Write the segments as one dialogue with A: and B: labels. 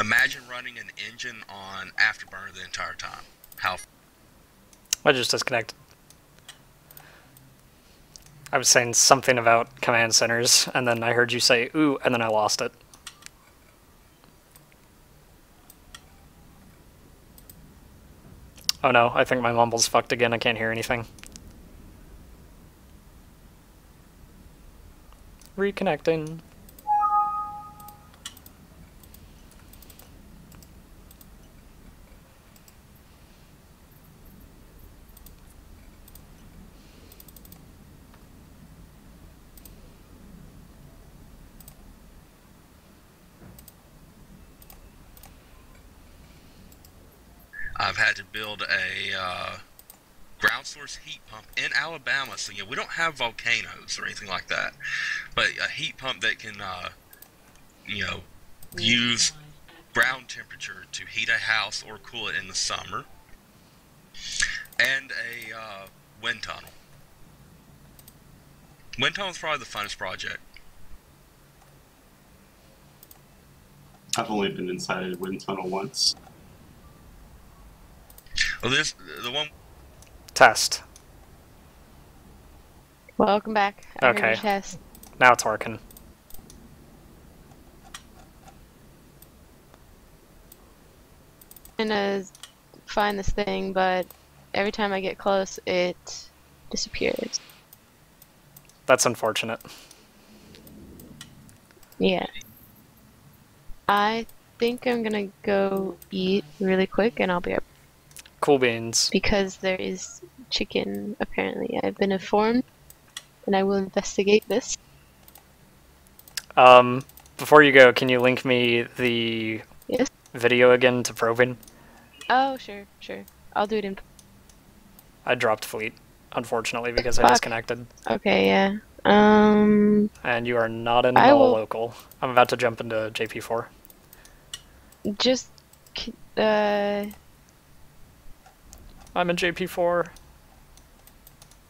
A: Imagine running an engine on Afterburner the entire time. How?
B: I just disconnected. I was saying something about command centers, and then I heard you say, ooh, and then I lost it. Oh no, I think my mumble's fucked again, I can't hear anything. Reconnecting.
A: I've had to build a ground source heat pump in Alabama, so we don't have volcanoes or anything like that, but a heat pump that can, use ground temperature to heat a house or cool it in the summer, and a wind tunnel. Wind tunnel is probably the funnest project.
C: I've only been inside a wind tunnel once.
A: Well, the one.
B: Test.
D: Welcome back.
B: Okay.
D: Test.
B: Now it's working.
D: I'm gonna find this thing, but every time I get close, it disappears.
B: That's unfortunate.
D: Yeah. I think I'm gonna go eat really quick, and I'll be up.
B: Cool beans.
D: Because there is chicken, apparently. I've been informed, and I will investigate this.
B: Before you go, can you link me the video again to probing?
D: Oh, sure. I'll do it in...
B: I dropped fleet, unfortunately, because I disconnected.
D: Okay, yeah.
B: And you are not in Null local. I'm about to jump into JP4.
D: Just,
B: I'm in JP4.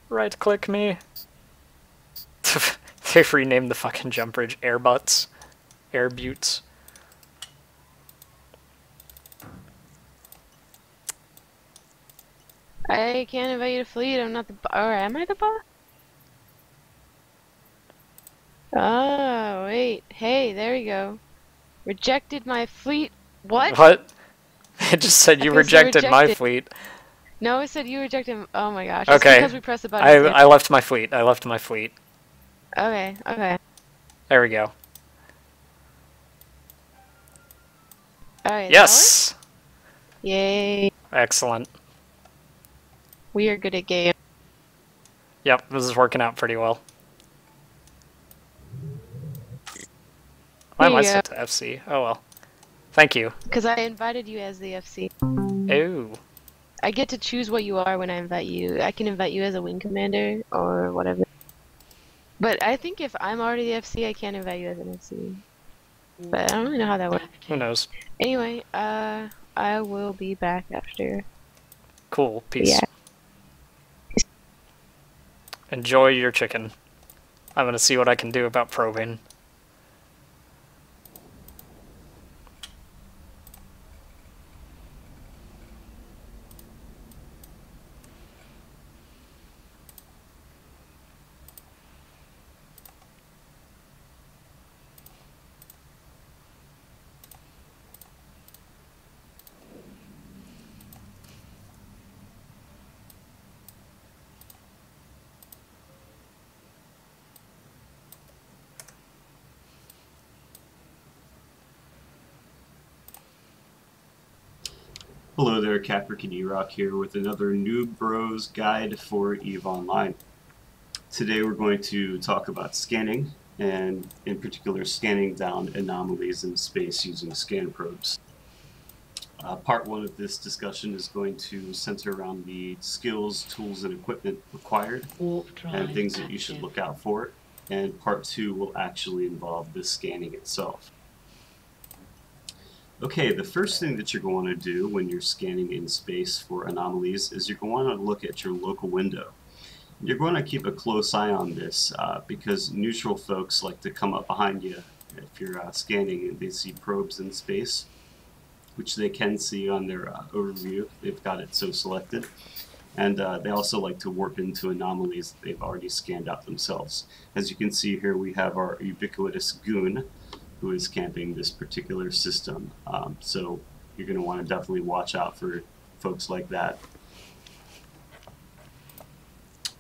B: Right click me. They've renamed the fucking jump bridge Air Butts. Air Buttes.
D: I can't invite you to fleet, I'm not the or am I the boss? Oh, wait. Hey, there we go. Rejected my fleet. What?
B: What? It just said you rejected my fleet.
D: No, it said you rejected. Oh my gosh.
B: Okay.
D: It's because we pressed the button.
B: I left my fleet. I left my fleet.
D: Okay.
B: There we go.
D: Alright.
B: Yes!
D: Yay.
B: Excellent.
D: We are good at game.
B: Yep, this is working out pretty well. Why am I set to FC? Oh well. Thank you.
D: Because I invited you as the FC.
B: Ooh.
D: I get to choose what you are when I invite you. I can invite you as a wing commander or whatever. But I think if I'm already the FC, I can't invite you as an FC. But I don't really know how that works.
B: Who knows?
D: Anyway, I will be back after.
B: Cool. Peace.
D: Yeah.
B: Enjoy your chicken. I'm gonna see what I can do about probing.
C: Hello there, Capric and E-Rock here with another newbro's guide for EVE Online. Today we're going to talk about scanning, and in particular scanning down anomalies in space using scan probes. Part one of this discussion is going to center around the skills, tools, and equipment required, and things that you should look out for, and part two will actually involve the scanning itself. Okay, the first thing that you're going to do when you're scanning in space for anomalies is you're going to look at your local window. You're going to keep a close eye on this because neutral folks like to come up behind you if you're scanning and they see probes in space. which they can see on their overview. They've got it so selected. And they also like to warp into anomalies that they've already scanned out themselves. As you can see here, we have our ubiquitous goon who is camping this particular system. So you're going to want to definitely watch out for folks like that.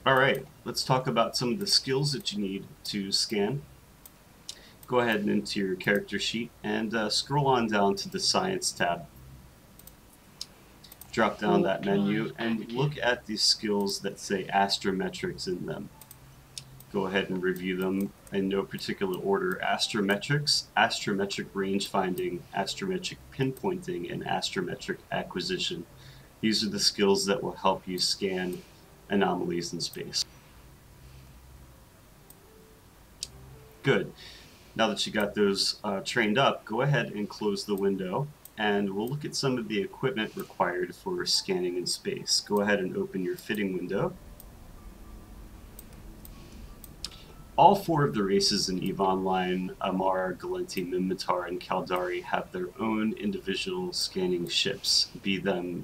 C: Alright, let's talk about some of the skills that you need to scan. Go ahead and into your character sheet and scroll on down to the Science tab. Drop down that menu and look at the skills that say astrometrics in them. Go ahead and review them in no particular order. Astrometrics, astrometric range finding, astrometric pinpointing, and astrometric acquisition. These are the skills that will help you scan anomalies in space. Good. Now that you got those trained up, go ahead and close the window, and we'll look at some of the equipment required for scanning in space. Go ahead and open your fitting window. All four of the races in EVE Online, Amar, Galenti, Minmatar, and Caldari, have their own individual scanning ships, be them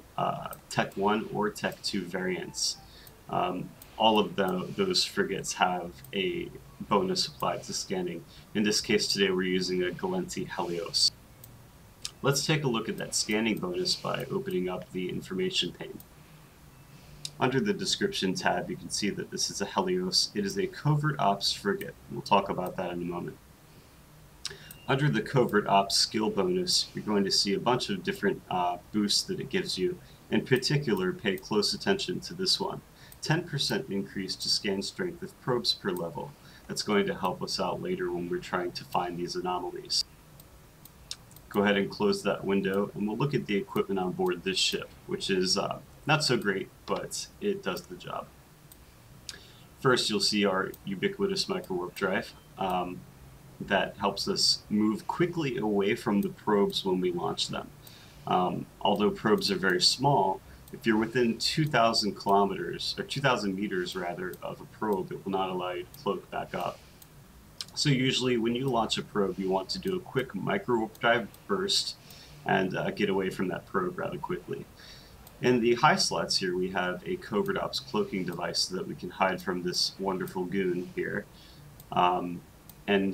C: Tech 1 or Tech 2 variants. All of those frigates have a bonus applied to scanning. In this case today we're using a Galenti Helios. Let's take a look at that scanning bonus by opening up the information pane. Under the description tab you can see that this is a Helios. It is a covert ops frigate. We'll talk about that in a moment. Under the covert ops skill bonus you're going to see a bunch of different boosts that it gives you. In particular, pay close attention to this one. 10% increase to scan strength of probes per level. That's going to help us out later when we're trying to find these anomalies. Go ahead and close that window and we'll look at the equipment on board this ship, which is not so great, but it does the job. First you'll see our ubiquitous microwarp drive that helps us move quickly away from the probes when we launch them. Although probes are very small, if you're within 2,000 kilometers, or 2,000 meters rather, of a probe, it will not allow you to cloak back up. So usually when you launch a probe, you want to do a quick microwarp drive burst and get away from that probe rather quickly. In the high slots here, we have a covert ops cloaking device so that we can hide from this wonderful goon here, and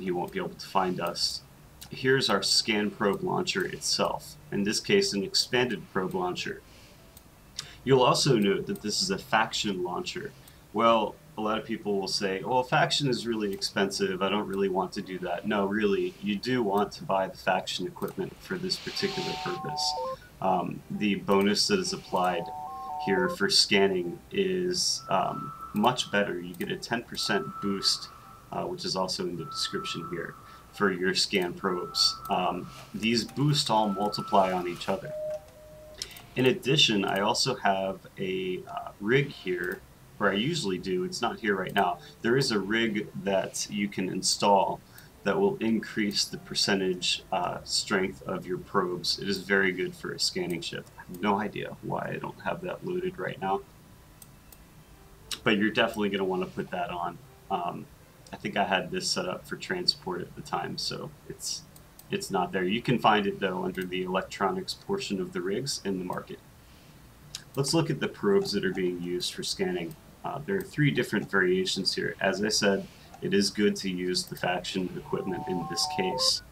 C: he won't be able to find us. Here's our scan probe launcher itself, in this case an expanded probe launcher. You'll also note that this is a faction launcher. Well, a lot of people will say, well, faction is really expensive, I don't really want to do that. No, really, you do want to buy the faction equipment for this particular purpose. The bonus that is applied here for scanning is much better. You get a 10% boost, which is also in the description here, for your scan probes. These boosts all multiply on each other. In addition, I also have a rig here, where I usually do, it's not here right now. There is a rig that you can install that will increase the percentage strength of your probes. It is very good for a scanning ship. I have no idea why I don't have that loaded right now. But you're definitely going to want to put that on. I think I had this set up for transport at the time, so it's not there. You can find it though under the electronics portion of the rigs in the market. Let's look at the probes that are being used for scanning. There are three different variations here. As I said, it is good to use the faction equipment in this case.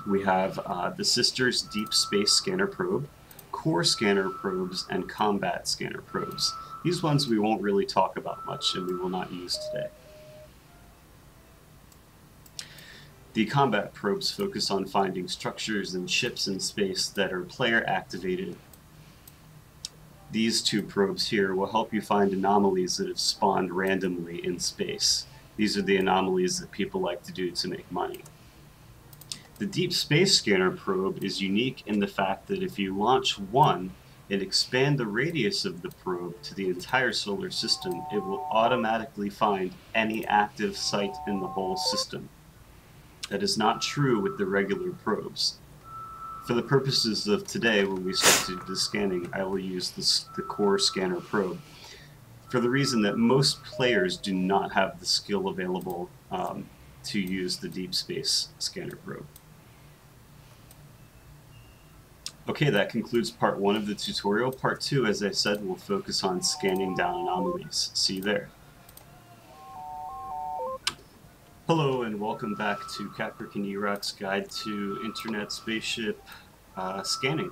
C: We have the Sisters Deep Space Scanner Probe, Core Scanner Probes, and Combat Scanner Probes. These ones we won't really talk about much and we will not use today. The combat probes focus on finding structures and ships in space that are player activated. These two probes here will help you find anomalies that have spawned randomly in space. These are the anomalies that people like to do to make money. The Deep Space Scanner probe is unique in the fact that if you launch one and expand the radius of the probe to the entire solar system, it will automatically find any active site in the whole system. That is not true with the regular probes. For the purposes of today, when we start to do the scanning, I will use the Core Scanner Probe, for the reason that most players do not have the skill available to use the Deep Space Scanner Probe. Okay, that concludes part 1 of the tutorial. Part 2, as I said, will focus on scanning down anomalies. See you there. Hello and welcome back to Capric and Eroc's Guide to Internet Spaceship Scanning.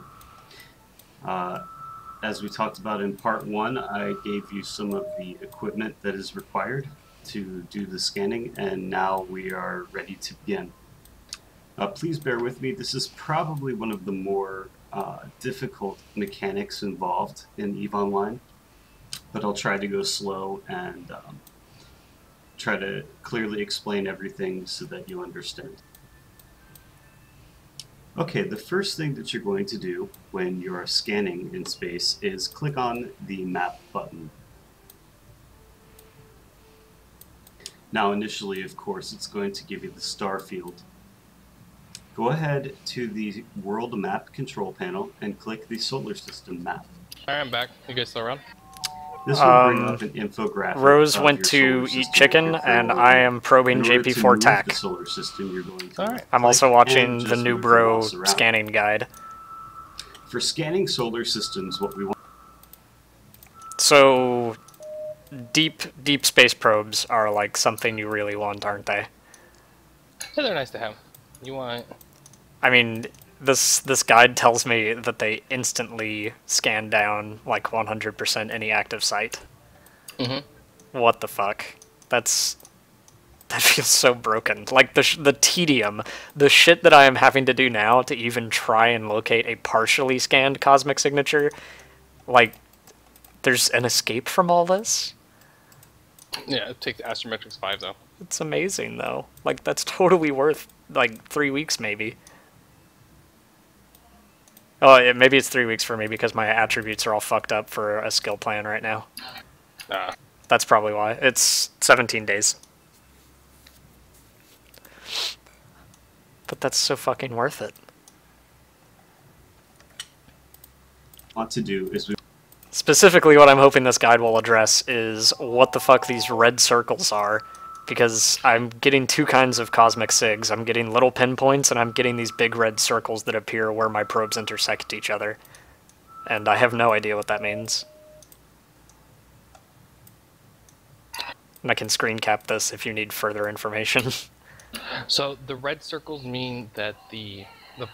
C: As we talked about in part 1, I gave you some of the equipment that is required to do the scanning, and now we are ready to begin. Please bear with me. This is probably one of the more difficult mechanics involved in EVE Online, but I'll try to go slow and try to clearly explain everything so that you understand. Okay, the first thing that you're going to do when you're scanning in space is click on the map button. Now initially, of course, it's going to give you the star field. Go ahead to the world map control panel and click the solar system map.
E: Alright, I'm back. You guys still around?
C: This will bring up an infographic.
B: Rose
C: of
B: went
C: your
B: to
C: solar
B: eat
C: system
B: chicken,
C: with your
B: and
C: friend
B: I
C: Logan.
B: am probing
C: In order to
B: JP4
C: move
B: TAC.
C: the solar system, you're going to
E: Alright.
B: I'm also
C: click
B: watching
C: and
B: the
C: just move your mouse
B: newbro
C: around.
B: scanning guide.
C: For scanning solar systems, what we want.
B: So, deep space probes are like something you really want, aren't they?
E: Yeah, they're nice to have. You want...
B: I mean, this guide tells me that they instantly scan down like 100% any active site.
E: Mm-hmm.
B: What the fuck? That feels so broken. Like the tedium, the shit that I am having to do now to even try and locate a partially scanned cosmic signature. Like, there's an escape from all this?
E: Yeah, it takes astrometrics 5 though.
B: It's amazing though. Like, that's totally worth like 3 weeks maybe. Oh, maybe it's 3 weeks for me because my attributes are all fucked up for a skill plan right now. That's probably why. It's 17 days. But that's so fucking worth it.
C: Want to do is we
B: Specifically, what I'm hoping this guide will address is what the fuck these red circles are, because I'm getting 2 kinds of cosmic sigs. I'm getting little pinpoints, and I'm getting these big red circles that appear where my probes intersect each other. And I have no idea what that means. And I can screen cap this if you need further information.
E: So the red circles mean that the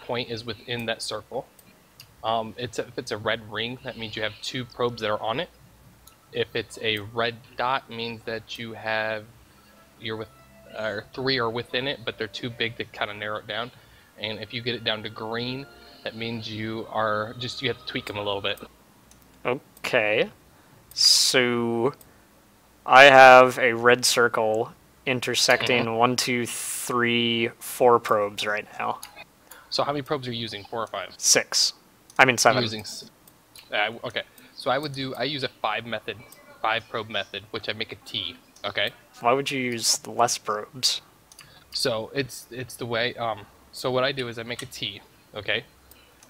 E: point is within that circle. If it's a red ring, that means you have 2 probes that are on it. If it's a red dot, means that you're with 3 are within it, but they're too big to kind of narrow it down. And if you get it down to green, that means you have to tweak them a little bit.
B: Okay. So I have a red circle intersecting 1, 2, 3, 4 probes right now.
E: So how many probes are you using? 4 or 5?
B: 6. I mean 7.
E: Okay. So I use a 5 probe method, which I make a T. Okay.
B: Why would you use less probes?
E: So it's the way. So what I do is I make a T. Okay.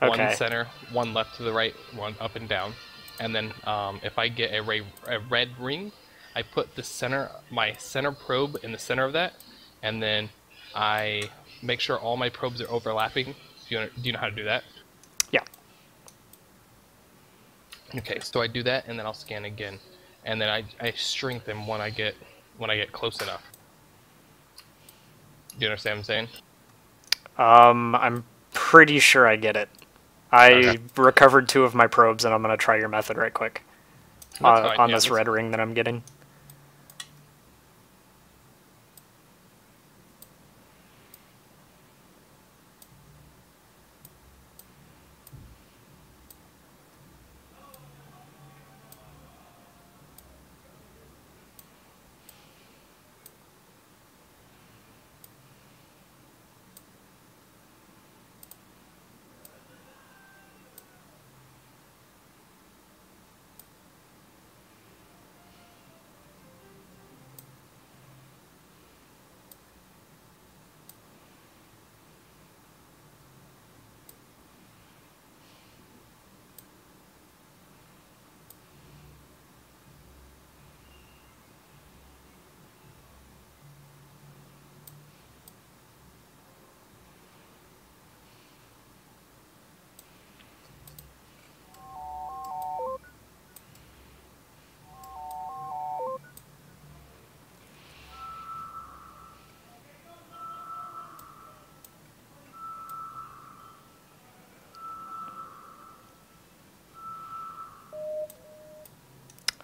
B: Okay.
E: 1 center, 1 left to the right, 1 up and down, and then if I get a red ring, I put my center probe in the center of that, and then I make sure all my probes are overlapping. Do you know how to do that?
B: Yeah.
E: Okay, so I do that, and then I'll scan again, and then I shrink them when I get close enough. Do you understand what I'm saying?
B: I'm pretty sure I get it. I recovered 2 of my probes, and I'm gonna try your method right quick on this red ring that I'm getting.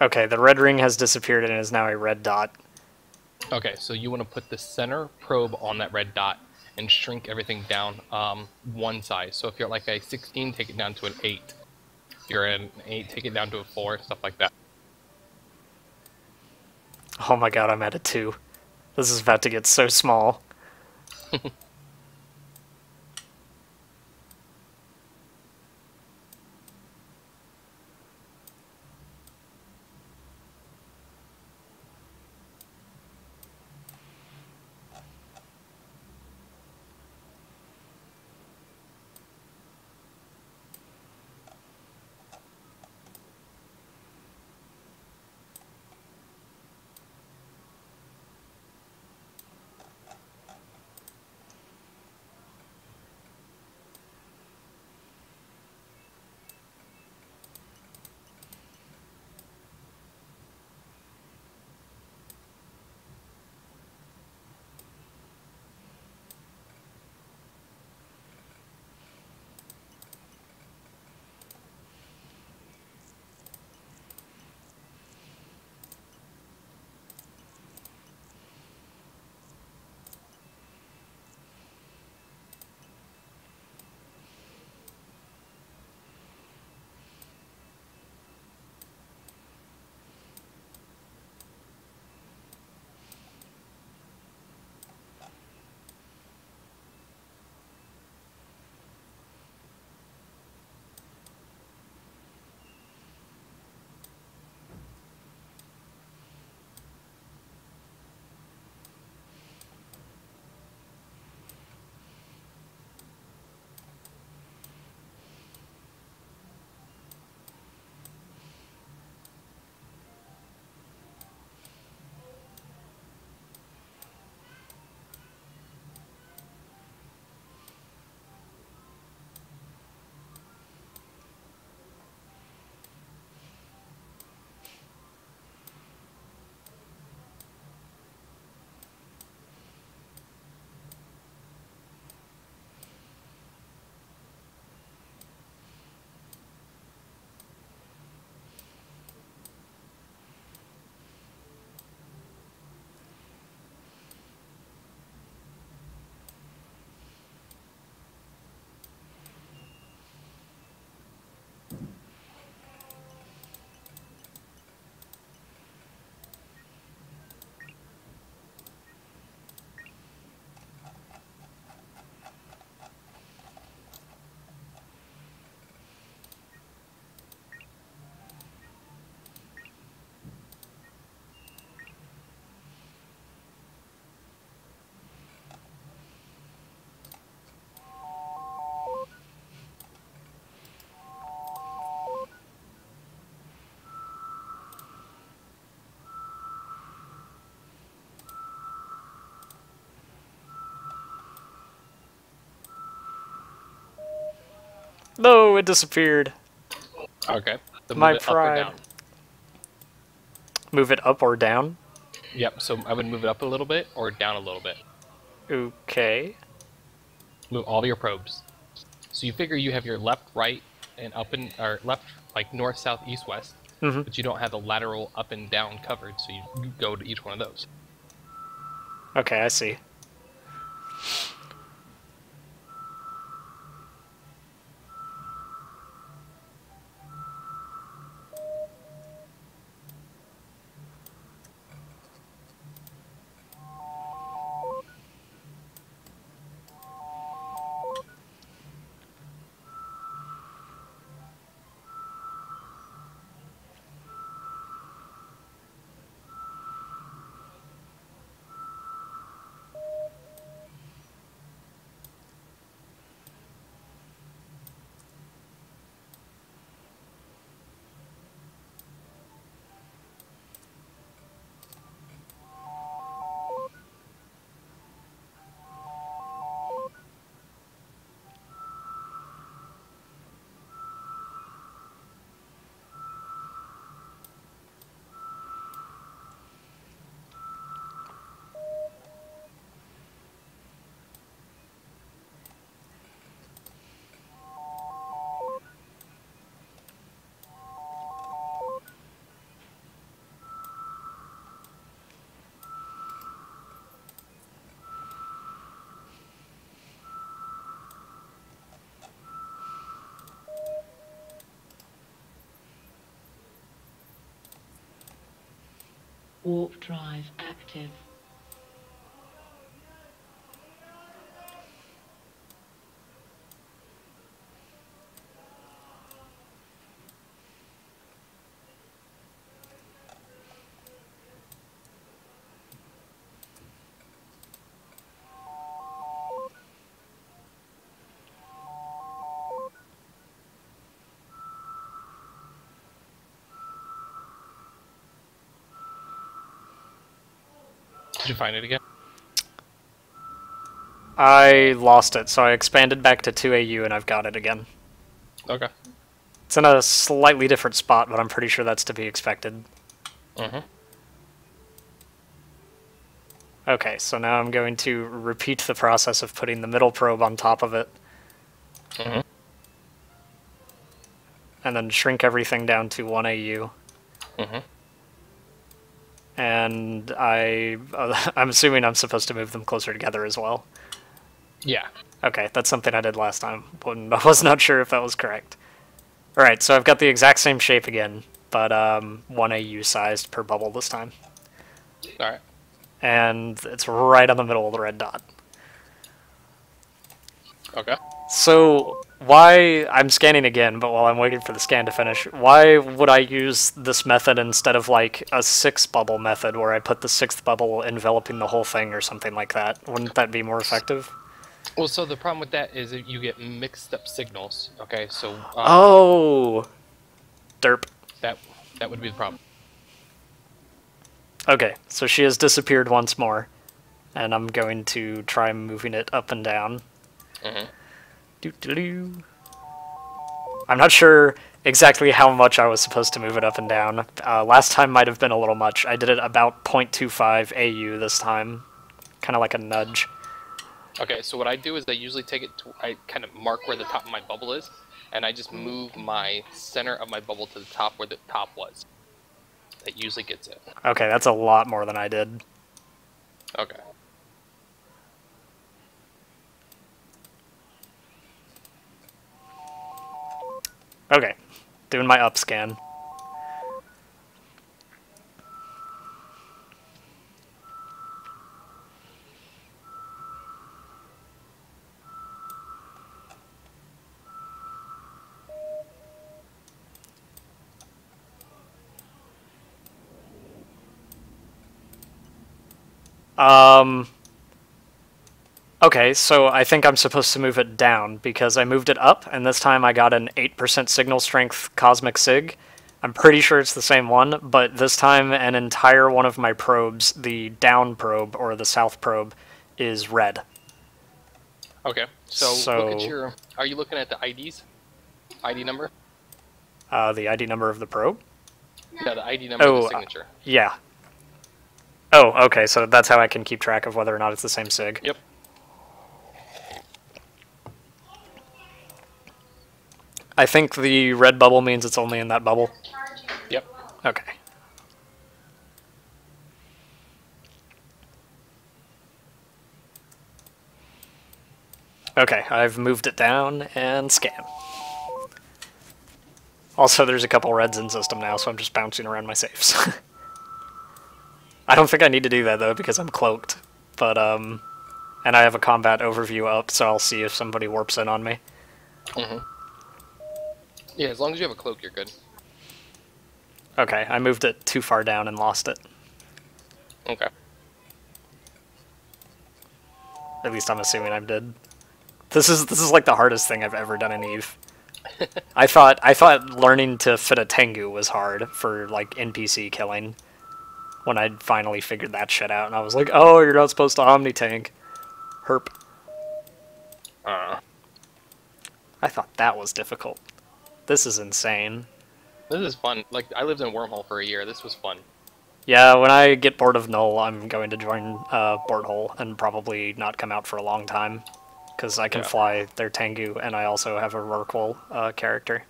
B: Okay, the red ring has disappeared and is now a red dot.
E: Okay, so you want to put the center probe on that red dot and shrink everything down one size. So if you're like a 16, take it down to an 8. If you're an 8, take it down to a 4, stuff like that.
B: Oh my god, I'm at a 2. This is about to get so small. No, it disappeared.
E: Okay, so move
B: My
E: it up or
B: pride.
E: down.
B: Move it up or down?
E: Yep, so I would move it up a little bit or down a little bit.
B: Okay.
E: Move all your probes. So you figure you have your left, right, and up and or left, like north, south, east, west, but you don't have the lateral up and down covered, so you go to each one of those.
B: Okay, I see.
F: Warp drive active.
E: Did you find it again?
B: I lost it, so I expanded back to 2AU and I've got it again.
E: Okay.
B: It's in a slightly different spot, but I'm pretty sure that's to be expected.
E: Mm-hmm.
B: Okay, so now I'm going to repeat the process of putting the middle probe on top of it.
E: Mm-hmm.
B: And then shrink everything down to 1AU.
E: Mm-hmm.
B: And I'm assuming I'm supposed to move them closer together as well.
E: Yeah.
B: Okay, that's something I did last time. I was not sure if that was correct. Alright, so I've got the exact same shape again, but 1AU sized per bubble this time.
E: Alright.
B: And it's right on the middle of the red dot.
E: Okay.
B: So, why... I'm scanning again, but while I'm waiting for the scan to finish, why would I use this method instead of, like, a 6-bubble method where I put the 6th bubble enveloping the whole thing or something like that? Wouldn't that be more effective?
E: Well, so the problem with that is that you get mixed up signals. Okay, so...
B: Oh! Derp.
E: That would be the problem.
B: Okay, so she has disappeared once more, and I'm going to try moving it up and down.
E: Mm-hmm.
B: Doo-doo-doo. I'm not sure exactly how much I was supposed to move it up and down. Last time might have been a little much. I did it about 0.25 AU this time. Kind of like a nudge.
E: Okay, so what I do is I usually take it to... I kind of mark where the top of my bubble is, and I just move my center of my bubble to the top where the top was. That usually gets it.
B: Okay, that's a lot more than I did.
E: Okay.
B: Okay, doing my up scan. Okay, so I think I'm supposed to move it down, because I moved it up, and this time I got an 8% signal strength cosmic sig. I'm pretty sure it's the same one, but this time an entire one of my probes, the down probe, or the south probe, is red.
E: Okay, so look at your... Are you looking at the IDs? ID number?
B: The ID number of the probe?
E: Yeah, the ID number of the signature.
B: Yeah. Oh, okay, so that's how I can keep track of whether or not it's the same sig.
E: Yep.
B: I think the red bubble means it's only in that bubble.
E: Yep.
B: Okay. Okay, I've moved it down and scan. Also, there's a couple reds in system now, so I'm just bouncing around my safes. I don't think I need to do that, though, because I'm cloaked. But, and I have a combat overview up, so I'll see if somebody warps in on me.
E: Mm-hmm. Yeah, as long as you have a cloak, you're good.
B: Okay, I moved it too far down and lost it.
E: Okay.
B: At least I'm assuming I did. This is like the hardest thing I've ever done in EVE. I thought learning to fit a Tengu was hard for like NPC killing. When I finally figured that shit out, and I was like, oh, you're not supposed to omni-tank. Herp. I thought that was difficult. This is insane.
E: This is fun. Like, I lived in Wormhole for a year. This was fun.
B: Yeah, when I get bored of Null, I'm going to join Wormhole and probably not come out for a long time. Because I can fly their Tengu, and I also have a Rorqual character.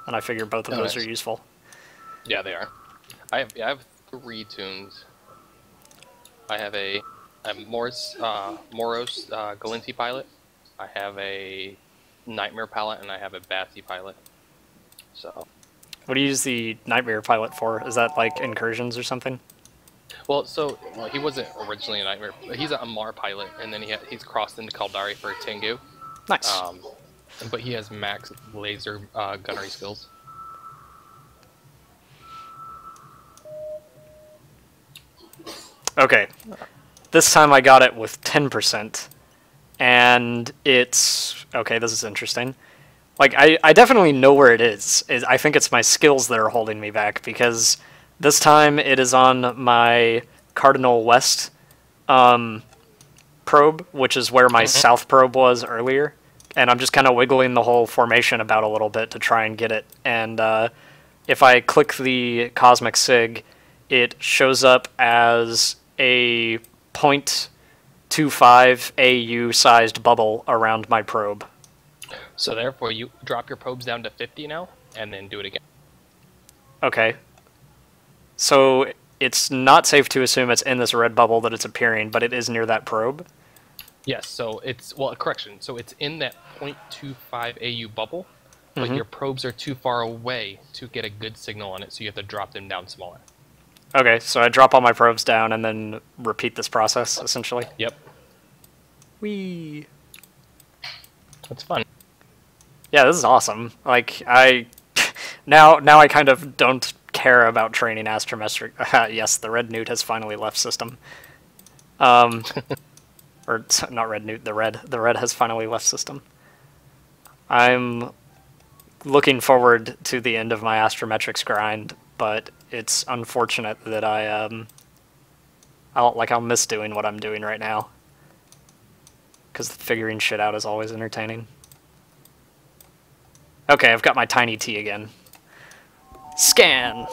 B: And I figure both of those are useful.
E: Yeah, they are. I have 3 tunes. I have a Moros Galinti pilot. I have a Nightmare pilot, and I have a Bassy pilot. So.
B: What do you use the Nightmare pilot for? Is that like incursions or something?
E: Well, so he wasn't originally a Nightmare. He's a Amar pilot, and then he's crossed into Kaldari for Tengu.
B: Nice.
E: But he has max laser gunnery skills.
B: Okay. This time I got it with 10%. And it's... Okay, this is interesting. Like, I definitely know where it is. I think it's my skills that are holding me back, because this time it is on my Cardinal West probe, which is where my South probe was earlier. And I'm just kind of wiggling the whole formation about a little bit to try and get it. And if I click the Cosmic Sig, it shows up as a 0.25 AU sized bubble around my probe.
E: So therefore, you drop your probes down to 50 now, and then do it again.
B: Okay. So it's not safe to assume it's in this red bubble that it's appearing, but it is near that probe?
E: Yes, so it's, well, correction, so it's in that 0.25 AU bubble, but your probes are too far away to get a good signal on it, so you have to drop them down smaller.
B: Okay, so I drop all my probes down and then repeat this process, essentially?
E: Yep.
B: Whee!
E: That's fun.
B: Yeah, this is awesome. Like, now I kind of don't care about training astrometric. Yes, the red newt has finally left system. Or, not red newt, the red. The red has finally left system. I'm looking forward to the end of my astrometrics grind, but it's unfortunate that I'll miss doing what I'm doing right now. Because figuring shit out is always entertaining. Okay, I've got my tiny T again. Scan!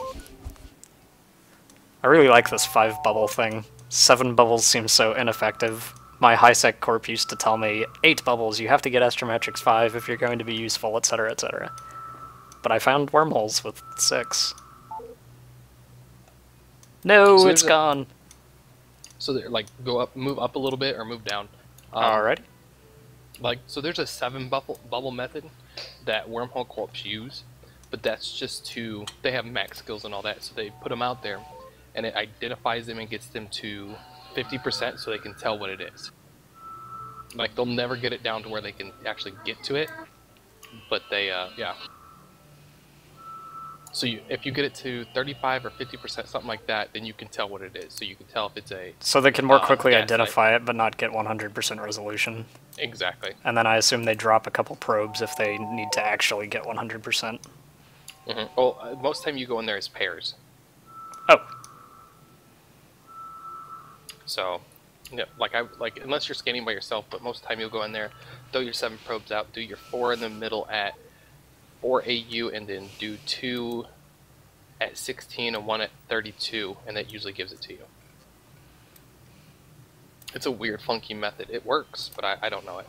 B: I really like this 5 bubble thing. 7 bubbles seems so ineffective. My high-sec corp used to tell me, 8 bubbles, you have to get astrometrics 5 if you're going to be useful, etc., etc. But I found wormholes with 6. No,
E: So
B: it's gone!
E: So they're like, go up, move up a little bit, or move down.
B: Alrighty.
E: Like, so there's a 7 bubble method that Wormhole Corps use, but that's just to, they have max skills and all that, so they put them out there, and it identifies them and gets them to 50% so they can tell what it is. Like, they'll never get it down to where they can actually get to it, but they, yeah. So if you get it to 35 or 50%, something like that, then you can tell what it is. So you can tell if it's a...
B: So they can more quickly
E: gas
B: identify it, but not get 100% resolution.
E: Exactly.
B: And then I assume they drop a couple probes if they need to actually get 100%.
E: Well, most time you go in there as pairs.
B: Oh.
E: So, yeah, like unless you're scanning by yourself, but most time you'll go in there, throw your 7 probes out, do your 4 in the middle at 4 AU, and then do 2 at 16 and 1 at 32, and that usually gives it to you. It's a weird, funky method. It works, but I don't know it.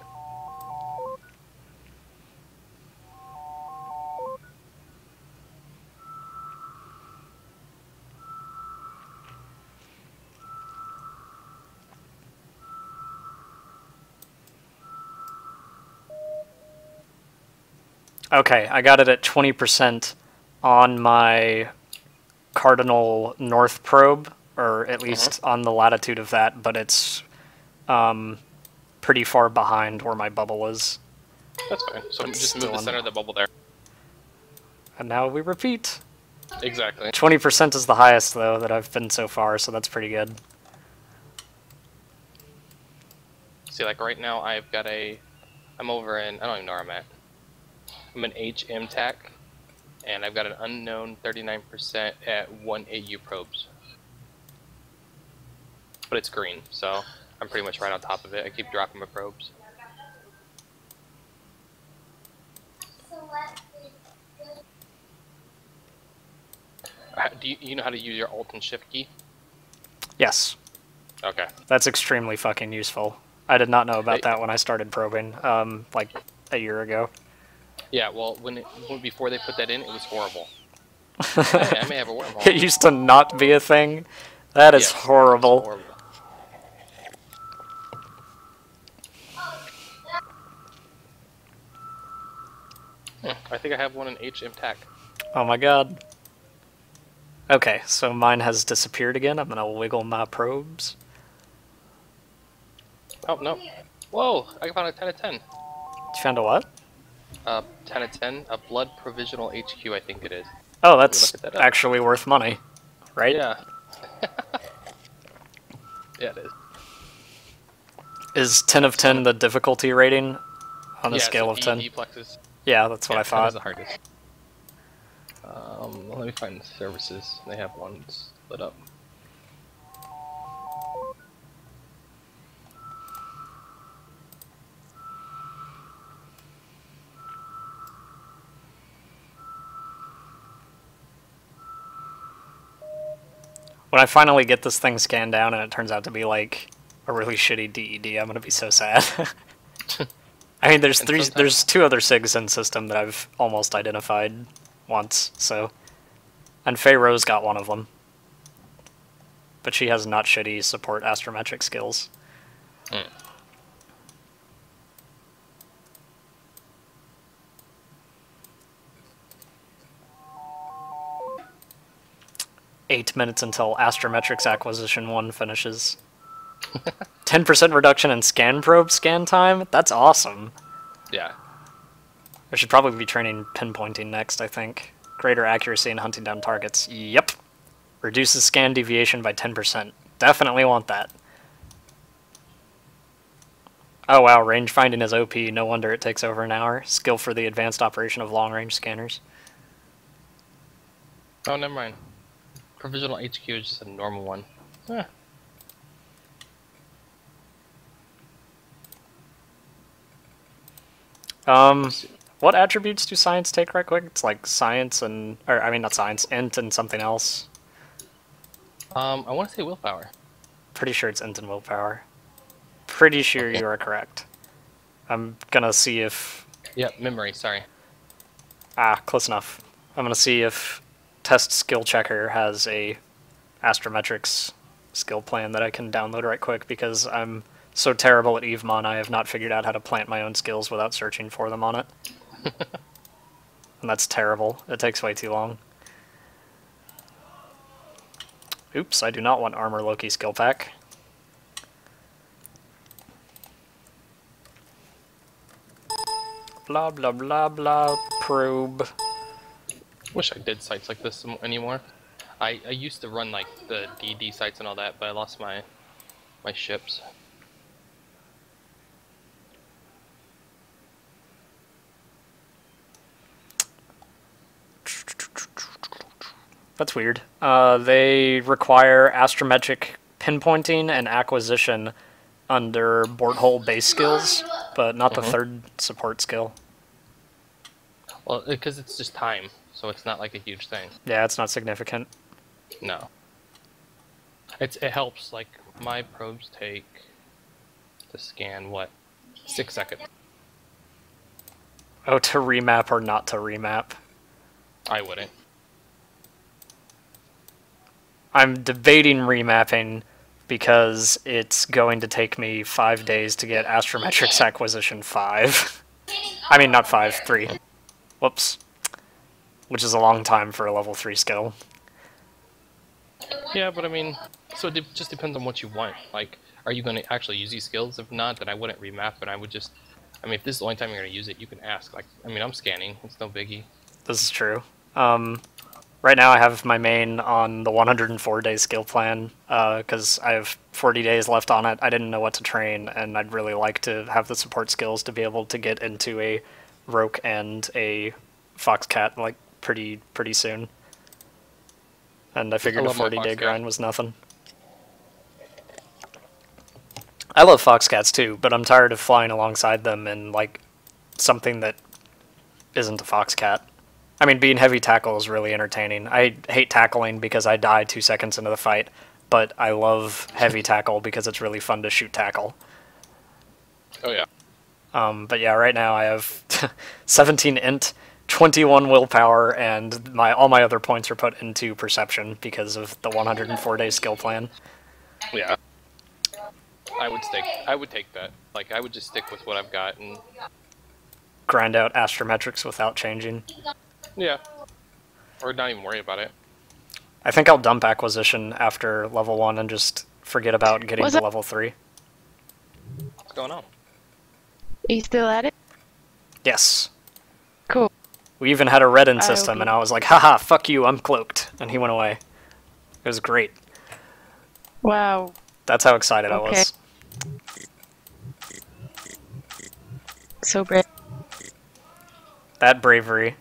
B: Okay, I got it at 20% on my cardinal north probe, or at least on the latitude of that, but it's pretty far behind where my bubble is.
E: That's fine. So
B: It's
E: just move
B: still
E: the
B: on.
E: center of the bubble there.
B: And now we repeat.
E: Exactly.
B: 20% is the highest, though, that I've been so far, so that's pretty good.
E: See, like right now, I've got I'm over in, I don't even know where I'm at. I'm an HM TAC, and I've got an unknown 39% at 1 AU probes. But it's green, so I'm pretty much right on top of it. I keep dropping my probes. Do you know how to use your Alt and Shift key?
B: Yes.
E: Okay.
B: That's extremely fucking useful. I did not know about that when I started probing, like a year ago.
E: Yeah, well, before they put that in, it was horrible. I may have a wormhole.
B: It used to not be a thing? That is
E: Yes,
B: horrible.
E: it's horrible. I think I have one in HM TAC.
B: Oh my god. Okay, so mine has disappeared again. I'm gonna wiggle my probes.
E: Oh, no. Whoa, I found a 10 of 10.
B: You found a what?
E: 10 of 10, a blood provisional HQ, I think it is.
B: Oh, that's
E: look at that up.
B: actually worth money, right?
E: Yeah. Yeah, it is.
B: Is 10 of 10 the difficulty rating on a scale of 10?
E: D-plexes.
B: Yeah, that's what I
E: 10
B: thought.
E: is the hardest. Let me find the services. They have one split up.
B: When I finally get this thing scanned down and it turns out to be like a really shitty DED, I'm gonna be so sad. I mean, there's two other SIGs in system that I've almost identified once, so... And Phae Rose got one of them. But she has not shitty support astrometric skills.
E: Mm.
B: 8 minutes until astrometrics acquisition 1 finishes. 10% reduction in scan probe scan time? That's awesome.
E: Yeah.
B: I should probably be training pinpointing next, I think. Greater accuracy in hunting down targets. Yep. Reduces scan deviation by 10%. Definitely want that. Oh wow, range finding is OP. No wonder it takes over an hour. Skill for the advanced operation of long-range scanners.
E: Oh, never mind. Provisional HQ is just a normal one. Eh.
B: What attributes do science take right quick? It's like science and... Or, I mean, not science, int and something else.
E: I want to say willpower.
B: Pretty sure it's int and willpower. Pretty sure you are correct. I'm gonna see if...
E: Yep, memory, sorry.
B: Ah, close enough. I'm gonna see if Test Skill Checker has a astrometrics skill plan that I can download right quick, because I'm so terrible at EveMon I have not figured out how to plant my own skills without searching for them on it. And that's terrible. It takes way too long. Oops, I do not want Armor Loki skill pack. Blah blah blah blah probe.
E: Wish I did sites like this anymore. I used to run like the DD sites and all that, but I lost my ships.
B: That's weird. They require astrometric pinpointing and acquisition under Wormhole base skills, but not the third support skill.
E: Well, because it's just time, so it's not like a huge thing.
B: Yeah, it's not significant.
E: No. It helps, like, my probes take to scan, what, 6 seconds.
B: Oh, to remap or not to remap?
E: I wouldn't.
B: I'm debating remapping because it's going to take me 5 days to get Astrometrics Acquisition 5. I mean, not 5, 3. Whoops. Which is a long time for a level 3 skill.
E: Yeah, but I mean, so it just depends on what you want. Like, are you going to actually use these skills? If not, then I wouldn't remap, and I would just... I mean, if this is the only time you're going to use it, you can ask. Like, I mean, I'm scanning. It's no biggie.
B: This is true. Right now I have my main on the 104-day skill plan, because I have 40 days left on it. I didn't know what to train, and I'd really like to have the support skills to be able to get into a Roke and a Foxcat, like, pretty soon. And I figured a 40-day grind was nothing. I love Foxcats too, but I'm tired of flying alongside them in, like, something that isn't a Foxcat. I mean, being heavy tackle is really entertaining. I hate tackling because I die 2 seconds into the fight, but I love heavy tackle because it's really fun to shoot tackle.
E: Oh yeah.
B: But yeah, right now I have 17 int, 21 willpower, and all my other points are put into perception because of the 104-day skill plan.
E: Yeah. I would take that. Like, I would just stick with what I've got and
B: grind out astrometrics without changing.
E: Yeah. Or not even worry about it.
B: I think I'll dump acquisition after level 1 and just forget about getting to level 3.
E: What's going on?
D: Are you still at it?
B: Yes.
D: Cool.
B: We even had a redden system, and I was like, haha, fuck you, I'm cloaked. And he went away. It was great.
D: Wow.
B: That's how excited I was.
D: So brave.
B: That bravery.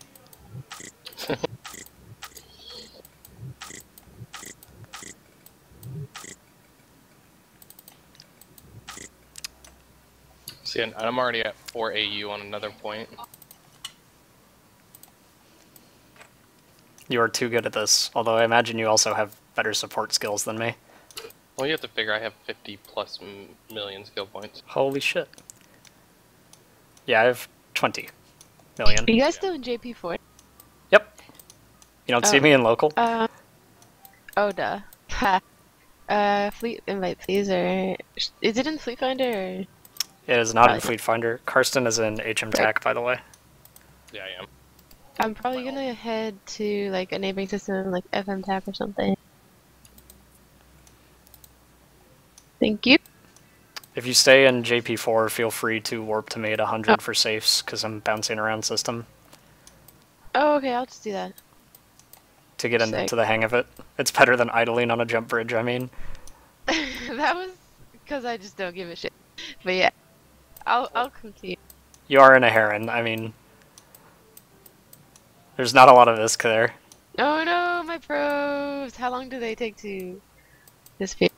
E: See, and I'm already at 4 AU on another point.
B: You are too good at this, although I imagine you also have better support skills than me.
E: Well, you have to figure I have 50 plus million skill points.
B: Holy shit. Yeah, I have 20 million.
D: Are you guys still in JP4?
B: Yep. You don't see me in local?
D: Oh, duh. Ha. Fleet invite, please, or... Is it in Fleet Finder, or...?
B: It is not in Fleet Finder. Karstin is in HM TAC, by the way.
E: Yeah, I am.
D: I'm probably gonna head to, like, a neighboring system, like FM TAC or something. Thank you.
B: If you stay in JP4, feel free to warp to me at 100 for safes, because I'm bouncing around system.
D: Oh, okay, I'll just do that.
B: To get into the hang of it. It's better than idling on a jump bridge, I mean.
D: That was because I just don't give a shit. But yeah, I'll come to you.
B: You are in a heron, I mean... There's not a lot of ISK there.
D: Oh no, my probes! How long do they take to disappear?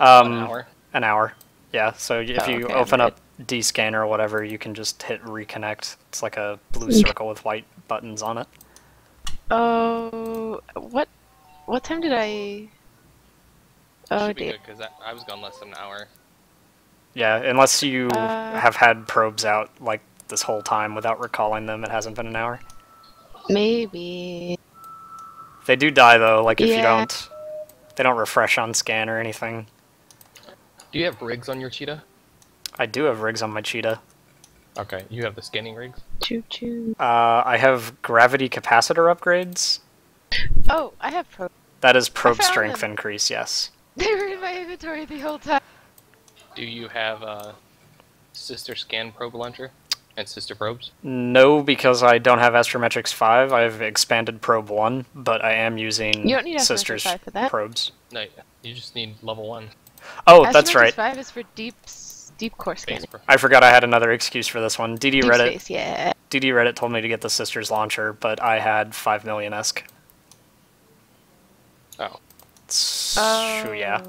E: An hour.
B: An hour. Yeah, so if you
D: okay,
B: open up D-scan or whatever, you can just hit reconnect. It's like a blue circle with white buttons on it.
D: Oh, what time did I... Oh dear.
E: Because I was gone less than an hour.
B: Yeah, unless you have had probes out like this whole time without recalling them, it hasn't been an hour.
D: Maybe.
B: They do die though, like if you don't... They don't refresh on scan or anything.
E: Do you have rigs on your Cheetah?
B: I do have rigs on my Cheetah.
E: Okay, you have the scanning rigs?
D: Choo choo.
B: I have gravity capacitor upgrades.
D: Oh, I have probes.
B: That is probe strength increase, yes.
D: They were in my inventory the whole time.
E: Do you have a sister scan probe launcher and sister probes?
B: No, because I don't have astrometrics 5. I have expanded probe 1, but I am using
D: you don't need
B: sisters
D: 5 for that.
B: probes.
E: No, you just need level 1.
B: Oh, that's right.
D: 5 is for deep core scanning.
B: I forgot I had another excuse for this one. DD Reddit.
D: Space, yeah.
B: DD Reddit told me to get the sisters launcher, but I had 5 million ESK.
E: Oh.
B: So yeah.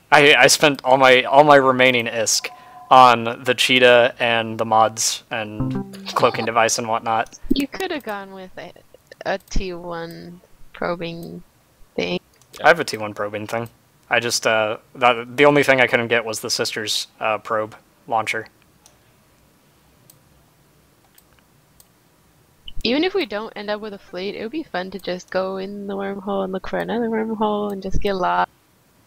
B: I spent all my remaining ISK on the Cheetah and the mods and cloaking device and whatnot.
D: You could have gone with a T1 probing thing.
B: I have a T1 probing thing. I just the only thing I couldn't get was the sisters probe launcher.
D: Even if we don't end up with a fleet, it would be fun to just go in the wormhole and look for another wormhole and just get lost.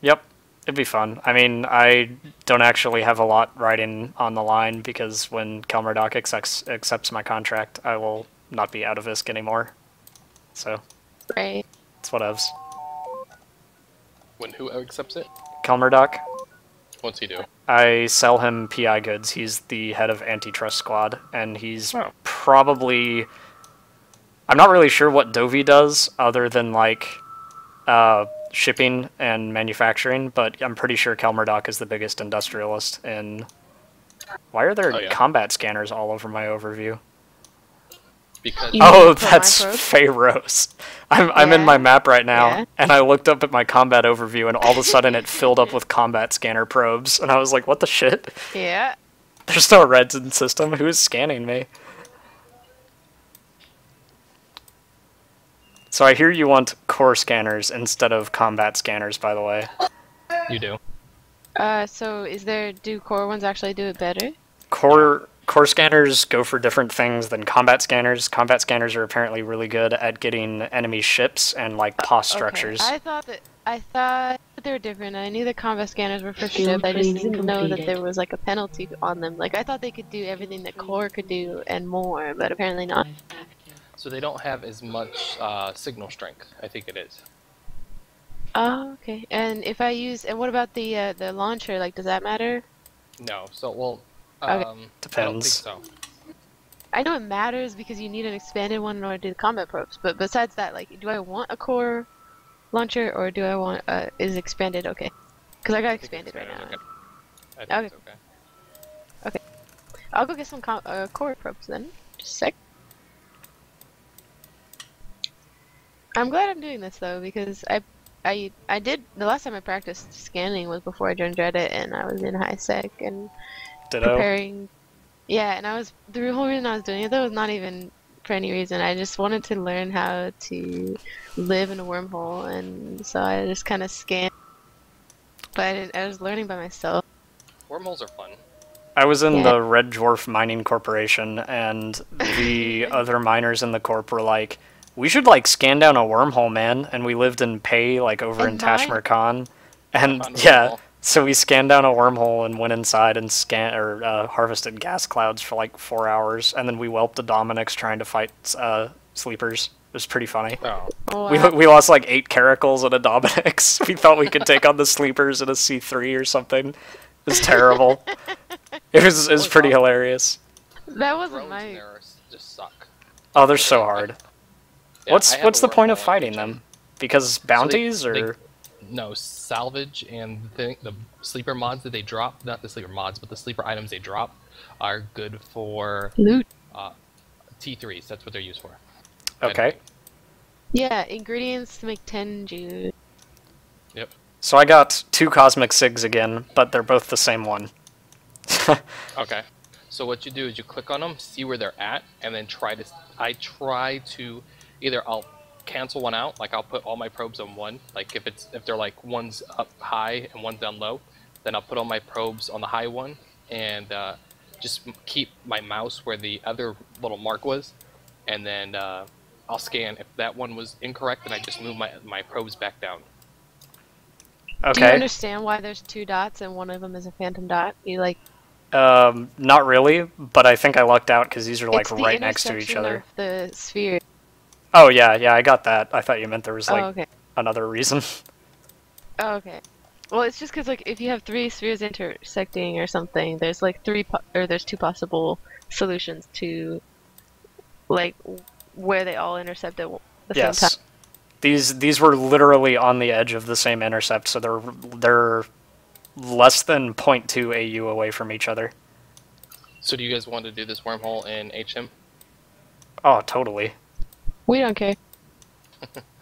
B: Yep, it'd be fun. I mean, I don't actually have a lot riding on the line because when Kelmerdoc accepts my contract, I will not be out of ISK anymore. So,
D: right.
B: It's whatevs.
E: When who accepts it?
B: Kelmerdoc.
E: What's he do?
B: I sell him PI goods. He's the head of antitrust squad, and he's probably... I'm not really sure what Dovey does, other than, like, shipping and manufacturing, but I'm pretty sure Kelmerdoc is the biggest industrialist in... Why are there combat scanners all over my overview?
E: Because
B: that's Phae Rose. I'm in my map right now, and I looked up at my combat overview, and all of a sudden it filled up with combat scanner probes, and I was like, what the shit?
D: Yeah.
B: There's no reds in system. Who's scanning me? So I hear you want core scanners instead of combat scanners, by the way.
E: You do.
D: So do core ones actually do it better?
B: Core scanners go for different things than combat scanners. Combat scanners are apparently really good at getting enemy ships and like POS structures.
D: I thought they were different. I knew the combat scanners were for ship. I just didn't know that there was like a penalty on them. Like I thought they could do everything that core could do and more, but apparently not.
E: So they don't have as much signal strength, I think it is.
D: Oh, okay. And if I use, and what about the launcher? Like, does that matter?
E: No, so, well,
D: Okay.
E: I don't think
B: Depends.
E: so.
D: I know it matters because you need an expanded one in order to do the combat probes, but besides that, like, do I want a core launcher or do I want, is expanded okay? Because I got
E: I think
D: expanded right now.
E: okay. I think
D: Okay.
E: it's okay.
D: I'll go get some core probes then. Just a sec. I'm glad I'm doing this though because I did the last time I practiced scanning was before I joined Reddit and I was in high sec and
B: Ditto.
D: preparing. Yeah, and the whole reason I was doing it though was not even for any reason. I just wanted to learn how to live in a wormhole, and so I just kind of scanned. But I was learning by myself.
E: Wormholes are fun.
B: I was in
D: Yeah.
B: the Red Dwarf Mining Corporation, and the other miners in the corp were like, we should, like, scan down a wormhole, man. And we lived in Pay, like, over in
D: And mine-
B: Tashmir Khan. And,
E: found a
B: yeah,
E: wormhole.
B: so we scanned down a wormhole and went inside and harvested gas clouds for, like, 4 hours. And then we whelped the Dominix trying to fight sleepers. It was pretty funny.
E: Oh,
D: Wow.
B: We lost, like, 8 caracals and a Dominix. We thought we could take on the sleepers in a C3 or something. It was terrible. It was pretty hilarious.
D: That wasn't
E: drones in
D: my.
E: there just suck.
B: Oh, they're so hard.
E: Yeah,
B: What's
E: I have
B: what's
E: a
B: the point of
E: wormhole on
B: fighting
E: HM.
B: them? Because bounties or
E: No, salvage and the sleeper mods that they drop, not the sleeper mods, but the sleeper items they drop are good for
D: Loot.
E: T3s. That's what they're used for.
B: okay.
D: Yeah, ingredients to make 10 juice.
E: Yep.
B: So I got 2 cosmic sigs again, but they're both the same one.
E: Okay. So what you do is you click on them, see where they're at, and then I try to either I'll cancel one out, like I'll put all my probes on one, like if they're like one's up high and one's down low, then I'll put all my probes on the high one and just keep my mouse where the other little mark was, and then I'll scan. If that one was incorrect, then I just move my probes back down.
D: Do you
B: Okay.
D: understand why there's 2 dots and one of them is a phantom dot? You like
B: Not really, but I think I lucked out because these are like
D: it's the
B: right next to each
D: intersection
B: other.
D: of the sphere.
B: Oh yeah, I got that. I thought you meant there was like
D: Oh, okay.
B: another reason.
D: Oh, okay. Well, it's just because like if you have 3 spheres intersecting or something, there's like there's 2 possible solutions to like where they all intercept at the same time.
B: Yes. These were literally on the edge of the same intercept, so they're less than 0.2 AU away from each other.
E: So do you guys want to do this wormhole in HM?
B: Oh, totally.
D: We don't care.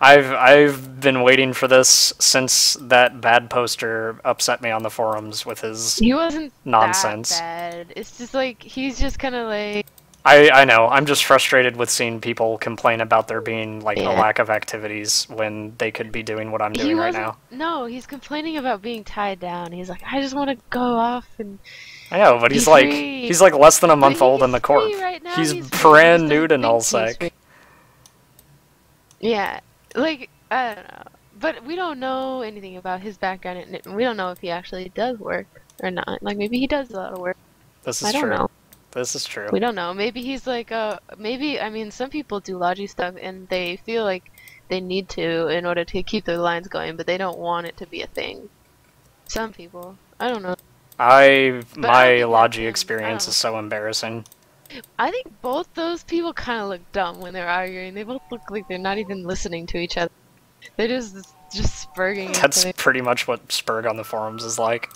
B: I've been waiting for this since that bad poster upset me on the forums with his
D: He wasn't
B: nonsense.
D: that bad. It's just like he's just kind of like
B: I know. I'm just frustrated with seeing people complain about there being like a
D: Yeah.
B: lack of activities when they could be doing what I'm
D: he
B: doing right
D: wasn't.
B: now.
D: No, he's complaining about being tied down. He's like, I just want to go off and.
B: I know, but
D: He's free.
B: he's like less than a
D: But
B: month old in
D: he's
B: the corp.
D: free right now,
B: He's
D: free.
B: brand
D: He
B: new
D: just
B: to
D: doesn't think he's
B: nullsec.
D: free. Yeah, like I don't know, but we don't know anything about his background, and we don't know if he actually does work or not. Like maybe he does a lot of work.
B: This
D: I
B: is
D: don't
B: true.
D: know.
B: This is true.
D: We don't know. Maybe he's like maybe I mean some people do logi stuff and they feel like they need to in order to keep their lines going, but they don't want it to be a thing. Some people, I don't know.
B: My
D: think that's
B: Logi
D: him. I
B: experience
D: don't
B: is so embarrassing.
D: I think both those people kind of look dumb when they're arguing. They both look like they're not even listening to each other. They're just spurging.
B: That's
D: each
B: pretty much what Spurg on the forums is like.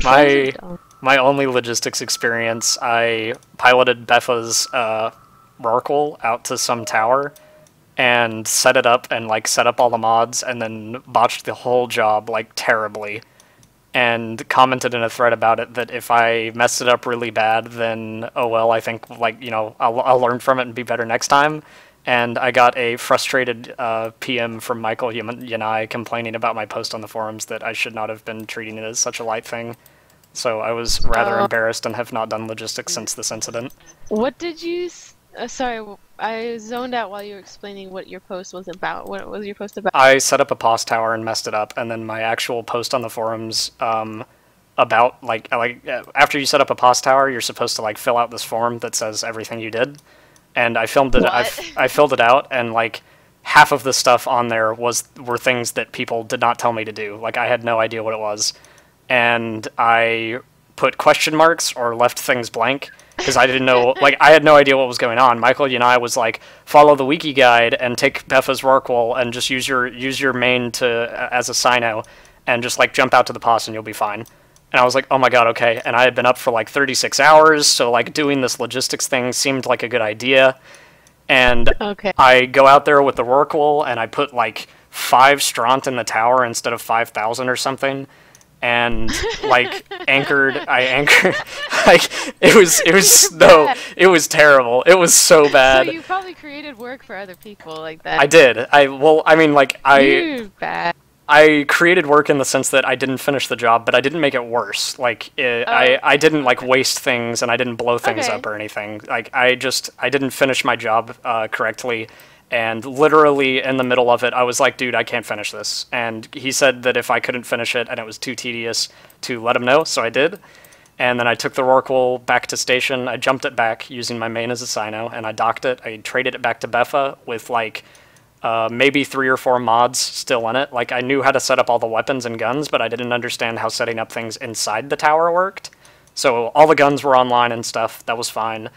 D: other. Those are dumb.
B: My only logistics experience, I piloted Betha's Rorqual out to some tower and set it up and like set up all the mods and then botched the whole job like terribly and commented in a thread about it that if I messed it up really bad, then oh well, I think like, you know, I'll learn from it and be better next time. And I got a frustrated PM from Michael Yanai complaining about my post on the forums that I should not have been treating it as such a light thing. So I was rather embarrassed and have not done logistics since this incident.
D: What did you? Sorry, I zoned out while you were explaining what your post was about. What was your post about?
B: I set up a POS tower and messed it up, and then my actual post on the forums about like after you set up a POS tower, you're supposed to like fill out this form that says everything you did. and I filmed it. I filled it out, and like half of the stuff on there were things that people did not tell me to do. Like I had no idea what it was, and I put question marks or left things blank because I didn't know. Like I had no idea what was going on. Michael and I was like, follow the wiki guide and take Beffa's Rorqual and just use your main as a Sino, and just like jump out to the pos and you'll be fine. And I was like, oh my god, okay. And I had been up for like 36 hours, so like doing this logistics thing seemed like a good idea. And I go out there with the Rorqual, and I put like 5 Stront in the tower instead of 5,000 or something. And like I anchored, like it was terrible. It was so bad.
D: So you probably created work for other people like that.
B: I did.
D: You're bad.
B: I created work in the sense that I didn't finish the job, but I didn't make it worse. Like, I didn't, like, waste things, and I didn't blow things up or anything. Like, I didn't finish my job correctly, and literally in the middle of it, I was like, dude, I can't finish this. And he said that if I couldn't finish it and it was too tedious to let him know, so I did. And then I took the Rorqual back to station, I jumped it back using my main as a Sino, and I docked it. I traded it back to Beffa with, like, maybe 3 or 4 mods still in it. Like, I knew how to set up all the weapons and guns, but I didn't understand how setting up things inside the tower worked. So all the guns were online and stuff. That was fine.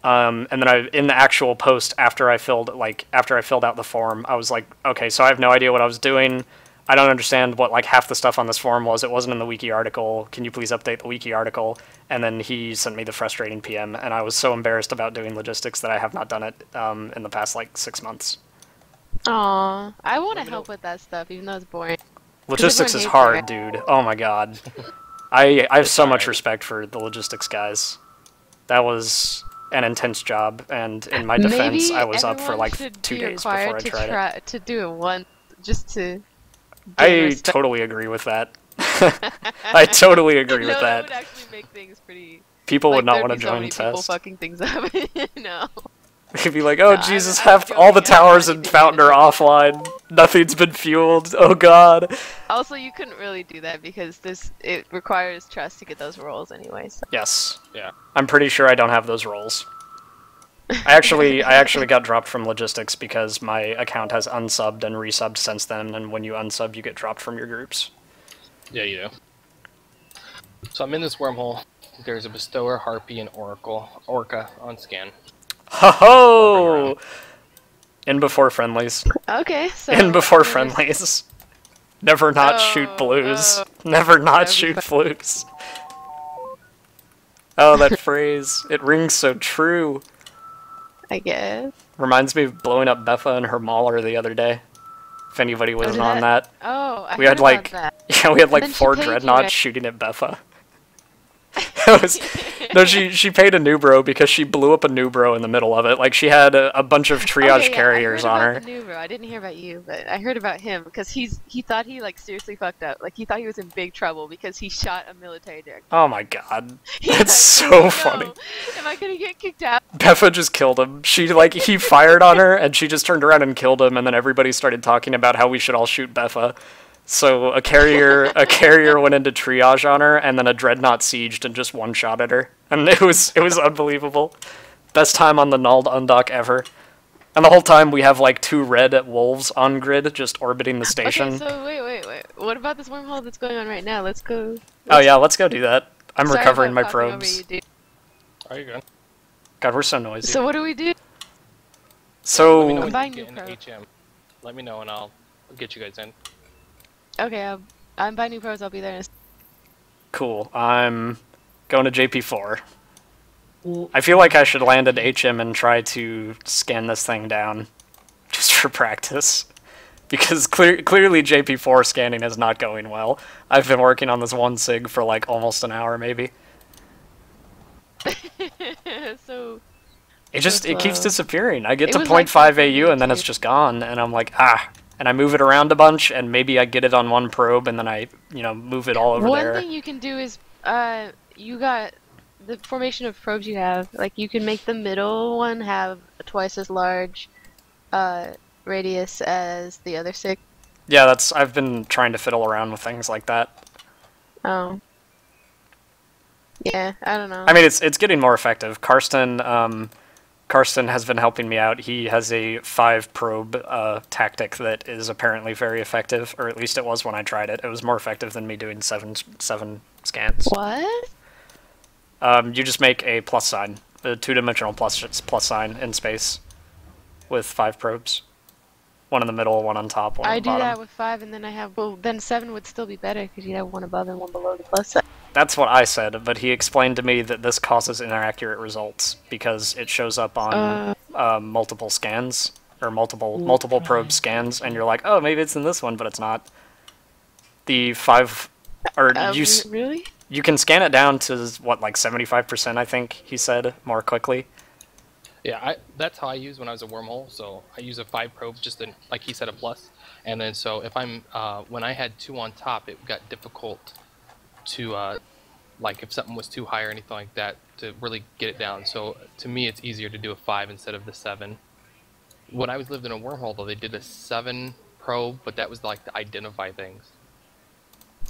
B: And then in the actual post, after I filled out the form, I was like, okay, so I have no idea what I was doing. I don't understand what, like, half the stuff on this form was. It wasn't in the wiki article. Can you please update the wiki article? And then he sent me the frustrating PM, and I was so embarrassed about doing logistics that I have not done it in the past, like, 6 months.
D: Aw, I want to help with that stuff, even though it's boring.
B: Logistics is hard, dude. Oh my god. I have so much respect for the logistics guys. That was an intense job, and in my defense, I was up for like 2 days before I tried it.
D: To do it once, just to.
B: I totally agree with that. I totally agree with that.
D: That would actually make things pretty.
B: People would not want to join the test.
D: People fucking things up. No.
B: They'd be like, oh Jesus, half all the towers in Fountain are offline. Nothing's been fueled. Oh god.
D: Also, you couldn't really do that because it requires trust to get those rolls anyway. So.
B: Yes.
E: Yeah.
B: I'm pretty sure I don't have those rolls. I actually got dropped from logistics because my account has unsubbed and resubbed since then, and when you unsub, you get dropped from your groups.
E: Yeah, you do. So I'm in this wormhole. There's a bestower, harpy, and orca on scan.
B: Ho ho! In before friendlies.
D: Okay, so.
B: In before friendlies. Never not shoot blues. Never not shoot blues. Oh, that phrase. It rings so true.
D: I guess.
B: Reminds me of blowing up Beffa and her mauler the other day. If anybody wasn't on that.
D: Oh, I
B: we had like
D: that.
B: Yeah, we had like 4 dreadnoughts shooting at Beffa. No, she paid a newbro because she blew up a newbro in the middle of it. Like, she had a bunch of triage carriers on her.
D: I heard about the newbro. I didn't hear about you, but I heard about him because he thought he like seriously fucked up. Like, he thought he was in big trouble because he shot a military director.
B: Oh my god. That's so funny.
D: Am I gonna get kicked out?
B: Beffa just killed him. He fired on her and she just turned around and killed him, and then everybody started talking about how we should all shoot Beffa. So a carrier went into triage on her, and then a dreadnought sieged and just one-shotted her. And it was unbelievable. Best time on the Nulled undock ever. And the whole time we have like 2 red wolves on grid just orbiting the station.
D: Okay, so wait. What about this wormhole that's going on right now? Let's go.
B: Oh yeah, let's go do that. I'm recovering my probes.
E: Are you good?
B: God, we're so noisy.
D: So what do we do?
B: So
E: Let me know when you get in HM. Let me know and I'll get you guys in.
D: Okay, I'm buying new pros. I'll be there in a
B: cool. I'm going to JP4. I feel like I should land at HM and try to scan this thing down, just for practice. Because clearly JP4 scanning is not going well. I've been working on this 1 sig for like almost an hour, maybe.
D: So...
B: It keeps disappearing. I get to 0.5 AU and then it's just gone, and I'm like, ah. And I move it around a bunch, and maybe I get it on 1 probe, and then I, move it all over there.
D: One thing you can do is, you got the formation of probes you have. Like, you can make the middle one have a twice as large radius as the other 6.
B: Yeah, I've been trying to fiddle around with things like that.
D: Oh. Yeah, I don't know.
B: I mean, it's getting more effective. Karstin Karstin has been helping me out. He has a 5-probe tactic that is apparently very effective, or at least it was when I tried it. It was more effective than me doing seven scans.
D: What?
B: You just make a plus sign, a 2-dimensional plus sign in space with 5 probes. One in the middle, one on top, one on the bottom.
D: I do that with 5, and then I have, well, then 7 would still be better, because you'd have one above and one below the plus sign.
B: That's what I said, but he explained to me that this causes inaccurate results, because it shows up on multiple scans, or multiple probe scans, and you're like, oh, maybe it's in this one, but it's not. The 5, or
D: really?
B: You can scan it down to, what, like 75%, I think he said, more quickly.
E: Yeah, that's how I use when I was a Wormhole. So I use a 5 probe, just like he said, a plus. And then so if I'm when I had 2 on top, it got difficult to like if something was too high or anything like that to really get it down. So to me, it's easier to do a 5 instead of the 7. When I was lived in a Wormhole, though, they did a 7 probe, but that was like to identify things.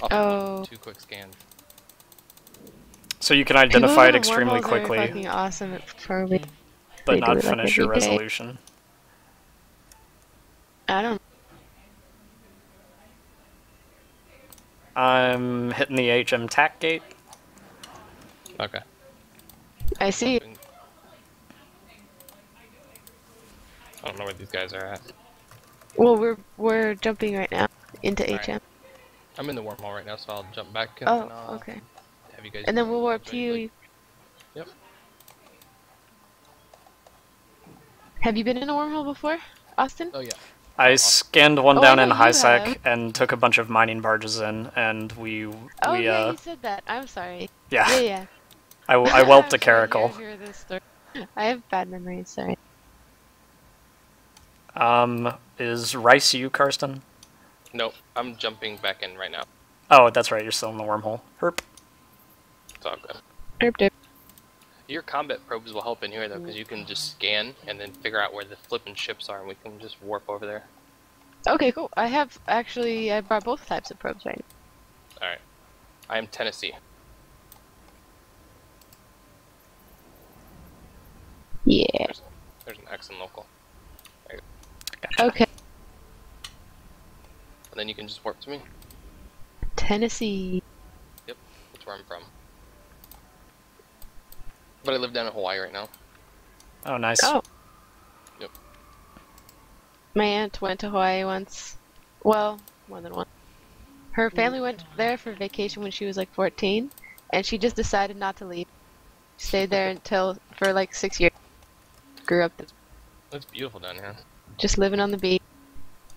D: Oh.
E: 2 quick scans.
B: So you can identify it extremely quickly.
D: Are fucking awesome at probing.
B: But not finish your resolution.
D: I don't.
B: I'm hitting the HM tack gate.
E: Okay.
D: I see.
E: I don't know where these guys are at.
D: Well, we're jumping right now into HM.
E: Right. I'm in the Wormhole right now, so I'll jump back. And
D: Okay.
E: Have you guys?
D: And then we'll warp to you.
E: Yep.
D: Have you been in a Wormhole before, Austin?
E: Oh yeah.
B: I scanned one down in
D: you
B: HiSec
D: have.
B: and took a bunch of mining barges in, and
D: yeah, you said that. I'm sorry.
B: Yeah.
D: Yeah.
B: I whelped a caracal.
D: Hear this story. I have bad memories. Sorry.
B: Is Rice you, Karstin?
E: Nope. I'm jumping back in right now.
B: Oh, that's right. You're still in the Wormhole. Herp.
E: It's all good.
D: Derp derp.
E: Your combat probes will help in here though, because you can just scan and then figure out where the flipping ships are, and we can just warp over there.
D: Okay, cool. I brought both types of probes right now.
E: All right. I am Tennessee.
D: Yeah.
E: There's an X in local. There you
B: Gotcha.
D: Okay.
E: go. And then you can just warp to me.
D: Tennessee.
E: Yep. That's where I'm from. But I live down in Hawaii right now.
B: Oh, nice.
D: Oh.
E: Yep.
D: My aunt went to Hawaii once. Well, more than once. Her family went there for vacation when she was like 14, and she just decided not to leave. Stayed there for like 6 years. Grew up there.
E: It's beautiful down here.
D: Just living on the beach.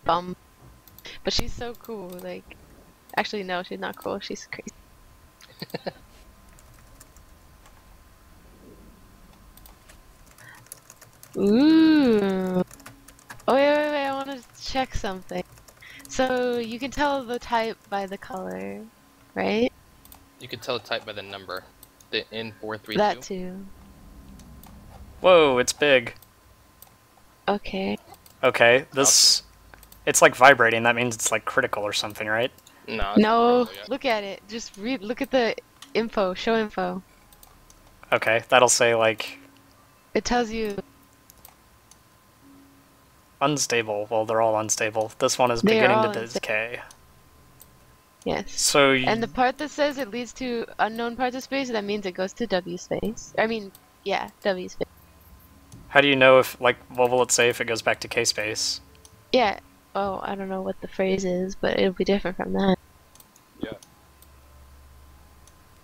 D: Bum. But she's so cool, like... Actually, no, she's not cool. She's crazy. Ooh. Oh, wait, I want to check something. So, you can tell the type by the color, right?
E: You can tell the type by the number. The N432.
D: That too.
B: Whoa, it's big.
D: Okay.
B: Okay, this... It's like vibrating. That means it's like critical or something, right?
E: No.
D: No, look at it. Just look at the info. Show info.
B: Okay, that'll say like...
D: It tells you...
B: Unstable. Well, they're all unstable. This one is beginning to decay.
D: Yes.
B: So
D: And the part that says it leads to unknown parts of space, that means it goes to W space. I mean, yeah, W space.
B: how do you know if, like, what will it say if it goes back to K space?
D: Yeah. Oh, I don't know what the phrase is, but it'll be different from that.
E: Yeah.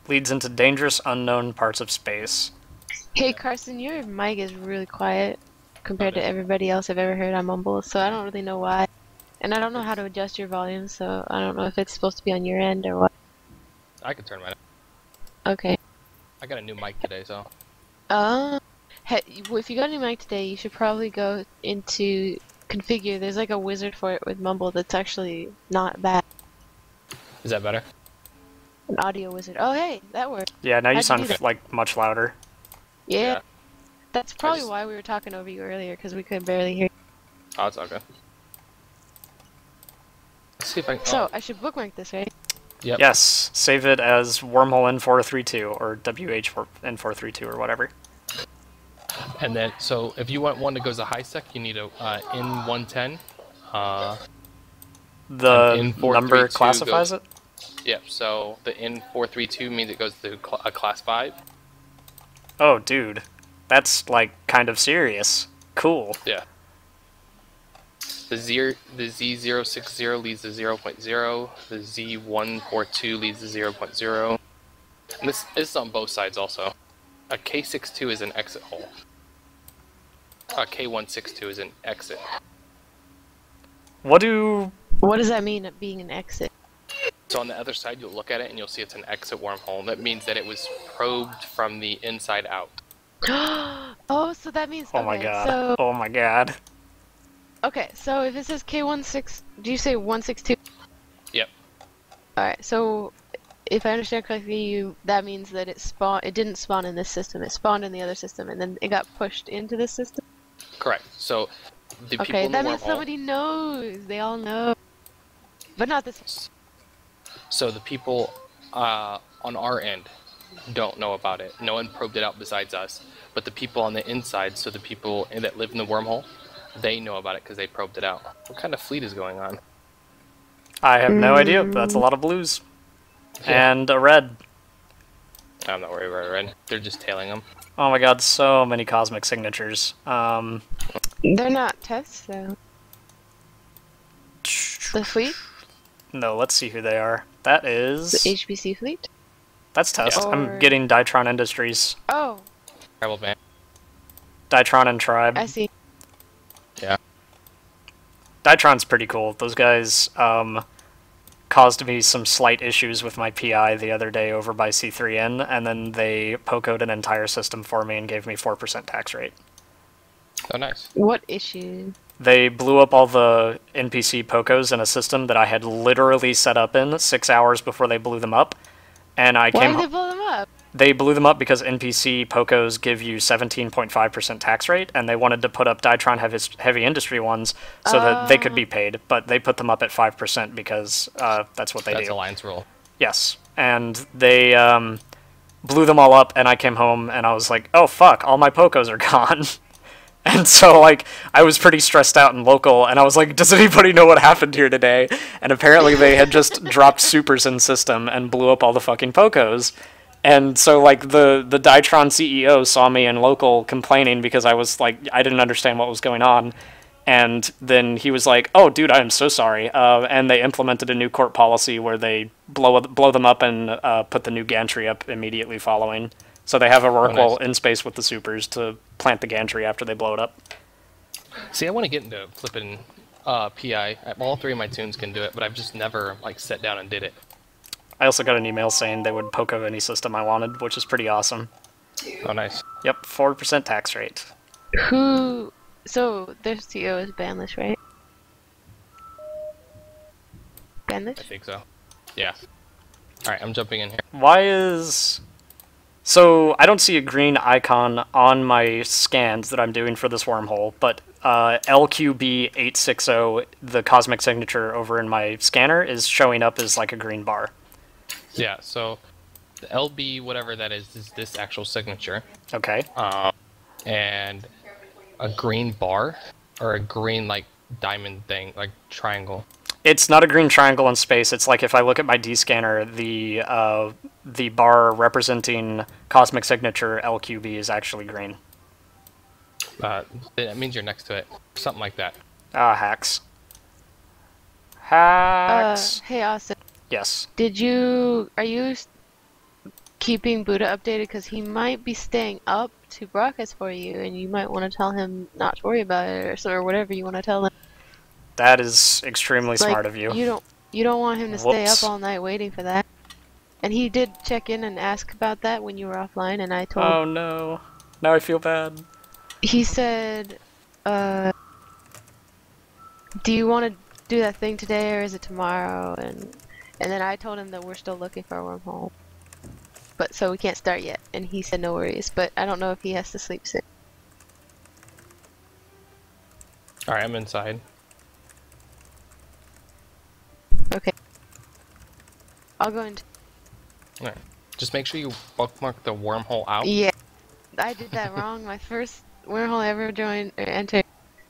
B: Leads into dangerous unknown parts of space.
D: Hey, Carson, your mic is really quiet compared to everybody else I've ever heard on Mumble, so I don't really know why. And I don't know how to adjust your volume, so I don't know if it's supposed to be on your end or what.
E: I can turn mine up.
D: Okay.
E: I got a new mic today, so.
D: If you got a new mic today, you should probably go into configure. There's like a wizard for it with Mumble that's actually not bad.
E: Is that better?
D: An audio wizard. Oh, hey, that worked.
B: Yeah, now you
D: How'd you do
B: sound
D: that?
B: like much louder.
D: Yeah. That's probably
E: just-
D: why we were talking over you earlier, because we could barely hear you.
E: Oh, it's all good. Let's see if I can.
D: So, I should bookmark this, right?
E: Yep.
B: Yes, save it as Wormhole N432 or WH N432 or whatever.
E: And then, so if you want one that goes to high sec, you need a in 110.
B: The
E: in
B: number
E: 432
B: classifies it?
E: Yep, so the in 432 means it goes to a class 5.
B: Oh, dude. That's, like, kind of serious. Cool.
E: Yeah. The Z060 leads to 0.0. The Z142 leads to 0.0. And this is on both sides also. A K62 is an exit hole. A K162 is an exit.
B: What does
D: that mean, being an exit?
E: So on the other side, you'll look at it and you'll see it's an exit wormhole. That means that it was probed from the inside out.
D: Oh, so that means.
B: Oh my god. Oh my god.
D: Okay, so if it says K16, do you say 162?
E: Yep.
D: Alright, so if I understand correctly, that means that it didn't spawn in this system, it spawned in the other system, and then it got pushed into this system?
E: Correct. So the people
D: okay,
E: in the
D: that means
E: wormhole,
D: somebody knows. They all know. But not this.
E: So the people on our end don't know about it. No one probed it out besides us. But the people on the inside, so the people that live in the wormhole, they know about it because they probed it out. What kind of fleet is going on?
B: I have no idea, but that's a lot of blues.
E: Yeah.
B: And a red.
E: I'm not worried about red. They're just tailing them.
B: Oh my god, so many cosmic signatures.
D: They're not tests, though. The fleet?
B: No, let's see who they are. That is...
D: The HBC fleet?
B: That's test.
D: Yeah.
B: I'm getting Dytron Industries.
D: Oh.
E: Tribal band.
B: Dytron and Tribe.
D: I see.
E: Yeah.
B: Dytron's pretty cool. Those guys caused me some slight issues with my PI the other day over by C3N, and then they POCO'd an entire system for me and gave me 4% tax rate.
E: Oh, nice.
D: What issue?
B: They blew up all the NPC POCOs in a system that I had literally set up in 6 hours before they blew them up. And I
D: Why did they blow them up?
B: They blew them up because NPC POCOs give you 17.5% tax rate, and they wanted to put up Dytron heavy industry ones so that they could be paid, but they put them up at 5% because that's what they do.
E: That's Alliance rule.
B: Yes, and they blew them all up, and I came home, and I was like, oh fuck, all my POCOs are gone. And so, like, I was pretty stressed out in local, and I was like, does anybody know what happened here today? And apparently they had just dropped supers in system and blew up all the fucking POCOs. And so, like, the Dytron CEO saw me in local complaining because I was, like, I didn't understand what was going on. And then he was like, oh, dude, I am so sorry. And they implemented a new court policy where they blow them up and put the new gantry up immediately following. So they have a Rorqual in space with the supers to plant the gantry after they blow it up.
E: See, I want to get into flipping PI. All three of my tunes can do it, but I've just never, like, sat down and did it.
B: I also got an email saying they would POCO any system I wanted, which is pretty awesome.
E: Oh, nice.
B: Yep, 4% tax rate.
D: Who... So, their CEO is banless, right? Banless?
E: I think so. Yeah. Alright, I'm jumping in here.
B: Why is... So, I don't see a green icon on my scans that I'm doing for this wormhole, but LQB860, the cosmic signature over in my scanner, is showing up as like a green bar.
E: Yeah, so the LB, whatever that is this actual signature.
B: Okay.
E: And a green bar, or a green, like, diamond thing, like, triangle.
B: It's not a green triangle in space. It's like if I look at my D-scanner, the bar representing cosmic signature LQB is actually green.
E: That means you're next to it. Something like that.
B: Hacks. Hacks.
D: Hey, Austin.
B: Yes.
D: Are you keeping Buddha updated? Because he might be staying up to broadcast for you, and you might want to tell him not to worry about it, or whatever you want to tell him.
B: That is extremely smart of you.
D: You don't want him to stay up all night waiting for that. And he did check in and ask about that when you were offline, and I told him.
B: Oh no. Now I feel bad.
D: He said, do you want to do that thing today, or is it tomorrow? And then I told him that we're still looking for a wormhole. But so we can't start yet, and he said no worries, but I don't know if he has to sleep soon.
E: Alright, I'm inside.
D: Okay. I'll go into...
E: Alright. Just make sure you bookmark the wormhole out.
D: Yeah. I did that wrong. My first Wormhole ever joined or entered,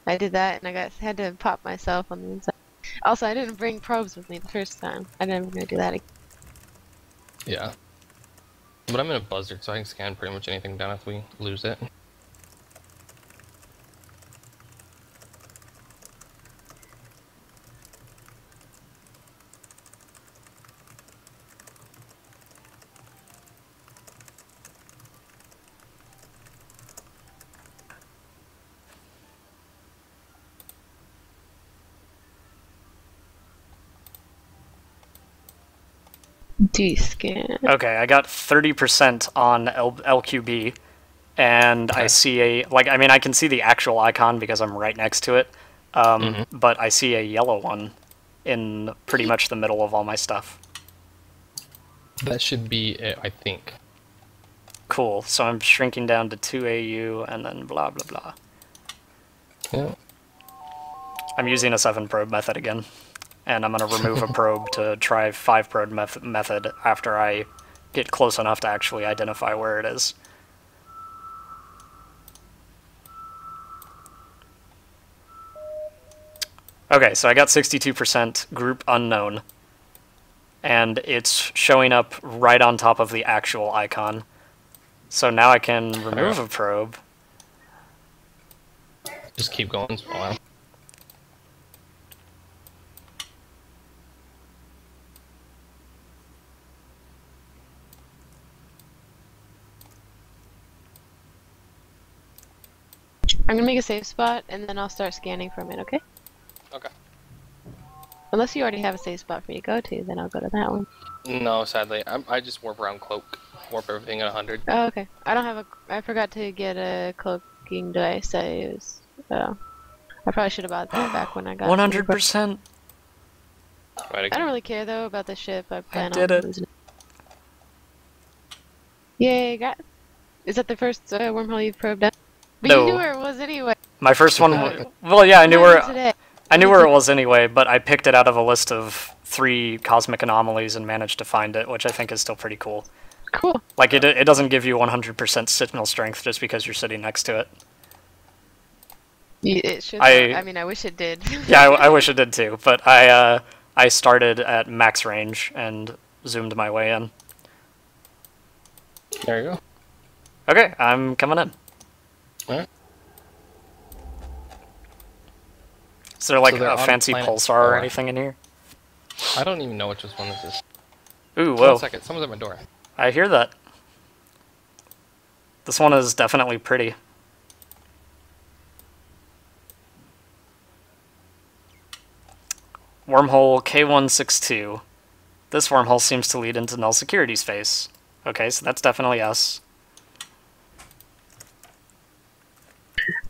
D: I did that, and I had to pop myself on the inside. Also, I didn't bring probes with me the first time. I'm never gonna do that again.
E: Yeah. But I'm in a buzzard, so I can scan pretty much anything down if we lose it.
D: D-scan.
B: Okay, I got 30% on LQB, and I see I mean, I can see the actual icon because I'm right next to it, but I see a yellow one in pretty much the middle of all my stuff.
E: That should be it, I think.
B: Cool, so I'm shrinking down to 2 AU, and then blah blah blah.
E: Yeah.
B: I'm using a 7 probe method again, and I'm going to remove a probe to try 5 probe method after I get close enough to actually identify where it is. Okay, so I got 62% group unknown, and it's showing up right on top of the actual icon. So now I can remove a probe.
E: Just keep going for a while.
D: I'm gonna make a safe spot, and then I'll start scanning from it, okay?
E: Okay.
D: Unless you already have a safe spot for you to go to, then I'll go to that one.
E: No, sadly. I just warp around cloak. Warp everything at 100.
D: Oh, okay. I don't have a... I forgot to get a cloaking device. I probably should have bought that back when I got
B: 100%!
D: I don't really care, though, about the ship. I plan
B: did
D: on
B: it.
D: losing it. Yay, Is that the first wormhole you've probed out? But
B: No.
D: you knew where it was anyway.
B: My first one... Well, yeah, I knew where...
D: Today.
B: I knew where it was anyway, but I picked it out of a list of 3 cosmic anomalies and managed to find it, which I think is still pretty cool.
D: Cool.
B: Like, it doesn't give you 100% signal strength just because you're sitting next to it.
D: It should. I mean, I wish it did.
B: Yeah, I wish it did too, but I started at max range and zoomed my way in.
E: There you go.
B: Okay, I'm coming in.
E: Alright.
B: Is there like
E: So
B: a fancy pulsar or anything in here?
E: I don't even know which one this is.
B: Ooh, whoa.
E: 1 second, someone's at my door.
B: I hear that. This one is definitely pretty. Wormhole K162. This wormhole seems to lead into null security space. Okay, so that's definitely us.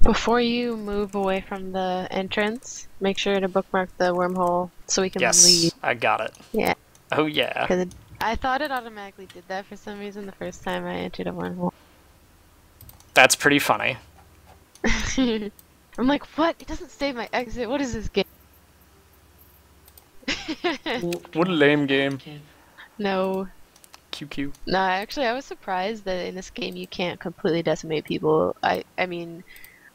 D: Before you move away from the entrance, make sure to bookmark the wormhole so we can leave.
B: Yes, I got it.
D: Yeah.
B: Oh yeah.
D: Because I thought it automatically did that for some reason the first time I entered a wormhole.
B: That's pretty funny.
D: I'm like, what? It doesn't save my exit. What is this game?
B: What a lame game.
D: No.
B: QQ.
D: No, actually, I was surprised that in this game you can't completely decimate people. I mean,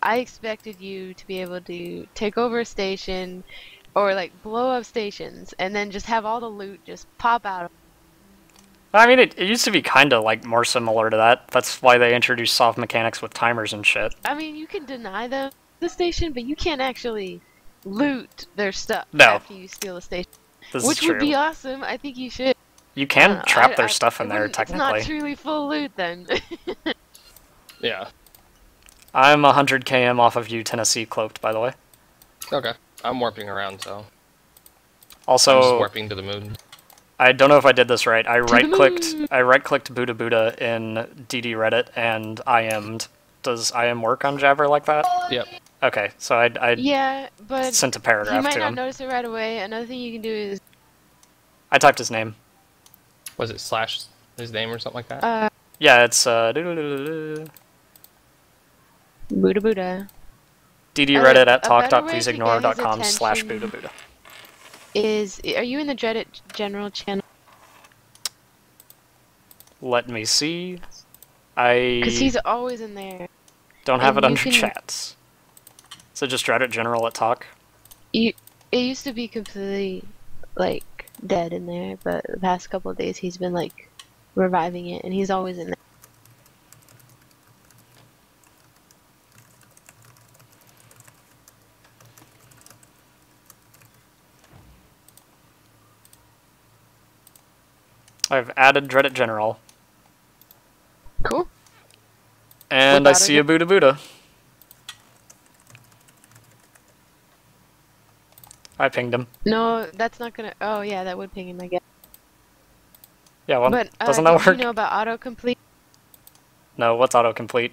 D: I expected you to be able to take over a station or like blow up stations and then just have all the loot just pop out.
B: I mean, it used to be kind of like more similar to that. That's why they introduced soft mechanics with timers and shit.
D: I mean, you can deny them the station, but you can't actually loot their stuff after you steal the station. Which would be awesome. I think you should.
B: You can trap their stuff in there, technically.
D: It's not truly full loot, then.
E: Yeah.
B: I'm 100 km off of you, Tennessee, cloaked, by the way.
E: Okay. I'm warping around, so...
B: Also...
E: I'm just warping to the moon.
B: I don't know if I did this right. I right-clicked Buddha Buddha in DD Reddit and IM'd. Does IM work on Jabber like that?
E: Yep.
B: Okay, so I
D: yeah, but
B: sent a paragraph to him.
D: You might not notice it right away. Another thing you can do is...
B: I typed his name.
E: Was it slash his name or something like that?
B: Yeah, it's
D: Buddha Buddha.
B: DD Reddit at talk.pleaseignore.com/Buddha Buddha.
D: Are you in the Reddit general channel?
B: Let me see.
D: Because he's always in there.
B: Don't have
D: And
B: it
D: you
B: under
D: can-
B: chats. So just Reddit general at talk.
D: It used to be completely like dead in there, but the past couple of days he's been like reviving it, and he's always in there.
B: I've added Reddit general.
D: Cool.
B: And I
D: Without
B: see
D: it?
B: a Buddha Buddha. I pinged him.
D: No, that's not gonna. Oh yeah, that would ping him, I guess.
B: Yeah, well,
D: But
B: doesn't
D: did
B: that work?
D: you know about autocomplete?
B: No, what's autocomplete?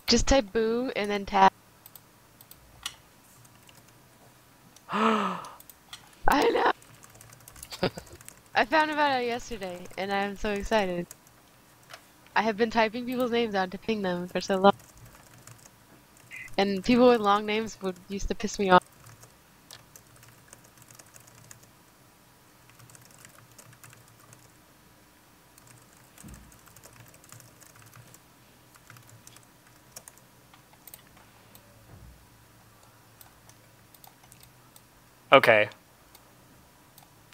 D: Just type boo and then tab. I know. I found about it yesterday, and I'm so excited. I have been typing people's names out to ping them for so long, and people with long names would used to piss me off.
B: Okay.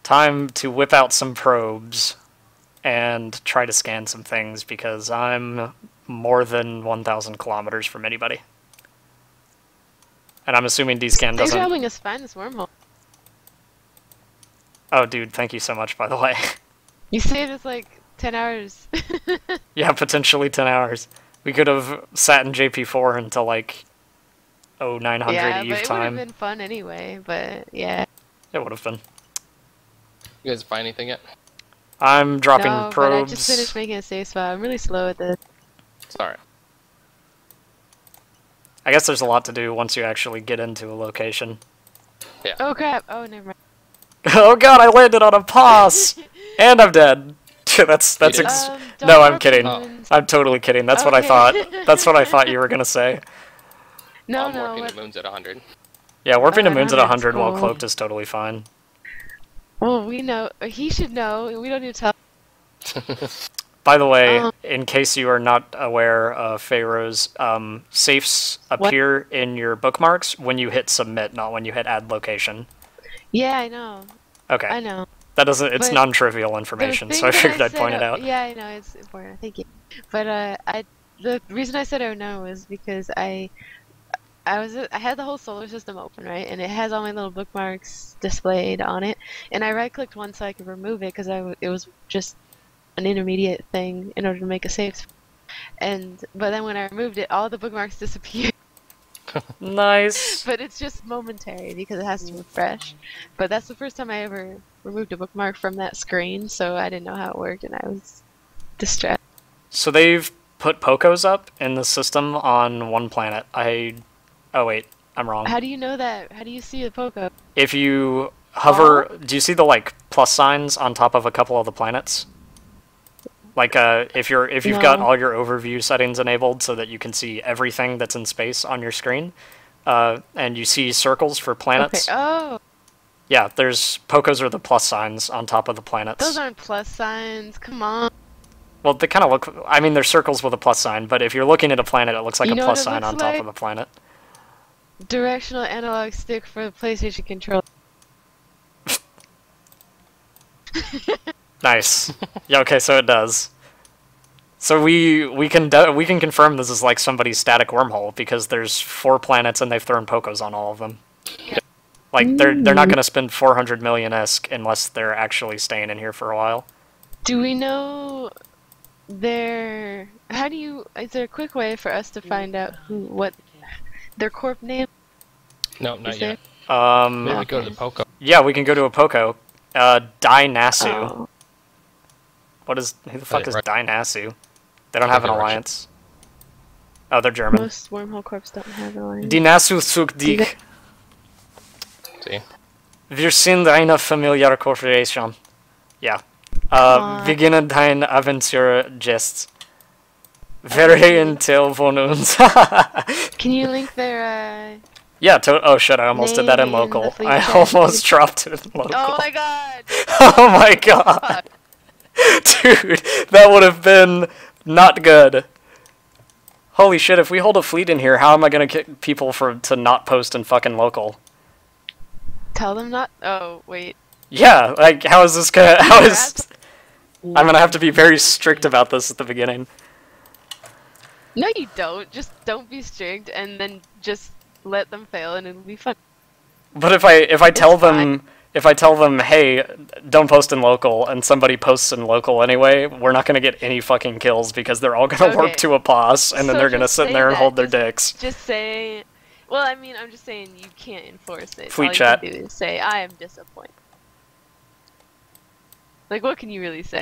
B: Time to whip out some probes and try to scan some things because I'm more than 1,000 kilometers from anybody. And I'm assuming DScan
D: Thanks for
B: doesn't...
D: helping us find this wormhole.
B: Oh, dude, thank you so much, by the way.
D: You saved us like 10 hours.
B: Yeah, potentially 10 hours. We could have sat in JP4 until like, 900
D: yeah,
B: Eve
D: but it would have
B: time.
D: been fun anyway. But yeah.
B: It would have been.
E: You guys find anything yet?
B: I'm dropping
D: No,
B: probes.
D: but I just finished making a safe spot. I'm really slow at this.
E: Sorry.
B: I guess there's a lot to do once you actually get into a location.
E: Yeah.
D: Oh crap! Oh, never mind.
B: Oh god, I landed on a pause! And I'm dead. that's
E: You did?
B: ex-
D: Don't
B: No, I'm
D: warp
B: kidding.
E: Oh.
D: moons.
B: I'm totally kidding. That's what I
D: Okay.
B: thought. That's what I thought you were gonna say.
D: No,
E: I'm
D: no.
E: working
D: What?
E: the moons at 100.
B: Yeah, warping to moons at
D: 100's
B: 100 while
D: cool.
B: cloaked is totally fine.
D: Well, we know. He should know. We don't need to tell.
B: By the way,
D: Um,
B: in case you are not aware of Phae Rose, safes appear in your bookmarks when you hit submit, not when you hit add location.
D: Yeah, I know.
B: Okay.
D: I know.
B: That doesn't, it's
D: But
B: non-trivial
D: The
B: information,
D: thing
B: so I
D: that
B: figured I'd
D: said,
B: point it out.
D: Yeah, I know it's important. Thank you. But the reason I said oh no was because I had the whole solar system open, right, and it has all my little bookmarks displayed on it, and I right-clicked one so I could remove it because it was just an intermediate thing in order to make a save. But then when I removed it, all the bookmarks disappeared.
B: Nice.
D: But it's just momentary because it has to refresh. But that's the first time I ever removed a bookmark from that screen, so I didn't know how it worked, and I was distressed.
B: So they've put Pocos up in the system on one planet. Oh wait, I'm wrong.
D: How do you know that? How do you see the Poco?
B: If you hover, do you see the like plus signs on top of a couple of the planets? Like if you've got
D: No.
B: all your overview settings enabled so that you can see everything that's in space on your screen, and you see circles for planets.
D: Okay. Oh,
B: Yeah, there's Pocos are the plus signs on top of the planets.
D: those aren't plus signs. Come on.
B: Well, they kind of look. I mean, they're circles with a plus sign, but if you're looking at a planet, it looks like
D: You
B: a
D: know
B: plus
D: what it
B: sign
D: looks
B: on top
D: like?
B: of the planet.
D: Directional analog stick for the PlayStation controller.
B: Nice. Yeah. Okay. So it does. So we can confirm this is like somebody's static wormhole because there's 4 planets and they've thrown Pocos on all of them. Like they're not gonna spend 400 million ESC unless they're actually staying in here for a while.
D: Do we know their? How do you? Is there a quick way for us to find out what their corp name?
E: No, not
D: Is
E: yet.
B: Yeah,
E: Maybe go to the Poco.
B: we can go to a Poco. Dynasu.
D: Oh.
B: Who the fuck is
E: right.
B: Dynasu? They don't have an
E: they're Russian.
B: alliance. Oh, they're German.
D: Most wormhole corps don't have a line.
B: Dynasu zog dich.
E: See?
B: Wir sind eine familiäre Corporation. Yeah.
D: Aw.
B: Beginnen dein Abenteuer jetzt. Very intel von uns.
D: Can you link their?
B: Yeah, oh shit, I almost did that in
D: Name in
B: local.
D: the fleet
B: I
D: chat.
B: almost dropped it in local.
D: Oh my god!
B: Oh my god. Dude, that would have been not good. Holy shit, if we hold a fleet in here, how am I gonna get people to not post in fucking local?
D: Tell them not. Oh wait.
B: Yeah, like, how is this gonna... I'm gonna have to be very strict about this at the beginning.
D: No, you don't. Just don't be strict, and then just let them fail, and it'll be fun.
B: But if I tell them... If I tell them, hey, don't post in local, and somebody posts in local anyway, we're not going to get any fucking kills because they're all going to warp to a pos, and then they're going to sit in there and hold their dicks.
D: Just say... Well, I mean, I'm just saying you can't enforce it.
B: Fleet
D: all
B: chat.
D: You can do is say, I am disappointed. Like, what can you really say?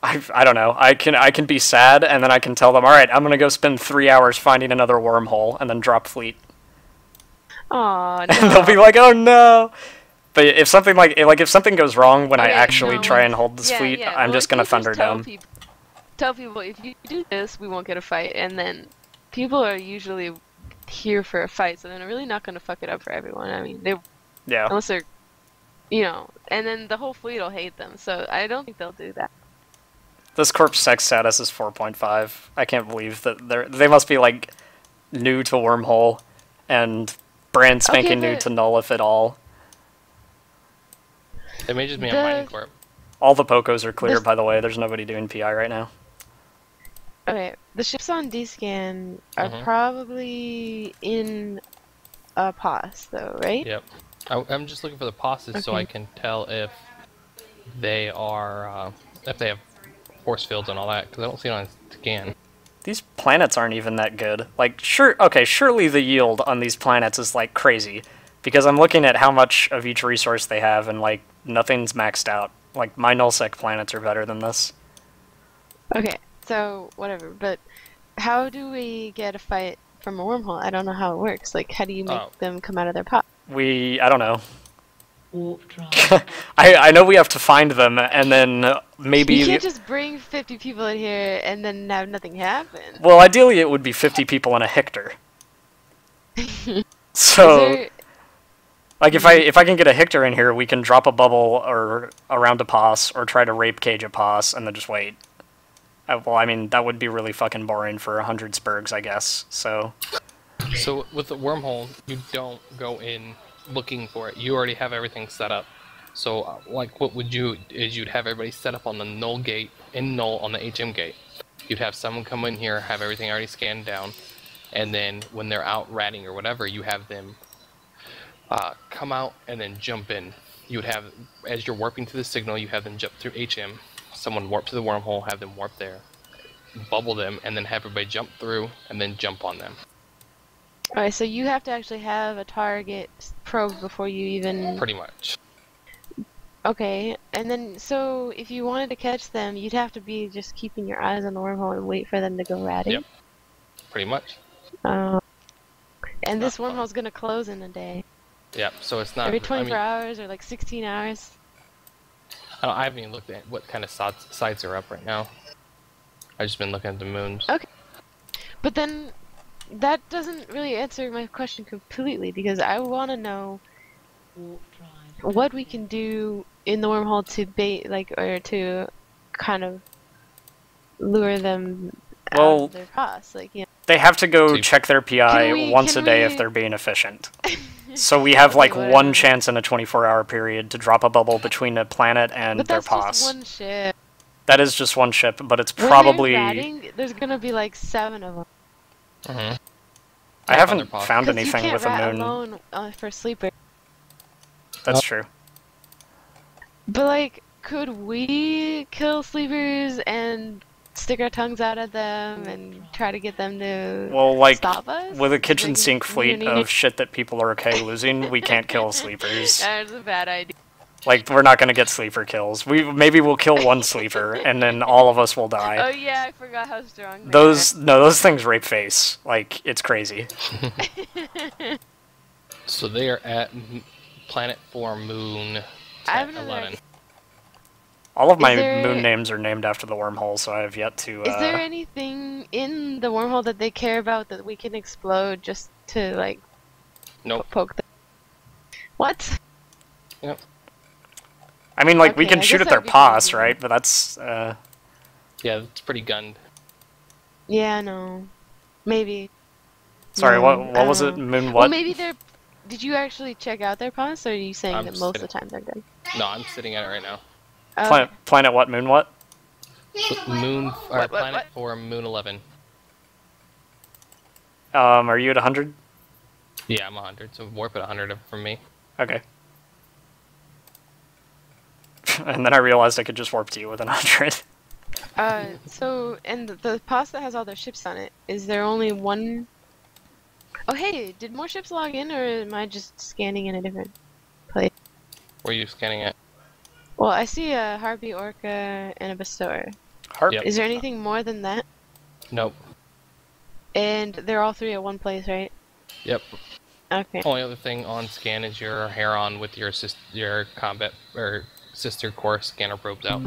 B: I don't know. I can be sad, and then I can tell them, alright, I'm going to go spend 3 hours finding another wormhole, and then drop fleet.
D: Aw, no.
B: And they'll be like, oh no! But if something if something goes wrong when I actually try and hold this fleet, I'm just gonna Thunderdome.
D: Tell people, if you do this, we won't get a fight, and then people are usually here for a fight, so they're really not gonna fuck it up for everyone. I mean, unless they're, and then the whole fleet will hate them, so I don't think they'll do that.
B: This corpse sex status is 4.5. I can't believe that they must be like new to Wormhole and brand spanking new to Null, if at all.
E: It may just be a mining corp.
B: All the Pocos are clear, by the way. There's nobody doing PI right now.
D: Okay, the ships on D-scan are probably in a POS, though, right?
E: Yep. I'm just looking for the POSes so I can tell if they are, if they have force fields and all that, because I don't see it on scan.
B: These planets aren't even that good. Like, surely the yield on these planets is, like, crazy. Because I'm looking at how much of each resource they have, and, like, nothing's maxed out. Like, my nullsec planets are better than this.
D: Okay, so, whatever, but how do we get a fight from a wormhole? I don't know how it works. Like, how do you make them come out of their pot?
B: I don't know. I know we have to find them, and then maybe...
D: You can't just bring 50 people in here and then have nothing happen.
B: Well, ideally it would be 50 people in a Hector. So... Like, if I can get a Hector in here, we can drop a bubble or around a POS, or try to rape cage a POS, and then just wait. Well, I mean, that would be really fucking boring for 100 Spurgs, I guess, so...
E: So, with the wormhole, you don't go in looking for it. You already have everything set up. So, like, what would you is you'd have everybody set up on the null gate, in null on the HM gate. You'd have someone come in here, have everything already scanned down, and then when they're out ratting or whatever, you have them come out and then jump in. You would have, as you're warping to the signal, you have them jump through HM, someone warp to the wormhole, have them warp there, bubble them, and then have everybody jump through, and then jump on them.
D: Alright, so you have to actually have a target probe before you even...
E: Pretty much.
D: Okay, and then, so if you wanted to catch them, you'd have to be just keeping your eyes on the wormhole and wait for them to go ratting?
E: Yep. Pretty much.
D: And this wormhole's gonna close in a day.
E: Yep, so it's not...
D: Every 24 hours or like 16 hours?
E: I haven't even looked at what kind of sites are up right now. I've just been looking at the moons.
D: Okay. But then, that doesn't really answer my question completely, because I want to know what we can do in the wormhole to bait, or to kind of lure them out of their costs.
B: They have to go check their PI once a day if they're being efficient. So we have like one chance in a 24-hour period to drop a bubble between a planet and their POS.
D: But that's just one ship.
B: That is just one ship, but it's probably...
D: When they're ratting, there's gonna be like 7 of them.
E: Mm-hmm.
B: I haven't found anything with a moon.
D: You can't rat alone for sleeper.
B: That's true.
D: But like, could we kill sleepers and stick our tongues out at them and try to get them to stop us?
B: With a kitchen sink fleet of shit that people are okay losing, we can't kill sleepers.
D: That's a bad idea.
B: Like, we're not gonna get sleeper kills. Maybe we'll kill one sleeper, and then all of us will die.
D: Oh yeah, I forgot how strong they are.
B: Those things rape face. Like, it's crazy.
E: So they are at Planet 4 Moon 11.
B: All of my moon names are named after the wormhole, so I have yet to...
D: Is there anything in the wormhole that they care about that we can explode just to, like...
E: Nope.
D: Poke them? What?
E: Yep.
B: I mean, like, we can shoot at their POS, right? But that's,
E: Yeah, it's pretty gunned.
D: Yeah, I know. Maybe.
B: Sorry,
D: No, I
B: what
D: don't
B: was it?
D: know.
B: Moon
D: Well,
B: what?
D: maybe they're. Did you actually check out their ponds, or are you saying
E: I'm
D: that most of
E: sitting-
D: the time they're good?
E: No, I'm sitting at it right now.
D: Oh,
B: Planet what? Moon what?
E: Moon or
D: What?
E: planet for Moon 11.
B: Are you at 100?
E: Yeah, I'm 100, so warp at 100 from me.
B: Okay. And then I realized I could just warp to you with 100.
D: So, and the pasta has all their ships on it. Is there only one? Oh, hey, did more ships log in, or am I just scanning in a different place?
E: Where are you scanning at?
D: Well, I see a Harpy, Orca, and a Bestower.
B: Harp?
E: Yep.
D: Is there anything more than that?
E: Nope.
D: And they're all three at one place, right?
E: Yep.
D: Okay.
E: Only other thing on scan is your Heron with your combat or sister core scanner probes out.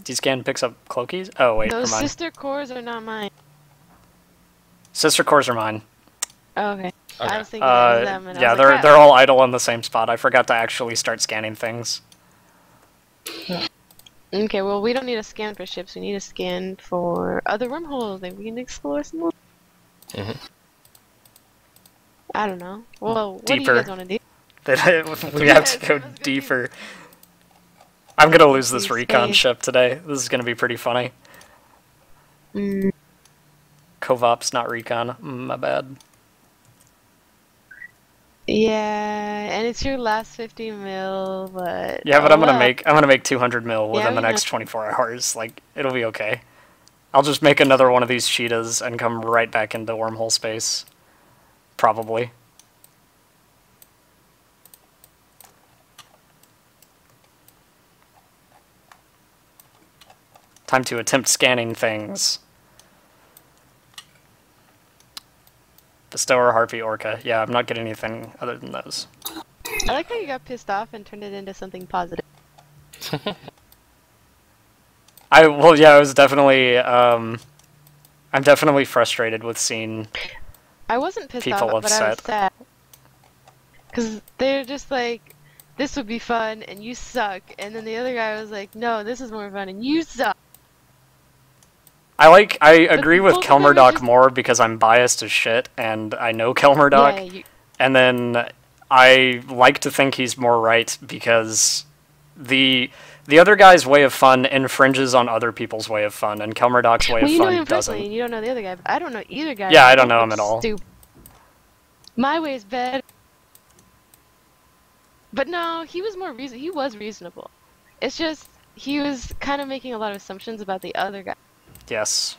B: D-scan picks up cloakies? Oh, wait,
D: Those
B: never mind.
D: sister cores are not mine.
B: Sister cores are mine.
D: Oh, okay. I
E: Okay.
D: was thinking that was them, and I
B: Yeah,
D: was like,
B: they're all idle in the same spot. I forgot to actually start scanning things.
D: Okay, well, we don't need a scan for ships. We need a scan for other wormholes that we can explore some more.
E: Mhm.
D: I don't know. Well, what
B: Deeper.
D: do you guys want to do?
B: We have to go
D: That was good.
B: deeper. I'm gonna lose this
D: Deep
B: recon
D: space.
B: ship today. This is gonna be pretty funny.
D: Mm,
B: Covop's not recon. My bad.
D: yeah, and it's your last 50 mil, but
B: Yeah, but
D: oh
B: I'm gonna
D: well.
B: make 200 mil within the
D: we
B: next
D: know.
B: 24 hours. Like, it'll be okay. I'll just make another one of these cheetahs and come right back into wormhole space. Probably. Time to attempt scanning things. Bestower, Harpy, Orca. Yeah, I'm not getting anything other than those.
D: I like how you got pissed off and turned it into something positive.
B: Well, yeah, I was definitely, I'm definitely frustrated with seeing
D: I wasn't pissed
B: people
D: off, but I was
B: upset.
D: sad. Because they're just like, this would be fun, and you suck. And then the other guy was like, no, this is more fun, and you suck.
B: I agree with
D: both of them are
B: Kelmerdock
D: just-
B: more because I'm biased as shit, and I know Kelmerdock,
D: Yeah, you,
B: and then I like to think he's more right because the other guy's way of fun infringes on other people's way of fun, and Kelmerdock's way
D: well,
B: of
D: you know
B: fun
D: him personally,
B: doesn't.
D: and you don't know the other guy. But I don't know either guy.
B: Yeah, I
D: and
B: don't
D: they
B: know him
D: look
B: at all.
D: Stupid. My way's bad. But no, he was more he was reasonable. It's just he was kind of making a lot of assumptions about the other guy.
B: Yes.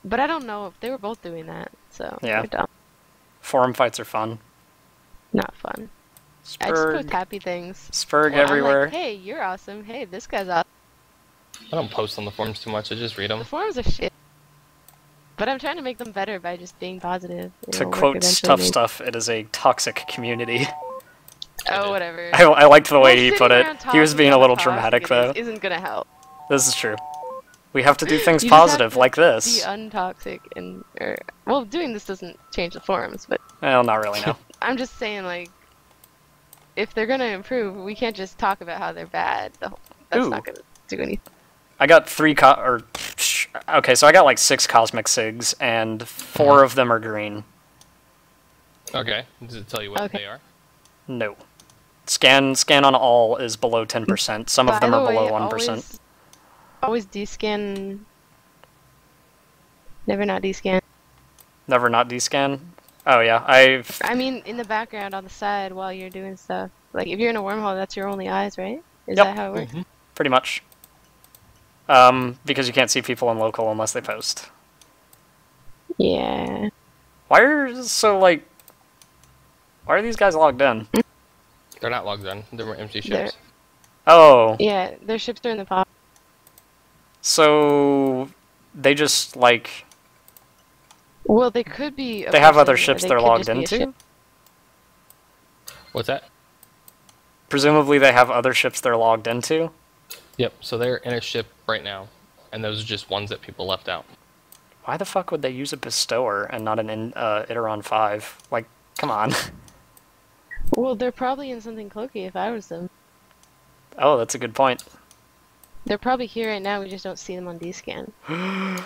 D: But I don't know if they were both doing that. So
B: Yeah.
D: they're dumb.
B: Forum fights are fun.
D: Not fun. I just post
B: Spurg,
D: happy things.
B: Spurg
E: Well, I'm
B: everywhere.
D: I'm like, hey, you're awesome. Hey, this guy's awesome.
E: I don't post on the forums too much. I just read them.
D: The forums are shit. But I'm trying to make them better by just being positive.
B: To
D: It'll work
B: quote
D: eventually,
B: Tough
D: maybe.
B: Stuff, it is a toxic community.
D: Oh, whatever.
B: I liked the way
D: Well,
B: he
D: sitting
B: put it.
D: around
B: He was
D: talking
B: being a
D: about
B: little
D: how
B: dramatic,
D: toxic it
B: though.
D: Isn't gonna help.
B: This is true. We have to do things
D: You just have
B: positive,
D: to
B: like
D: Be
B: this.
D: untoxic and well, doing this doesn't change the forums, but
B: Well, not really, no.
D: I'm just saying, like, if they're gonna improve, we can't just talk about how they're bad. That's
B: Ooh.
D: not gonna do anything.
B: I got okay, so I got like 6 Cosmic Sigs, and 4 of them are green.
E: Okay. Does it tell you what
D: Okay.
E: they are?
B: No. Scan on all is below 10%. Some of
D: By
B: them
D: the
B: are below
D: way,
B: 1%.
D: Always descan. Never not descan.
B: Never not descan. Oh yeah,
D: I mean, in the background on the side while you're doing stuff. Like, if you're in a wormhole, that's your only eyes, right? Is
B: Yep.
D: that how it works?
E: Mhm.
B: pretty much. Because you can't see people in local unless they post.
D: Yeah.
B: Why are these guys logged in?
E: They're not logged in. They're empty
D: They're-
E: ships.
B: Oh,
D: Yeah, their ships are in the pop.
B: so they just like
D: Well, they could be. A
B: they have other
D: person, or
B: ships
D: they
B: they're
D: could
B: logged
D: just be a ship.
B: into?
E: What's that?
B: Presumably they have other ships they're logged into.
E: Yep. So they're in a ship right now, and those are just ones that people left out.
B: Why the fuck would they use a Bestower and not an Iteron 5? Like, come on.
D: Well, they're probably in something cloaky if I was them.
B: Oh, that's a good point.
D: They're probably here right now, we just don't see them on D-scan.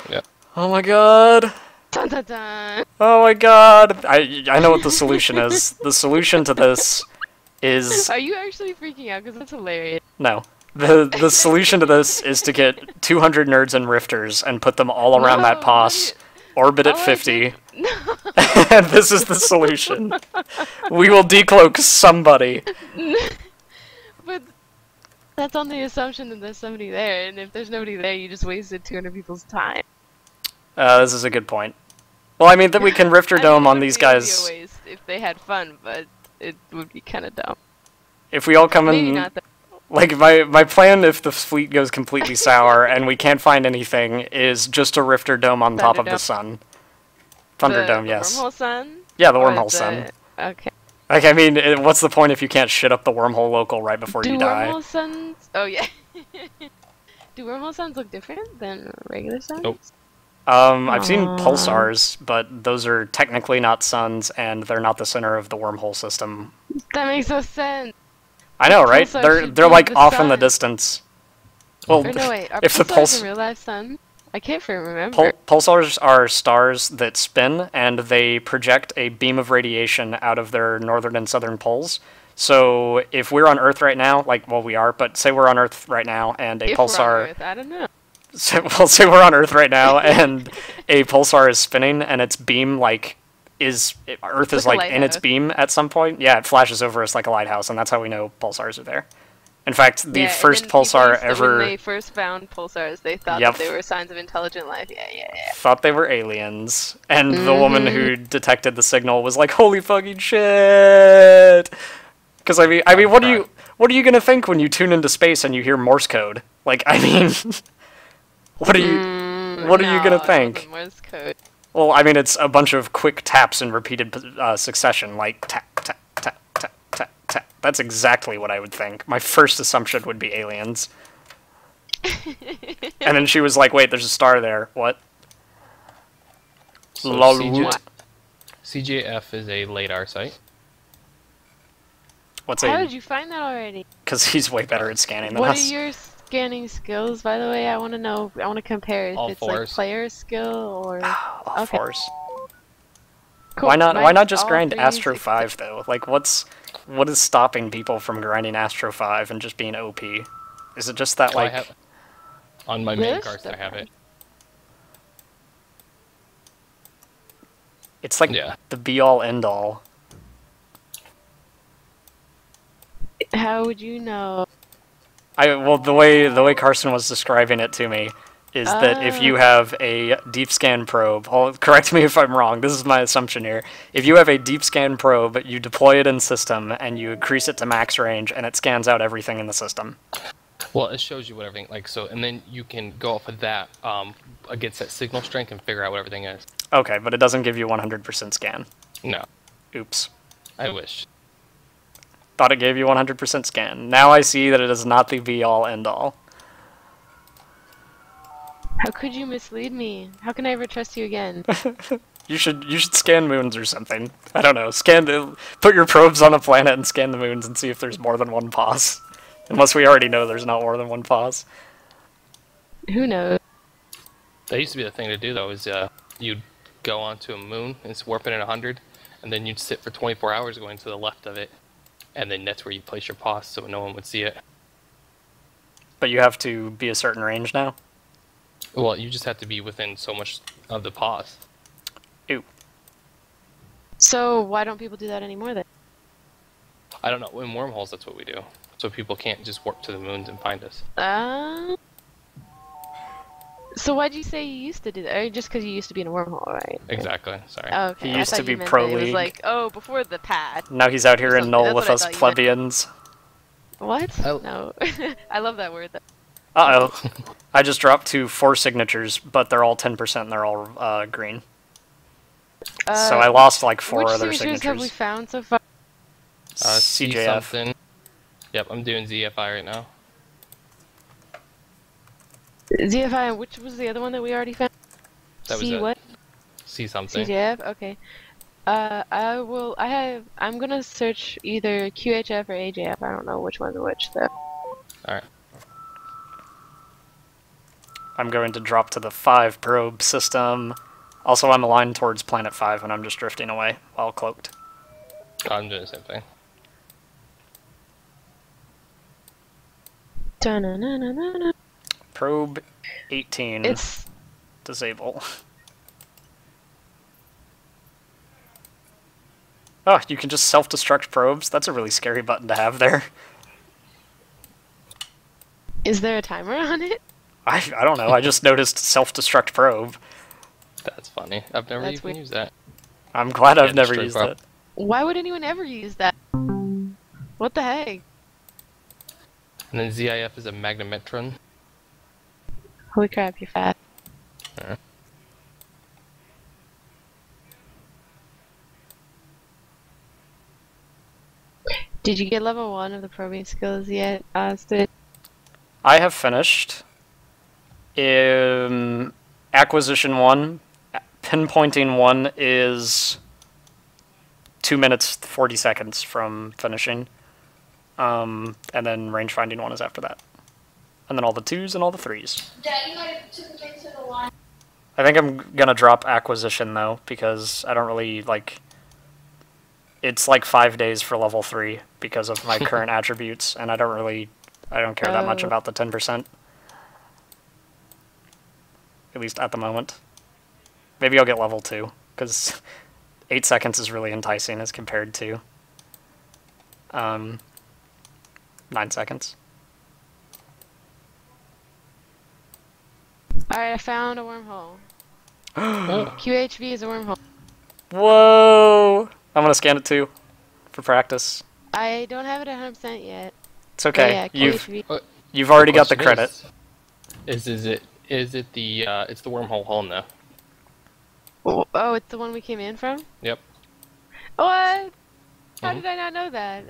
E: Yep.
B: Oh my god.
D: Dun, dun, dun.
B: Oh my god! I know what the solution is. The solution to this is...
D: Are you actually freaking out? Because that's hilarious.
B: No. The solution to this is to get 200 nerds and rifters and put them all around that pos, orbit at 50,
D: No.
B: and this is the solution. We will decloak somebody.
D: But that's on the assumption that there's somebody there, and if there's nobody there, you just wasted 200 people's time.
B: This is a good point. Well, I mean, that we can rifter dome on these guys.
D: It would be a waste if they had fun, but it would be kind of dumb.
B: If we all come
D: Maybe
B: in...
D: not.
B: Like, my plan, if the fleet goes completely sour and we can't find anything, is just a rifter dome on top of the sun. Thunderdome, yes.
D: The wormhole sun?
B: Yeah, the wormhole sun.
D: Okay.
B: Like, I mean, what's the point if you can't shit up the wormhole local right before you die?
D: Do wormhole suns... Oh, yeah. Do wormhole suns look different than regular suns?
E: Nope.
B: I've seen pulsars, but those are technically not suns, and they're not the center of the wormhole system.
D: That makes no sense.
B: I know, right?
D: Pulsar
B: They're like
D: the
B: off in the
D: sun.
B: distance. Well,
D: Or no, wait, are
B: if the
D: pulsars in real life sun? I can't remember.
B: Pulsars are stars that spin, and they project a beam of radiation out of their northern and southern poles. So if we're on Earth right now, like, well, we are, but say we're on Earth right now, and a
D: If we're on
B: pulsar...
D: Earth, I don't know.
B: So, well, say we're on Earth right now, and a pulsar is spinning, and its beam, like, Earth is, like, in its beam at some point. Yeah, it flashes over us like a lighthouse, and that's how we know pulsars are there. In fact, the first pulsar ever...
D: When they first found pulsars, they thought that they were signs of intelligent life. Yeah.
B: Thought they were aliens. And the woman who detected the signal was like, holy fucking shit! Because, I mean, what are you gonna think when you tune into space and you hear Morse code? Like, I mean... what are you gonna think?
D: Morse code.
B: Well, I mean, it's a bunch of quick taps in repeated succession, like tap, tap, tap, tap, tap, tap. That's exactly what I would think. My first assumption would be aliens. And then she was like, wait, there's a star there. What?
E: So CJF is a LiDAR site.
D: How did you find that already?
B: Because he's way better at scanning than
D: What
B: us.
D: are your scanning skills, by the way? I want to know. I want to compare if it's like player skill or...
B: All fours.
D: Cool.
B: Why not just
D: all
B: grind
D: 3s
B: Astro 5 though? Like, what is stopping people from grinding Astro 5 and just being OP? Is it just that, like...
E: on my main cards, I have it.
B: It's like the be-all, end-all.
D: How would you know?
B: Well, the way Karstin was describing it to me is that if you have a deep scan probe, correct me if I'm wrong, this is my assumption here. If you have a deep scan probe, you deploy it in system and you increase it to max range and it scans out everything in the system.
E: Well, it shows you what everything, like, so, and then you can go off of that against that signal strength and figure out what everything is.
B: Okay, but it doesn't give you 100% scan.
E: No.
B: Oops.
E: I wish.
B: Thought it gave you 100% scan. Now I see that it is not the be-all, end-all.
D: How could you mislead me? How can I ever trust you again?
B: You should scan moons or something. I don't know. Put your probes on a planet and scan the moons and see if there's more than one pause. Unless we already know there's not more than one pause.
D: Who knows?
E: That used to be the thing to do, though, is you'd go onto a moon and warp it at 100, and then you'd sit for 24 hours going to the left of it, and then that's where you place your pause so no one would see it.
B: But you have to be a certain range now?
E: Well, you just have to be within so much of the pause.
B: Ew.
D: So why don't people do that anymore then?
E: I don't know. In wormholes, that's what we do. So people can't just warp to the moons and find us.
D: So why'd you say you used to do that? Or just because you used to be in a wormhole, right?
E: Exactly. Sorry.
D: Oh, okay.
B: He used to be
D: pro
B: pro
D: league. It was
B: league.
D: like, oh, before the patch.
B: Now he's out here in Null with
D: That's
B: us
D: what I thought
B: plebeians.
D: What?
E: Oh.
D: No. I love that word though.
B: Uh-oh. I just dropped to 4 signatures, but they're all 10% and they're all green. So I lost like 4 other signatures.
D: Which have we found so far?
B: CJF.
E: Something. Yep, I'm doing ZFI right now.
D: ZFI, and which was the other one that we already found?
E: That was
D: C
E: it.
D: what?
E: See something.
D: CJF? Okay. I'm gonna search either QHF or AJF. I don't know which one's which though.
E: Alright.
B: I'm going to drop to the 5 probe system. Also, I'm aligned towards Planet 5 and I'm just drifting away while cloaked.
E: I'm doing the same thing.
D: Da-na-na-na-na-na.
B: Probe 18.
D: It's
B: Disable. Oh, you can just self-destruct probes? That's a really scary button to have there.
D: Is there a timer on it?
B: I don't know, I just noticed self-destruct probe.
E: That's funny. I've never
D: That's
E: even
D: weird.
E: used that.
B: I'm glad I've
E: Yeah,
B: never
E: destroy
B: used
E: probe.
B: it.
D: Why would anyone ever use that? What the heck?
E: And then ZIF is a magnemetron.
D: Holy crap, you're fat.
E: Yeah.
D: Did you get level 1 of the probing skills yet, Austin?
B: I have finished. Acquisition 1, pinpointing 1 is 2 minutes 40 seconds from finishing. And then range finding 1 is after that. And then all the 2s and all the 3s.
G: Daddy might have took me to the line.
B: I think I'm gonna drop acquisition though, because I don't really like. It's like 5 days for level 3 because of my current attributes, and I don't care that much
D: Oh.
B: about the 10%. At least at the moment. Maybe I'll get level 2, because 8 seconds is really enticing as compared to 9 seconds.
D: Alright, I found a wormhole.
E: Oh,
D: QHV is a wormhole.
B: Whoa! I'm gonna scan it too, for practice.
D: I don't have it 100% yet.
B: It's okay.
D: But yeah,
B: You've
D: QHV.
B: you've already got the
E: question
B: credit.
E: Is it the it's the wormhole hole now?
D: Oh, it's the one we came in from?
E: Yep.
D: What? How
E: Mhm.
D: did I not know that?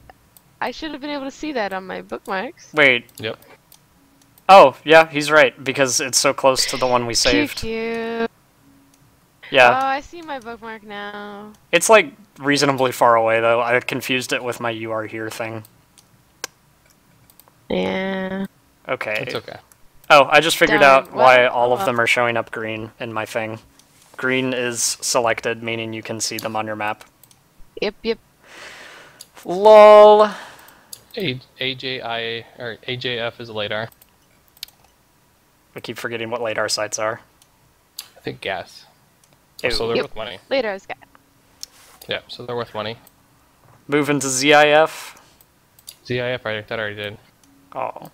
D: I should have been able to see that on my bookmarks.
B: Wait.
E: Yep.
B: Oh, yeah, he's right, because it's so close to the one we saved.
D: Cute.
B: Yeah.
D: Oh, I see my bookmark now.
B: It's like reasonably far away though. I confused it with my "you are here" thing.
D: Yeah.
B: Okay.
E: It's okay.
B: Oh, I just figured
D: Darn,
B: out why
D: well,
B: all of
D: well.
B: them are showing up green in my thing. Green is selected, meaning you can see them on your map.
D: Yep.
B: LOL.
E: AJF is a LiDAR.
B: I keep forgetting what LiDAR sites are.
E: I think gas.
B: Ew.
E: So they're
D: Yep.
E: worth money.
D: Later, I was got.
E: Yeah, so they're worth money.
B: Moving to ZIF.
E: ZIF, I thought I already did.
B: Oh.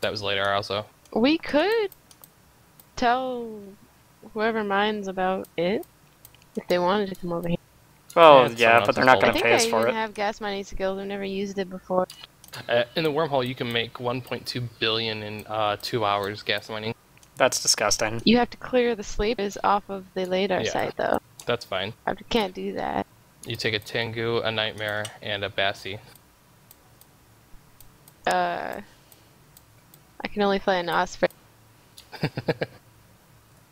E: That was LiDAR also.
D: We could tell whoever minds about it if they wanted to come over here.
B: Well,
E: it's
B: yeah,
E: someone
B: but they're
E: else's
B: not
D: I
B: going
E: fault.
B: to
D: think
B: pay
D: I
B: us for
D: even
B: it.
D: have gas mining skills. I've never used it before.
E: In the wormhole, you can make 1.2 billion in 2 hours gas mining.
B: That's disgusting.
D: You have to clear the sleepers off of the LiDAR
E: Yeah.
D: site, though.
E: That's fine.
D: I can't do that.
E: You take a Tengu, a Nightmare, and a Bassi.
D: I can only play an Osprey.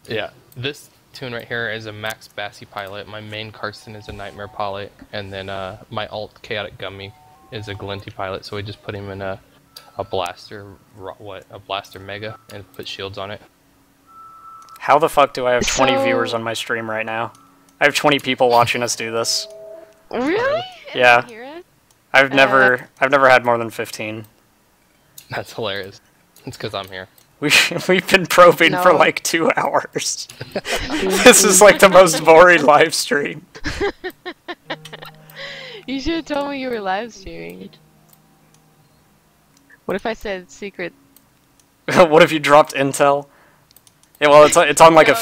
E: Yeah, this tune right here is a Max Bassi pilot. My main Karstin is a Nightmare pilot, and then my alt Chaotic Gummy is a Glinty pilot. So we just put him in a blaster, a blaster mega, and put shields on it.
B: How the fuck do I have 20
D: So-
B: viewers on my stream right now? I have 20 people watching us do this.
D: Really?
B: Yeah.
D: And hear it?
B: I've never had more than 15.
E: That's hilarious. It's because I'm here.
B: We've been probing for
D: No.
B: like 2 hours. This is like the most boring live stream.
D: You should have told me you were live streaming. What if I said secret?
B: What if you dropped intel? Yeah, well, it's on like
D: No,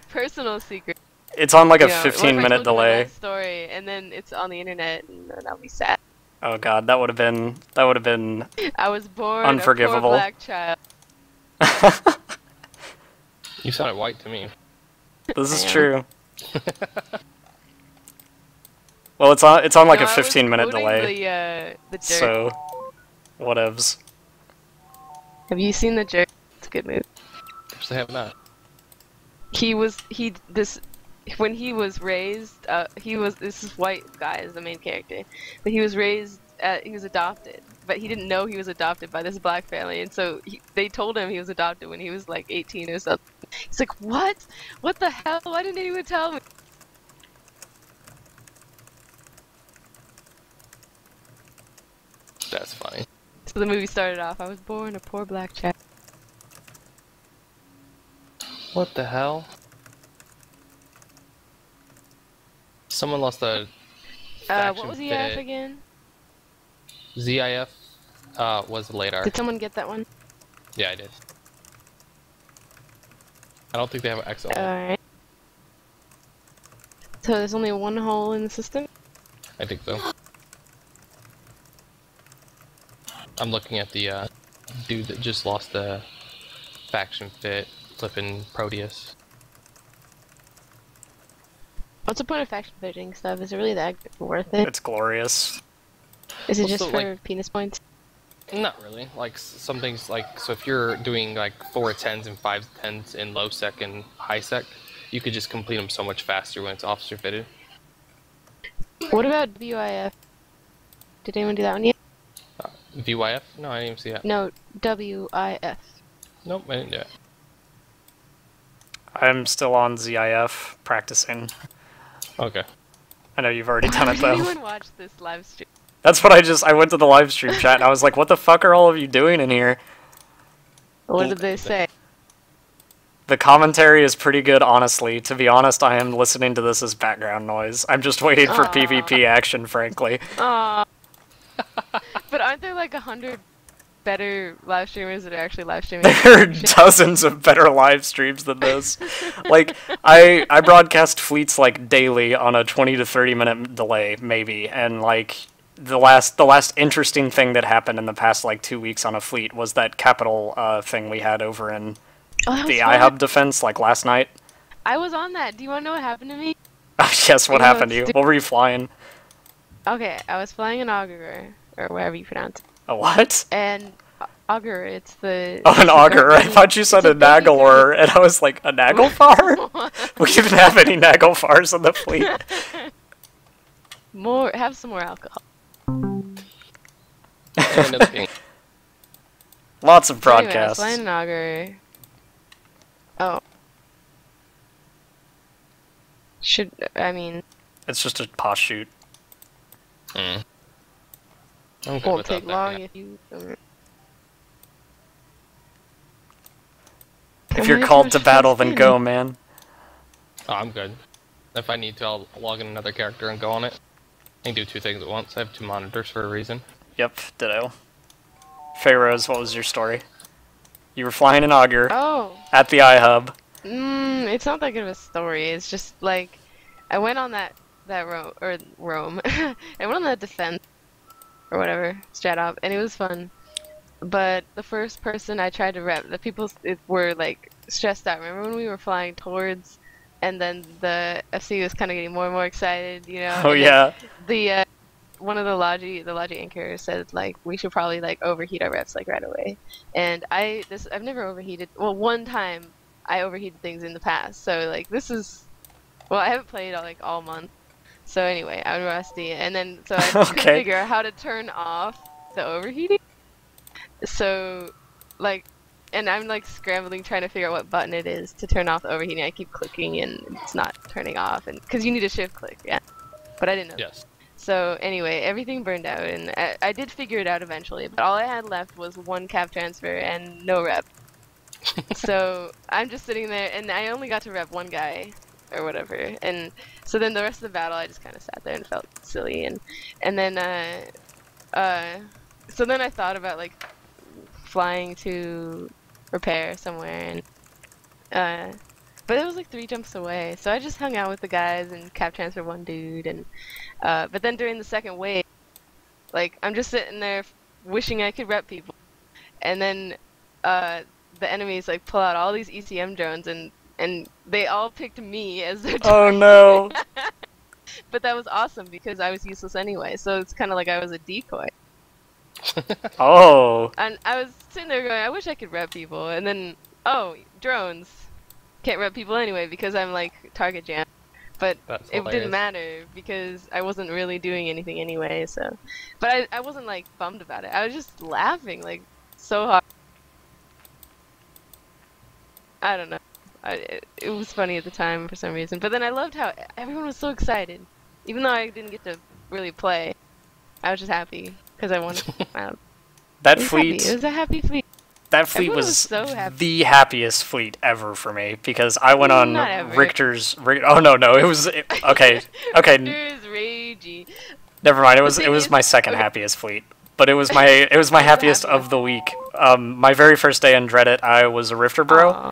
D: personal secret.
B: it's on like a
D: You know, what if I
B: 15-minute
D: told you my
B: delay.
D: life story, and then it's on the internet, and then I'll be sad.
B: Oh god, that would have been
D: I was born
B: Unforgivable.
D: a poor black child.
E: You sounded white to me.
B: This is
D: I am.
B: true. Well, it's on like
D: No,
B: a
D: I was
B: 15-minute
D: quoting
B: delay.
D: The jerk.
B: So whatevs.
D: Have you seen the jerk? It's a good movie.
E: Yes, I have not.
D: When he was raised, this is white guy is the main character, but he was raised he was adopted, but he didn't know he was adopted by this black family, and so they told him he was adopted when he was like 18 or something. He's like, what? What the hell? Why didn't anyone tell me?
E: That's funny.
D: So the movie started off, I was born a poor black child.
E: What the hell? Someone lost a
D: What was EF
E: fit.
D: again?
E: ZIF was LADAR.
D: Did someone get that one?
E: Yeah, I did. I don't think they have an XL.
D: Alright. So there's only one hole in the system?
E: I think so. I'm looking at the dude that just lost the faction fit, flipping Proteus.
D: What's the point of faction fitting stuff? Is it really that worth it?
B: It's glorious.
D: Is it
E: Well,
D: just
E: so,
D: for
E: like-
D: penis points?
E: Not really. Like some things, like so if you're doing like 4 10s and 5 10s in low sec and high sec, you could just complete them so much faster when it's officer fitted.
D: What about WIF? Did anyone do that one yet?
E: VYF? No, I didn't even see that.
D: No, WIF.
E: Nope, I didn't do it.
B: I'm still on ZIF practicing.
E: Okay.
B: I know you've already done
D: Why
B: it
D: did
B: though.
D: anyone watch this live stream?
B: That's what I went to the live stream chat and I was like, what the fuck are all of you doing in here?
D: What did they say?
B: The commentary is pretty good, honestly. To be honest, I am listening to this as background noise. I'm just waiting for
D: Aw.
B: PvP action, frankly.
D: Aww. But aren't there like 100 better live streamers that are actually live streaming?
B: There are dozens of better live streams than this. Like, I broadcast fleets like daily on a 20 to 30 minute delay, maybe, and like the last interesting thing that happened in the past like 2 weeks on a fleet was that capital thing we had over in
D: Oh, that
B: the
D: was fun.
B: iHub defense like last night.
D: I was on that. Do you want to know what happened to me?
B: Yes, what
D: You know,
B: happened to you?
D: it's
B: What were you flying?
D: Okay, I was flying an augurer, or whatever you pronounce it.
B: A what?
D: And augurer, it's the...
B: Oh, an auger. I thought you said a Naglor, and I was like, a Naglfar? We didn't have any Naglfars in the fleet.
D: Have some more alcohol.
E: And another thing.
B: Lots of
D: So anyway, I was
B: broadcasts.
D: flying an augurer. Oh. I mean,
B: It's just a pos shoot.
E: I'm good
D: won't
E: without
D: take
E: that,
D: long
E: yeah.
D: if you...
B: If you're called to battle, then go, man.
E: Oh, I'm good. If I need to, I'll log in another character and go on it. I can do 2 things at once. I have 2 monitors for a reason.
B: Yep, ditto. Phae Rose, what was your story? You were flying an auger
D: Oh!
B: at the iHub.
D: It's not that good of a story. It's just like I went on that Rome. I went on that defense or whatever strat op, and it was fun. But the first person I tried to rep, the people were like stressed out. Remember when we were flying towards, and then the FC was kind of getting more and more excited, you know?
B: Oh
D: and
B: yeah.
D: The one of the Logi anchors said like we should probably like overheat our reps like right away. And I've never overheated. Well, one time I overheated things in the past. So like this is, well, I haven't played all month. So anyway, I was rusty, and then so I couldn't
B: Okay.
D: figure out how to turn off the overheating. So like, and I'm like scrambling trying to figure out what button it is to turn off the overheating. I keep clicking and it's not turning off, and because you need a shift click, yeah. But I didn't know.
E: Yes.
D: So anyway, everything burned out, and I did figure it out eventually, but all I had left was 1 cap transfer and no rep. So I'm just sitting there, and I only got to rep 1 guy, or whatever, and so then the rest of the battle I just kind of sat there and felt silly, and then so then I thought about like flying to repair somewhere, and but it was like 3 jumps away, so I just hung out with the guys and cap transfer 1 dude, and but then during the second wave, like I'm just sitting there wishing I could rep people, and then the enemies like pull out all these ECM drones, and they all picked me as their
B: Oh
D: target.
B: no.
D: But that was awesome because I was useless anyway, so it's kind of like I was a decoy.
B: Oh.
D: And I was sitting there going, I wish I could rep people, and then, oh, drones. Can't rep people anyway because I'm like target jam. but
E: That's
D: it
E: hilarious.
D: didn't matter because I wasn't really doing anything anyway. So, but I wasn't like bummed about it. I was just laughing like so hard. I don't know. It was funny at the time for some reason. But then I loved how everyone was so excited, even though I didn't get to really play. I was just happy because I wanted.
B: That
D: It was
B: fleet.
D: happy. It was a happy fleet.
B: That fleet
D: Everyone was
B: was
D: so happy.
B: the happiest fleet ever for me because I went on
D: Not ever.
B: Richter's. Oh no, it was okay. Okay,
D: Richter's ragey.
B: never mind. It
D: thing
B: was
D: is-
B: my second
D: okay.
B: happiest fleet, but it was my happiest of the week. My very first day in Dreadit, I was a Rifter bro,
D: Aw.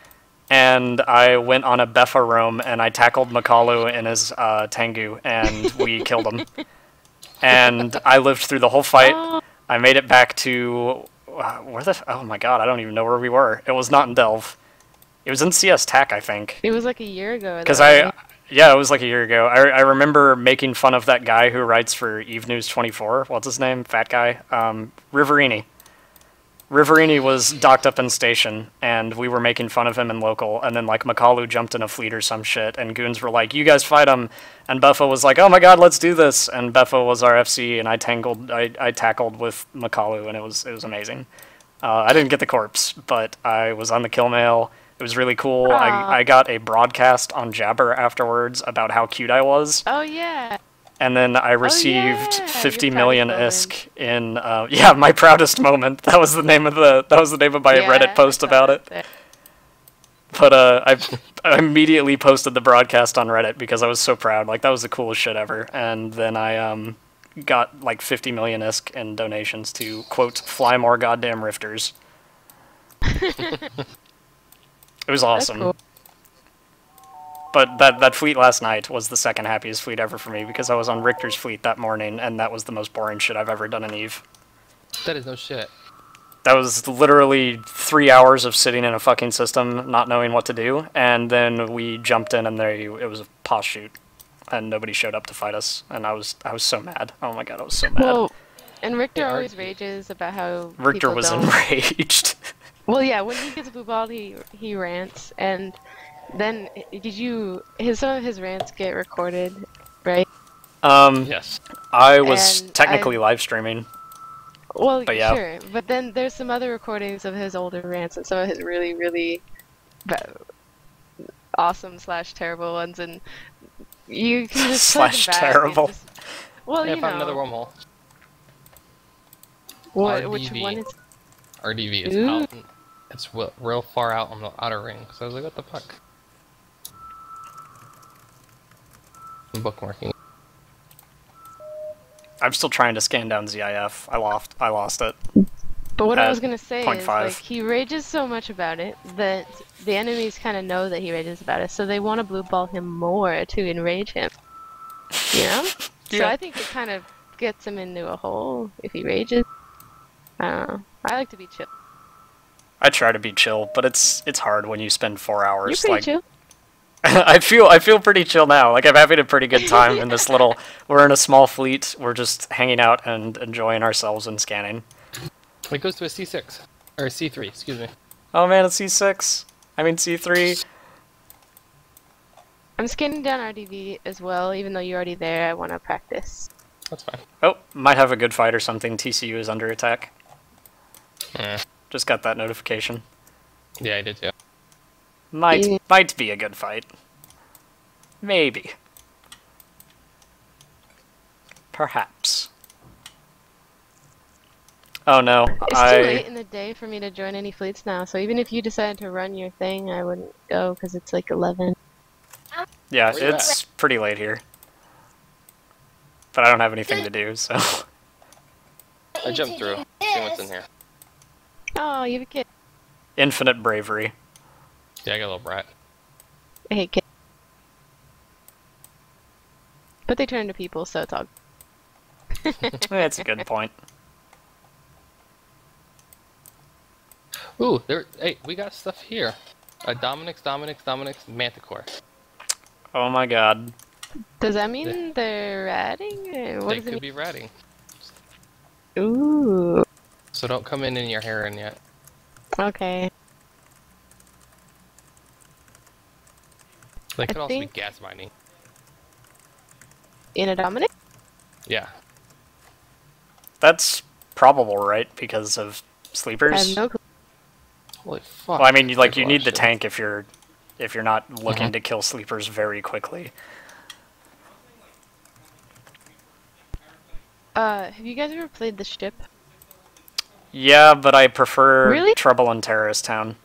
B: and I went on a Beffa roam and I tackled Makalu in his Tengu and we killed him. And I lived through the whole fight.
D: Oh.
B: I made it back to oh my god, I don't even know where we were. It was not in Delve. It was in CS TAC, I think.
D: It was like a year ago.
B: Because
D: though, right?
B: yeah, it was like a year ago. I remember making fun of that guy who writes for Eve News 24. What's his name? Fat guy. Riverini. Riverini was docked up in station, and we were making fun of him in local, and then, like, Makalu jumped in a fleet or some shit, and goons were like, you guys fight him, and Beffa was like, oh my god, let's do this, and Beffa was our FC, and I tackled with Makalu, and it was amazing. I didn't get the corpse, but I was on the kill mail. It was really cool. I got a broadcast on Jabber afterwards about how cute I was.
D: Oh yeah.
B: And then I received
D: yeah,
B: 50
D: your
B: million
D: proudest
B: ISK in yeah, my proudest moment. That was the name of my Reddit post
D: I saw
B: about it.
D: that.
B: But I immediately posted the broadcast on Reddit because I was so proud. Like, that was the coolest shit ever. And then I got like 50 million ISK in donations to quote fly more goddamn rifters. It was awesome.
D: That's cool.
B: But that fleet last night was the second happiest fleet ever for me because I was on Richter's fleet that morning, and that was the most boring shit I've ever done in Eve.
E: That is no shit.
B: That was literally 3 hours of sitting in a fucking system, not knowing what to do, and then we jumped in, and it was a pause shoot, and nobody showed up to fight us, and I was so mad. Oh my god, I was so mad.
D: Well, and Richter
E: Yeah,
D: always rages about how
B: Richter
D: people
B: was
D: don't.
B: enraged.
D: Well, yeah, when he gets blue balled, he rants, and then some of his rants get recorded, right?
E: Yes.
B: I was
D: And
B: technically live streaming.
D: Well,
B: But yeah.
D: sure, but then there's some other recordings of his older rants and some of his really, really awesome / terrible ones, and you can just play them
B: /
D: back and
B: terrible.
D: just- well,
E: Yeah,
D: you
E: I found
D: know,
E: another wormhole.
D: which
E: RDV.
D: one is?
E: RDV is
D: Ooh.
E: out. It's real far out on the outer ring. So I was like, what the fuck? I'm bookmarking.
B: I'm still trying to scan down ZIF. I lost it.
D: But what I
B: at
D: was gonna say is,
B: 0.5.
D: like, he rages so much about it that the enemies kind of know that he rages about it, so they want to blue ball him more to enrage him. You know? So
B: Yeah.
D: I think it kind of gets him into a hole if he rages. I don't know. I like to be chill.
B: I try to be chill, but it's hard when you spend 4 hours.
D: You're pretty
B: like,
D: chill.
B: I feel pretty chill now. Like, I'm having a pretty good time in this little. We're in a small fleet. We're just hanging out and enjoying ourselves and scanning.
E: It goes to a C6 or a C3. Excuse me.
B: Oh man, it's C6. I mean C3.
D: I'm scanning down RDV as well, even though you're already there. I want to practice.
E: That's fine.
B: Oh, might have a good fight or something. TCU is under attack.
E: Yeah.
B: Just got that notification.
E: Yeah, I did too.
B: Might be a good fight. Maybe. Perhaps. Oh no,
D: It's too late in the day for me to join any fleets now, so even if you decided to run your thing, I wouldn't go because it's like 11.
B: Yeah,
E: Where you at?
B: it's pretty late here. But I don't have anything to do, so.
E: I jumped through. See what's in here.
D: Oh, you have a kid.
B: Infinite bravery.
E: Yeah, I got a little brat.
D: I hate kids. But they turn into people, so it's all.
B: That's a good point.
E: Ooh, hey, we got stuff here. Dominic's Manticore.
B: Oh my god.
D: Does that mean they're ratting? What
E: They
D: does it
E: could be ratting.
D: mean? Ooh.
E: So don't come in your heron yet.
D: Okay.
E: They could also be
D: think-
E: gas mining.
D: In a Dominic?
E: Yeah.
B: That's probable, right? Because of
D: I have
B: sleepers.
D: no clue.
E: Holy fuck.
B: Well, I mean,
E: There's
B: you
E: a lot
B: need
E: of
B: the
E: shit.
B: tank if you're not looking to kill sleepers very quickly.
D: Have you guys ever played the ship?
B: Yeah, but I prefer
D: Really?
B: Trouble in Terrorist Town.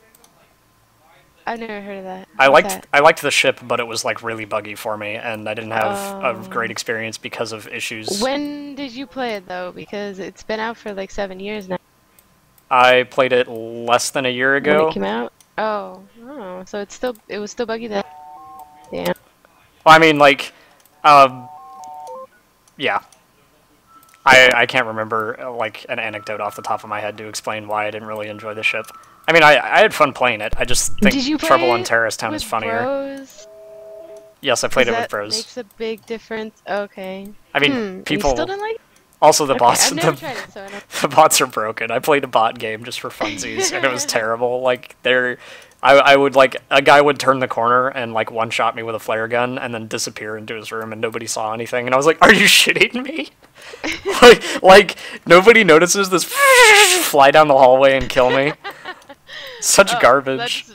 D: I've never heard of that.
B: I
D: What's
B: liked the ship, but it was like really buggy for me, and I didn't have a
D: Oh.
B: great experience because of issues.
D: When did you play it though? Because it's been out for like 7 years now.
B: I played it less than a year
D: When
B: ago.
D: it came out? Oh, so it was still buggy then. Yeah.
B: Well, I mean, like, yeah. I can't remember like an anecdote off the top of my head to explain why I didn't really enjoy the ship. I mean, I had fun playing it. I just think
D: Did you play
B: Trouble in
D: it
B: Terrorist Town
D: with
B: is funnier.
D: bros?
B: Yes, I played it with
D: That
B: bros.
D: makes a big difference. Okay.
B: I mean,
D: And you
B: people.
D: still didn't like it?
B: Also, the
D: Okay,
B: bots.
D: I've never tried it, so I don't.
B: The bots are broken. I played a bot game just for funsies, and it was terrible. Like, I would, like, a guy would turn the corner and, like, one-shot me with a flare gun and then disappear into his room, and nobody saw anything. And I was like, are you shitting me? like, nobody notices this fly down the hallway and kill me? Such garbage.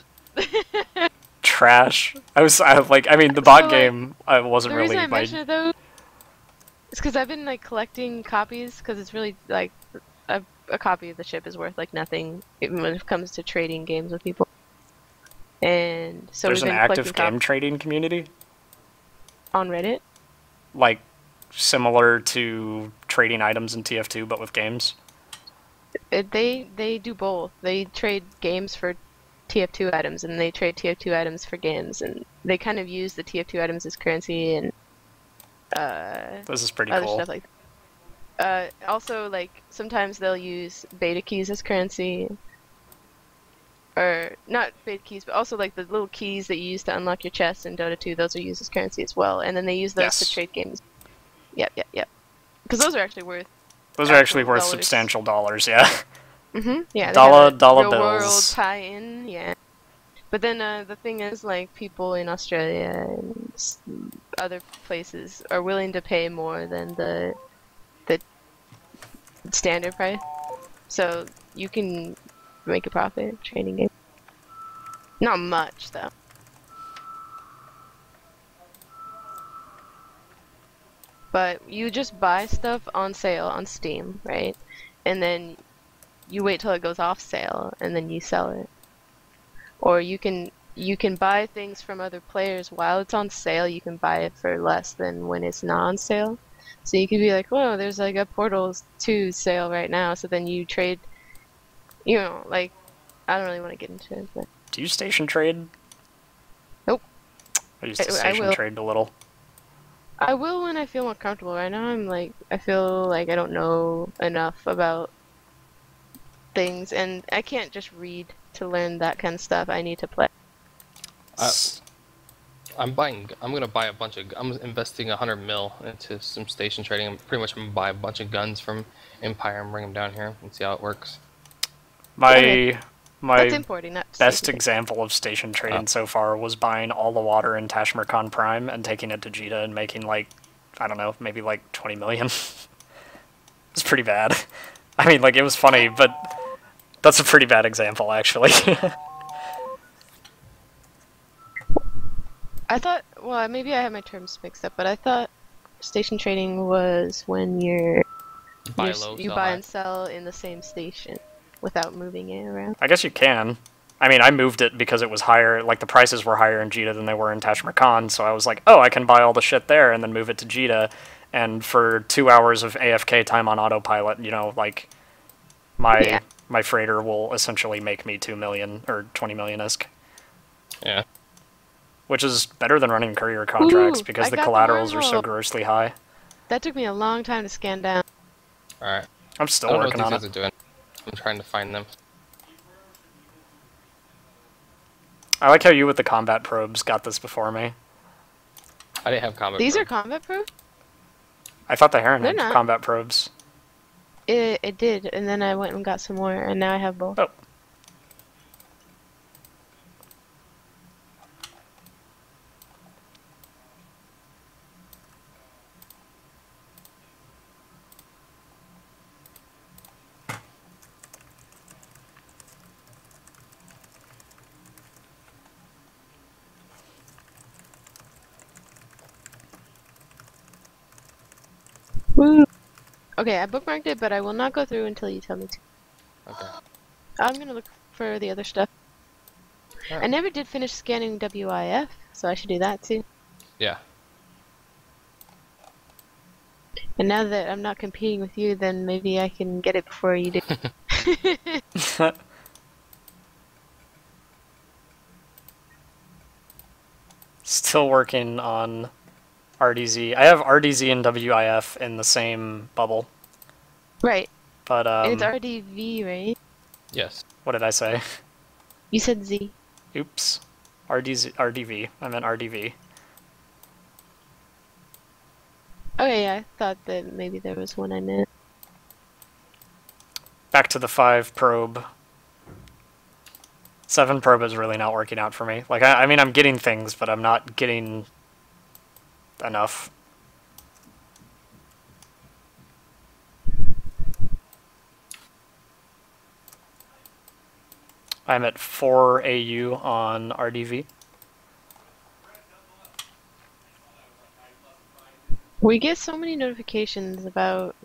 B: Trash. I mean, the bot game, I wasn't
D: The
B: really
D: reason I mention it, though, is because I've been, like, collecting copies, because it's really, like, a copy of the ship is worth, like, nothing, even when it comes to trading games with people. And so
B: There's
D: we've
B: an
D: been
B: active
D: collecting
B: game trading community?
D: on Reddit.
B: Like, similar to trading items in TF2, but with games?
D: They do both. They trade games for TF2 items, and they trade TF2 items for games, and they kind of use the TF2 items as currency and
B: This is pretty
D: other
B: cool.
D: stuff like that. Also, like, sometimes they'll use beta keys as currency. Or, not beta keys, but also, like, the little keys that you use to unlock your chest in Dota 2, those are used as currency as well. And then they use those to
B: Yes.
D: trade games. Yep. Because those are actually worth...
B: Those are actually
D: actual
B: worth
D: dollars.
B: substantial dollars, yeah.
D: Yeah, they
B: Dollar-
D: have a
B: dollar
D: real world
B: bills.
D: tie-in, yeah. But then the thing is, like, people in Australia and other places are willing to pay more than the standard price. So you can make a profit trading games. Not much, though. But you just buy stuff on sale on Steam, right? And then you wait till it goes off sale, and then you sell it. Or you can buy things from other players while it's on sale. You can buy it for less than when it's not on sale. So you could be like, whoa, there's like a Portals 2 sale right now. So then you trade, you know, like, I don't really want to get into it, but
B: Do you station trade?
D: Nope.
B: I used to
D: I
B: station
D: will.
B: trade a little.
D: I will when I feel more comfortable. Right now I'm like, I feel like I don't know enough about things, and I can't just read to learn that kind of stuff. I need to play.
E: I'm gonna buy a bunch of. I'm investing 100 mil into some station trading. I'm pretty much gonna buy a bunch of guns from Empire and bring them down here and see how it works.
B: My
D: That's importing, not
B: best
D: station.
B: example of station trading so far was buying all the water in Tashmirkan Prime and taking it to Cheetah and making, like, I don't know, maybe like 20 million. It's pretty bad. I mean, like, it was funny, but that's a pretty bad example, actually.
D: I thought, well, maybe I have my terms mixed up, but I thought station trading was when you
E: Buy low,
D: you
E: sell
D: buy
E: high.
D: and sell in the same station without moving it around.
B: I guess you can. I mean, I moved it because it was higher, like, the prices were higher in Cheetah than they were in Tashmirkan, so I was like, oh, I can buy all the shit there and then move it to Cheetah, and for 2 hours of AFK time on autopilot, you know, like, my freighter will essentially make me 2 million, or 20 million-esque.
E: Yeah.
B: Which is better than running courier contracts,
D: Ooh,
B: because
D: I
B: the
D: got the
B: collaterals are so
D: wormhole.
B: grossly high.
D: That took me a long time to scan down.
E: All right.
B: I'm
E: I
B: still
E: don't know what
B: working
E: these
B: on
E: guys
B: it.
E: are doing. I'm trying to find them.
B: I like how you with the combat probes got this before me.
E: I didn't have combat.
D: These are
E: probe.
D: combat proof?
B: I thought the Heron
D: They're
B: had
D: not.
B: combat probes.
D: It did, and then I went and got some more, and now I have both.
B: Oh.
D: Woo. Okay, I bookmarked it, but I will not go through until you tell me to.
E: Okay.
D: I'm gonna look for the other stuff. I
E: Alright.
D: never did finish scanning WIF, so I should do that too.
E: Yeah.
D: And now that I'm not competing with you, then maybe I can get it before you do.
B: Still working on RDZ. I have RDZ and WIF in the same bubble.
D: Right.
B: But,
D: And it's RDV, right?
E: Yes.
B: what did I say?
D: You said Z.
B: Oops. RDV. I meant RDV.
D: Okay, yeah, I thought that maybe there was one I meant.
B: Back to the 5 probe. 7 probe is really not working out for me. Like, I mean, I'm getting things, but I'm not getting enough. I'm at 4 AU on RDV.
D: We get so many notifications about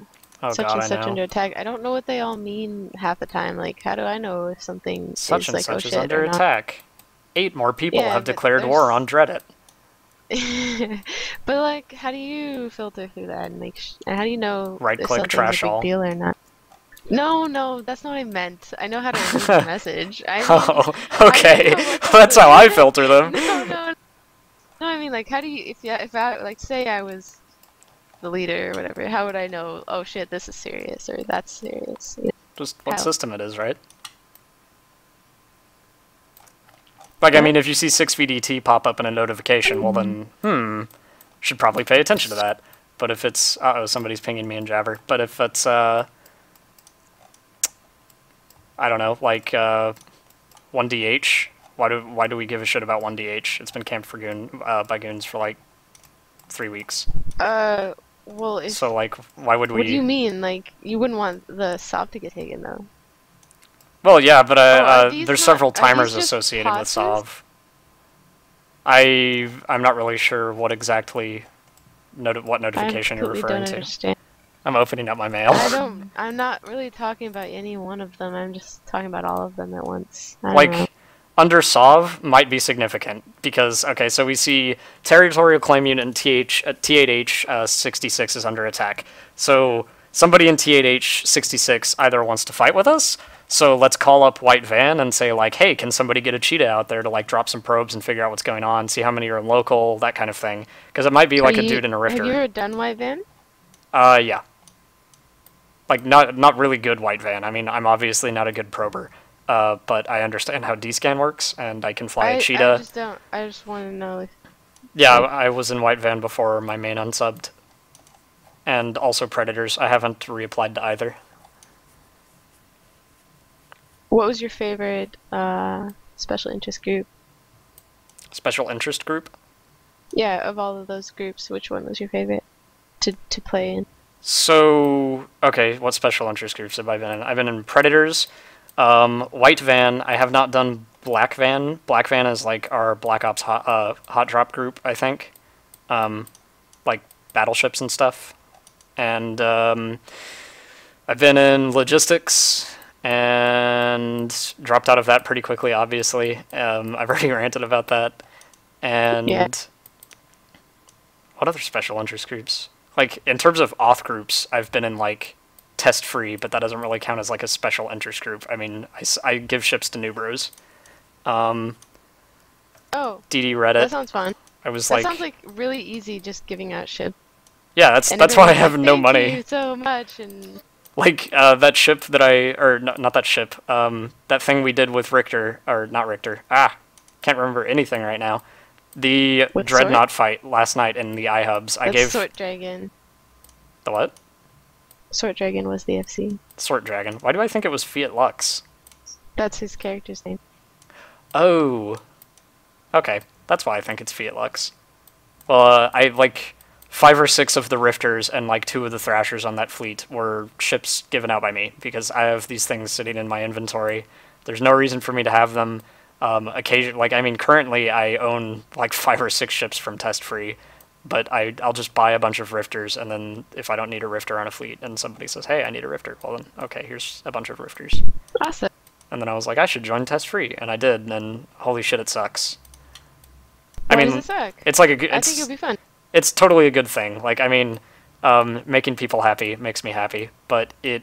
B: Oh
D: such
B: god,
D: and
B: I
D: such
B: know.
D: under attack. I don't know what they all mean half the time. Like, how do I know if something
B: Such
D: is
B: and
D: like,
B: such
D: oh
B: is
D: shit,
B: under
D: or not?
B: attack. 8 more people
D: Yeah,
B: have
D: but
B: declared war on Dreadit.
D: But like, how do you filter through that and and how do you know if
B: Right-click,
D: something's
B: trash
D: a big
B: all.
D: deal or not? No, that's not what I meant. I know how to remove the message. I mean,
B: Oh,
D: how do you
B: okay.
D: know what to
B: That's
D: do?
B: how I filter them.
D: No, I mean, like, how do you, if I, like, say I was the leader or whatever, how would I know, oh shit, this is serious, or that's serious? You know,
B: Just what
D: how?
B: system it is, right? Like, I mean, if you see 6VDT pop up in a notification, well then, should probably pay attention to that. But if it's, uh-oh, somebody's pinging me in Jabber. But if it's, I don't know, like, 1DH, why do we give a shit about 1DH? It's been camped for by goons for, like, 3 weeks.
D: Well, if,
B: So, like, why would we...
D: what do you mean? Like, you wouldn't want the SOP to get taken, though.
B: Well, yeah, but
D: are
B: there's several
D: are these
B: timers
D: just
B: associated with
D: pauses?
B: SOV. I'm not really sure what exactly what notification you're
D: I completely
B: referring
D: don't
B: to.
D: understand.
B: I'm opening up my mail.
D: I'm not really talking about any one of them. I'm just talking about all of them at once. I don't know.
B: Like, under SOV might be significant because, okay, so we see Territorial Claim Unit T8H 66 is under attack. So somebody in T8H 66 either wants to fight with us, so let's call up White Van and say, like, hey, can somebody get a Cheetah out there to, like, drop some probes and figure out what's going on, see how many are in local, that kind of thing. Because it might be, like, a dude in a Rifter.
D: Have you ever done White Van?
B: Yeah. Like, not really good White Van. I mean, I'm obviously not a good prober. But I understand how D-scan works, and I can fly a Cheetah.
D: I just want to know if...
B: Yeah, I was in White Van before my main unsubbed. And also Predators. I haven't reapplied to either.
D: What was your favorite special interest group?
B: Special interest group?
D: Yeah, of all of those groups, which one was your favorite to play in?
B: So, okay, what special interest groups have I been in? I've been in Predators, White Van. I have not done Black Van. Black Van is like our Black Ops hot drop group, I think. Like battleships and stuff. And I've been in Logistics and dropped out of that pretty quickly, obviously. I've already ranted about that. And
D: yeah.
B: What other special interest groups? Like, in terms of auth groups, I've been in, like, test free, but that doesn't really count as, like, a special interest group. I mean, I give ships to newbros.
D: Oh.
B: DD Reddit.
D: That sounds fun.
B: I was
D: that
B: like...
D: sounds like really easy, just giving out ships.
B: Yeah, that's why I have no money.
D: Thank you so much, and...
B: Like, that ship that not that ship, that thing we did with Richter, or not Richter, can't remember anything right now. The
D: With
B: Dreadnought fight last night in the iHubs, I gave...
D: Sword Dragon.
B: The what?
D: Sword Dragon was the FC.
B: Sword Dragon. Why do I think it was Fiat Lux?
D: That's his character's name.
B: Oh. Okay, that's why I think it's Fiat Lux. Well, I, like, 5 or 6 of the Rifters and, like, 2 of the Thrashers on that fleet were ships given out by me, because I have these things sitting in my inventory. There's no reason for me to have them. Currently I own, like, 5 or 6 ships from Test Free, But I'll just buy a bunch of rifters, and then if I don't need a rifter on a fleet, and somebody says, hey, I need a rifter, well then, okay, here's a bunch of rifters.
D: Awesome.
B: And then I was like, I should join test free, and I did, and then holy shit, it sucks.
D: Why
B: I mean,
D: does it suck?
B: it's like a good.
D: I think it'll be fun.
B: It's totally a good thing. Like, I mean, making people happy makes me happy, but it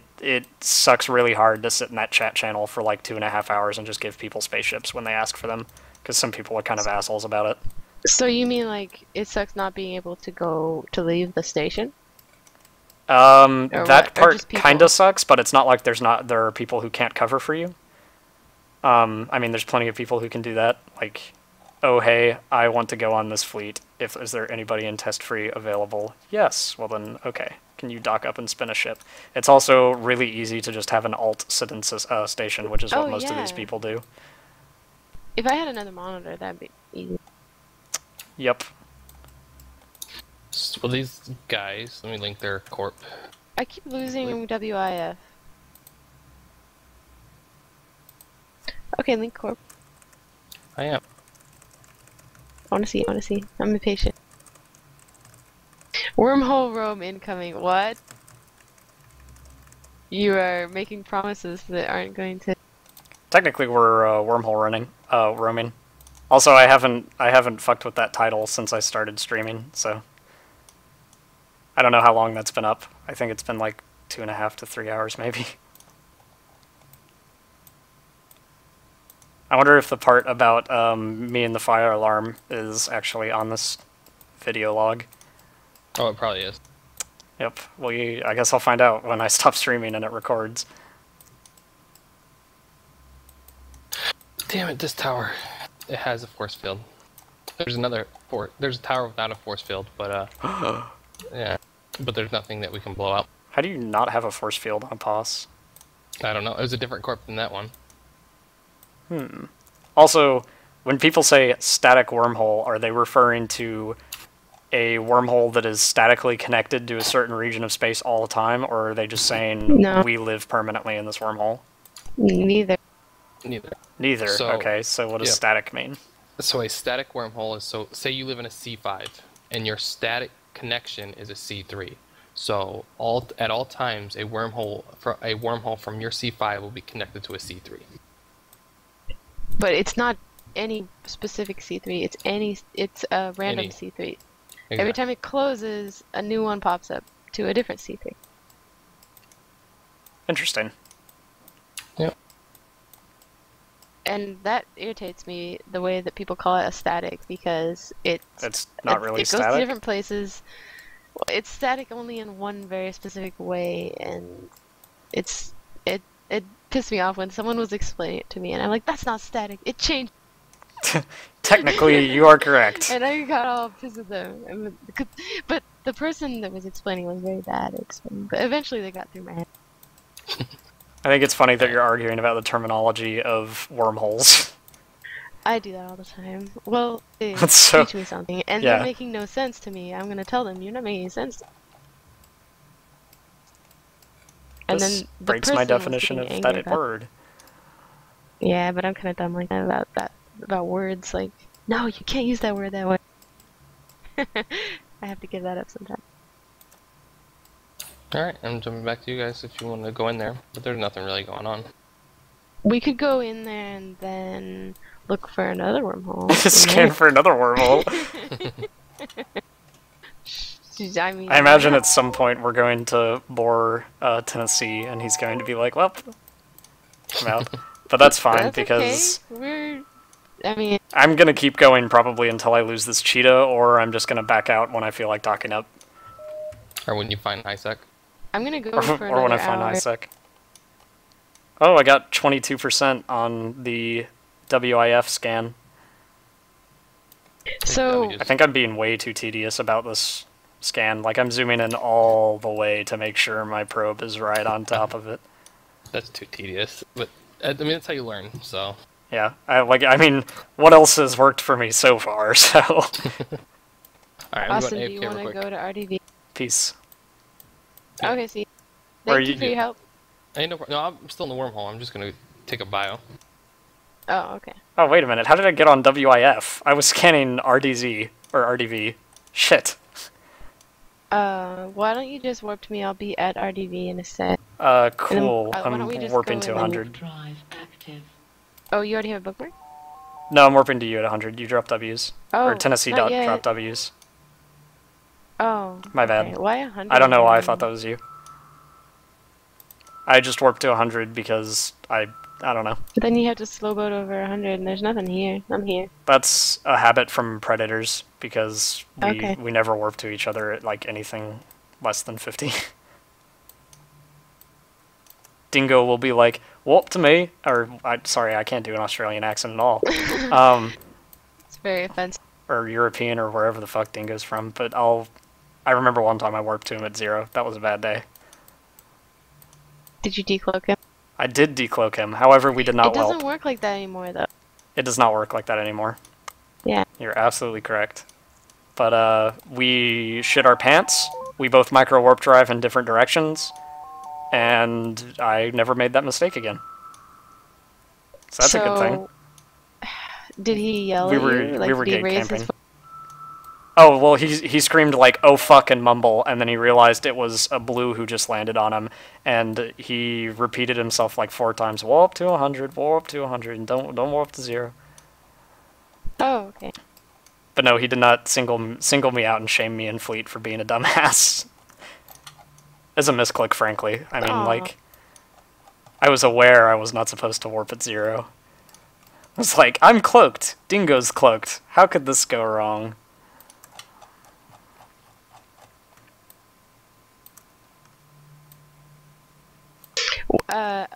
B: sucks really hard to sit in that chat channel for like 2.5 hours and just give people spaceships when they ask for them, because some people are kind of assholes about it.
D: So you mean like it sucks not being able to leave the station?
B: That
D: what? Or
B: part
D: just people?
B: kind of sucks, but it's not like there are people who can't cover for you. I mean, there's plenty of people who can do that. Like, oh hey, I want to go on this fleet. Is there anybody in test free available? Yes. Well then, okay. Can you dock up and spin a ship? It's also really easy to just have an alt sit in station, which is what most of these people do.
D: If I had another monitor, that'd be easy.
B: Yep.
E: Well, these guys, let me link their corp.
D: I keep losing WIF. Okay, link corp.
E: I am.
D: I wanna see. I'm impatient. Wormhole roam incoming. What? You are making promises that aren't going to.
B: Technically, we're wormhole roaming. Also, I haven't fucked with that title since I started streaming, so I don't know how long that's been up. I think it's been like 2.5 to 3 hours, maybe. I wonder if the part about me and the fire alarm is actually on this video log.
E: Oh, it probably is.
B: Yep. Well, I guess I'll find out when I stop streaming and it records.
E: Damn it, this tower. It has a force field. There's a tower without a force field, but yeah. But there's nothing that we can blow up.
B: How do you not have a force field on a POS?
E: I don't know. It was a different corp than that one.
B: Also, when people say static wormhole, are they referring to a wormhole that is statically connected to a certain region of space all the time, or are they just saying we live permanently in this wormhole?
D: Neither.
B: Neither.
E: So,
B: okay, so what does static mean?
E: So a static wormhole is, so say you live in a C5 and your static connection is a C3. So at all times a wormhole from your C5 will be connected to a C3.
D: But it's not any specific C3. It's a random C3.
E: Exactly.
D: Every time it closes, a new one pops up to a different C3.
B: Interesting.
E: Yep.
D: And that irritates me, the way that people call it a static, because
B: it's not really
D: it goes
B: static.
D: to different places. Well, it's static only in one very specific way, and it pissed me off when someone was explaining it to me, and I'm like, that's not static. It changed.
B: Technically, you are correct.
D: And I got all pissed at them. But the person that was explaining was very bad at explaining. But eventually they got through my head.
B: I think it's funny that you're arguing about the terminology of wormholes.
D: I do that all the time. Well, they
B: So-
D: teach me something, and
B: yeah.
D: they're making no sense to me. I'm gonna tell them, you're not making sense. And
B: This
D: then the
B: breaks my
D: person was
B: definition of
D: getting
B: that
D: angry about-
B: word.
D: Yeah, but I'm kind of dumb like that about words. Like, no, you can't use that word that way. I have to give that up sometime.
E: Alright, I'm jumping back to you guys if you want to go in there, but there's nothing really going on.
D: We could go in there and then look for another wormhole.
B: Scan for another wormhole.
D: I mean,
B: I imagine at some point we're going to bore Tennessee, and he's going to be like, well, I'm out. But that's fine,
D: that's
B: because
D: okay. I mean,
B: I'm going to keep going probably until I lose this cheetah, or I'm just going to back out when I feel like docking up.
E: Or when you find ISEC.
D: I'm gonna go
B: Or,
D: for
B: or when I
D: another
B: find
D: hour.
B: ISEC. Oh, I got 22% on the WIF scan.
D: So,
B: I think I'm being way too tedious about this scan. Like, I'm zooming in all the way to make sure my probe is right on top of it.
E: That's too tedious. But, I mean, that's how you learn, so.
B: Yeah, I mean, what else has worked for me so far, so...
E: Alright, I'm
D: Austin, do
E: going
D: you
E: AFK
D: want
E: real
D: to
E: quick.
D: go to RDV?
B: Peace.
E: Yeah.
D: Okay, see.
B: Or
D: Thank you
B: you-
D: for your help.
E: No, I'm still in the wormhole. I'm just going to take a bio.
D: Oh, okay.
B: Oh, wait a minute, how did I get on WIF? I was scanning RDZ, or RDV. Shit.
D: Why don't you just warp to me? I'll be at RDV in a sec.
B: Cool.
D: Why don't we
B: I'm
D: just
B: warping
D: go
B: to
D: and then-
B: 100.
F: Drive active.
D: Oh, you already have a bookmark?
B: No, I'm warping to you at 100. You drop W's.
D: Oh,
B: Or Tennessee
D: not
B: dot
D: yet.
B: drop W's.
D: Oh,
B: My
D: okay.
B: bad.
D: Why 100?
B: I don't know why I thought that was you. I just warped to 100 because I don't know.
D: But then you have to slow boat over 100, and there's nothing here. I'm here.
B: That's a habit from predators because
D: Okay.
B: we never warp to each other at like anything less than 50. Dingo will be like, warp to me, or sorry, I can't do an Australian accent at all.
D: It's very offensive.
B: Or European or wherever the fuck Dingo's from, but I remember one time I warped to him at 0. That was a bad day.
D: Did you decloak him?
B: I did decloak him, however we did not
D: It doesn't
B: whelp.
D: work like that anymore, though.
B: It does not work like that anymore.
D: Yeah.
B: You're absolutely correct. But we shit our pants, we both micro warp drive in different directions, and I never made that mistake again. So that's a good thing.
D: Did he yell
B: We
D: at
B: were-
D: you? Like,
B: we were
D: did he
B: gate
D: raise
B: camping.
D: his voice?
B: Oh, well, he screamed like, oh fuck, and mumble, and then he realized it was a blue who just landed on him, and he repeated himself like 4 times, warp to 100, warp to 100, and don't warp to 0.
D: Oh, okay.
B: But no, he did not single me out and shame me in Fleet for being a dumbass. As a misclick, frankly. I mean,
D: Aw.
B: like, I was aware I was not supposed to warp at 0. I was like, I'm cloaked. Dingo's cloaked. How could this go wrong?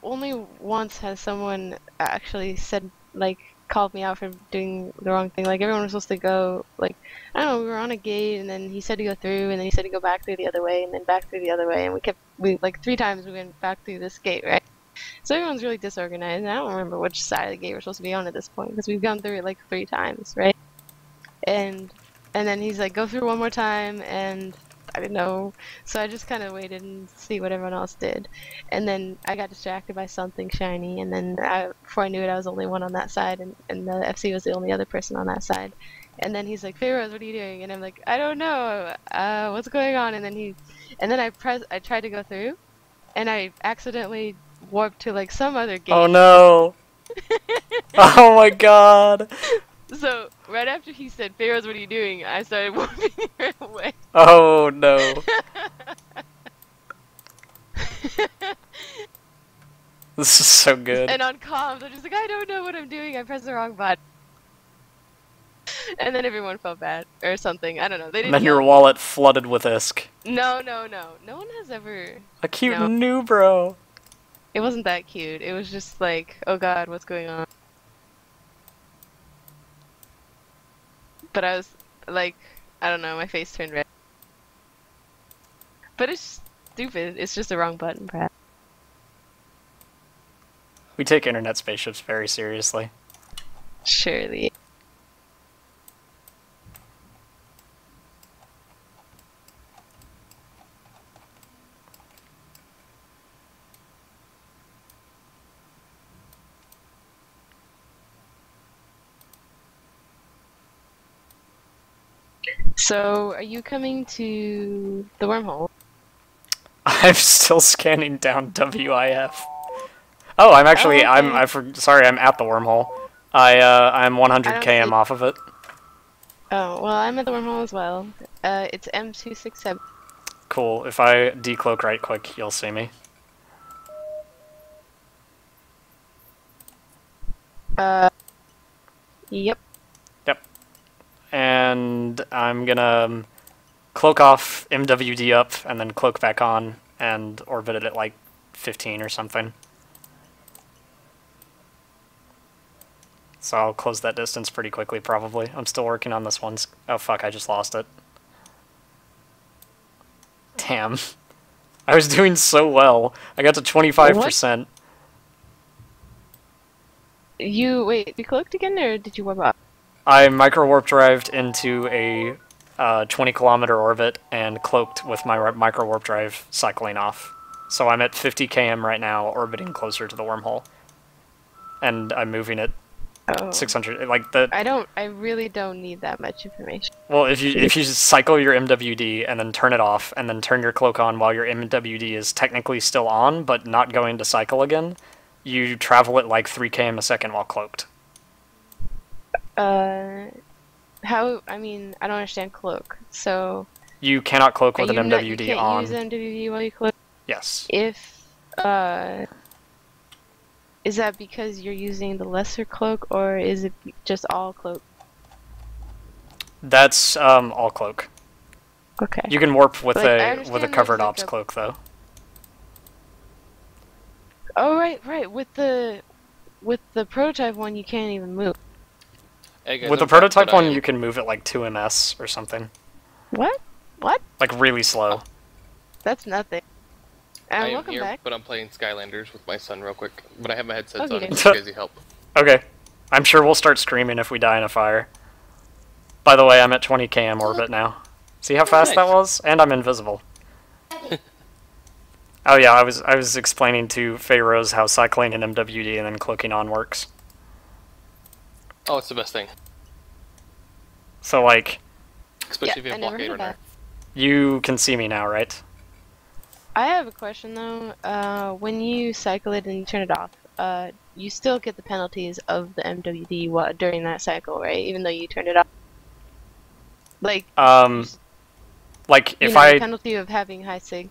D: Only once has someone actually said, like, called me out for doing the wrong thing. Like, everyone was supposed to go, like, I don't know, we were on a gate, and then he said to go through, and then he said to go back through the other way, and then back through the other way, and like, 3 times we went back through this gate, right? So everyone's really disorganized, and I don't remember which side of the gate we're supposed to be on at this point, because we've gone through it, like, 3 times, right? And then he's like, go through one more time, and I didn't know. So I just kind of waited and see what everyone else did. And then I got distracted by something shiny, and then before I knew it, I was the only one on that side, and the FC was the only other person on that side. And then he's like, Phae Rose, what are you doing? And I'm like, I don't know, what's going on? And then I tried to go through, and I accidentally warped to like some other gate.
B: Oh no! Oh my god!
D: So right after he said, Phae Rose, what are you doing? I started warping right away.
B: Oh no. This is so good.
D: And on comms, I'm just like, I don't know what I'm doing. I pressed the wrong button. And then everyone felt bad or something. I don't know. They didn't.
B: And then
D: yell
B: your
D: at me.
B: wallet flooded with ISK.
D: No. No one has ever.
B: A cute
D: No.
B: newbro.
D: It wasn't that cute. It was just like, oh god, what's going on? But I was like, I don't know. My face turned red. But it's stupid. It's just the wrong button, perhaps.
B: We take internet spaceships very seriously.
D: Surely. So, are you coming to the wormhole?
B: I'm still scanning down WIF. Oh, I'm actually,
D: Oh, okay.
B: sorry, I'm at the wormhole. I'm 100
D: I don't
B: km
D: see-
B: off of it.
D: Oh, well, I'm at the wormhole as well. It's M267.
B: Cool, if I decloak right quick, you'll see me.
D: Yep.
B: Yep. And I'm gonna cloak off MWD up, and then cloak back on, and orbit it at like 15 or something. So I'll close that distance pretty quickly, probably. I'm still working on this one. Oh fuck, I just lost it. Damn. I was doing so well. I got to 25%.
D: You cloaked again, or did you warp up?
B: I micro warp drived into a 20 kilometer orbit and cloaked with my micro warp drive cycling off. So I'm at 50 km right now, orbiting closer to the wormhole. And I'm moving it
D: Oh.
B: 600, like the.
D: I really don't need that much information.
B: Well, if you cycle your MWD and then turn it off and then turn your cloak on while your MWD is technically still on but not going to cycle again, you travel at like 3 km a second while cloaked.
D: How? I mean, I don't understand cloak. So.
B: You cannot cloak with an MWD
D: you can't
B: on.
D: use MWD while you cloak.
B: Yes.
D: If is that because you're using the lesser cloak, or is it just all cloak?
B: That's all cloak.
D: Okay.
B: You can warp with
D: Like,
B: a covered
D: like
B: ops cloak though.
D: Oh right. With the prototype one, you can't even move.
E: Hey guys,
B: With the
E: I'm back,
B: prototype
E: but I
B: one,
E: am-
B: you can move it like 2 ms or something.
D: What? What?
B: Like really slow.
D: That's nothing. And
E: I am
D: welcome
E: here,
D: back.
E: but I'm playing Skylanders with my son real quick. But I have my headsets
D: Okay.
E: on in case you guys need help.
B: Okay. I'm sure we'll start screaming if we die in a fire. By the way, I'm at 20 km orbit now. See how fast that
E: Nice.
B: was? And I'm invisible. Oh yeah, I was explaining to Phae Rose how cycling an MWD and then cloaking on works.
E: Oh, it's the best thing.
B: So like,
E: Especially if you
D: I
E: have
D: never
E: blockade
D: heard of
E: runner.
D: that.
B: you can see me now, right?
D: I have a question though. When you cycle it and you turn it off, you still get the penalties of the MWD during that cycle, right? Even though you turned it off. Like,
B: Like
D: you
B: if
D: know, the
B: I
D: penalty of having high sig.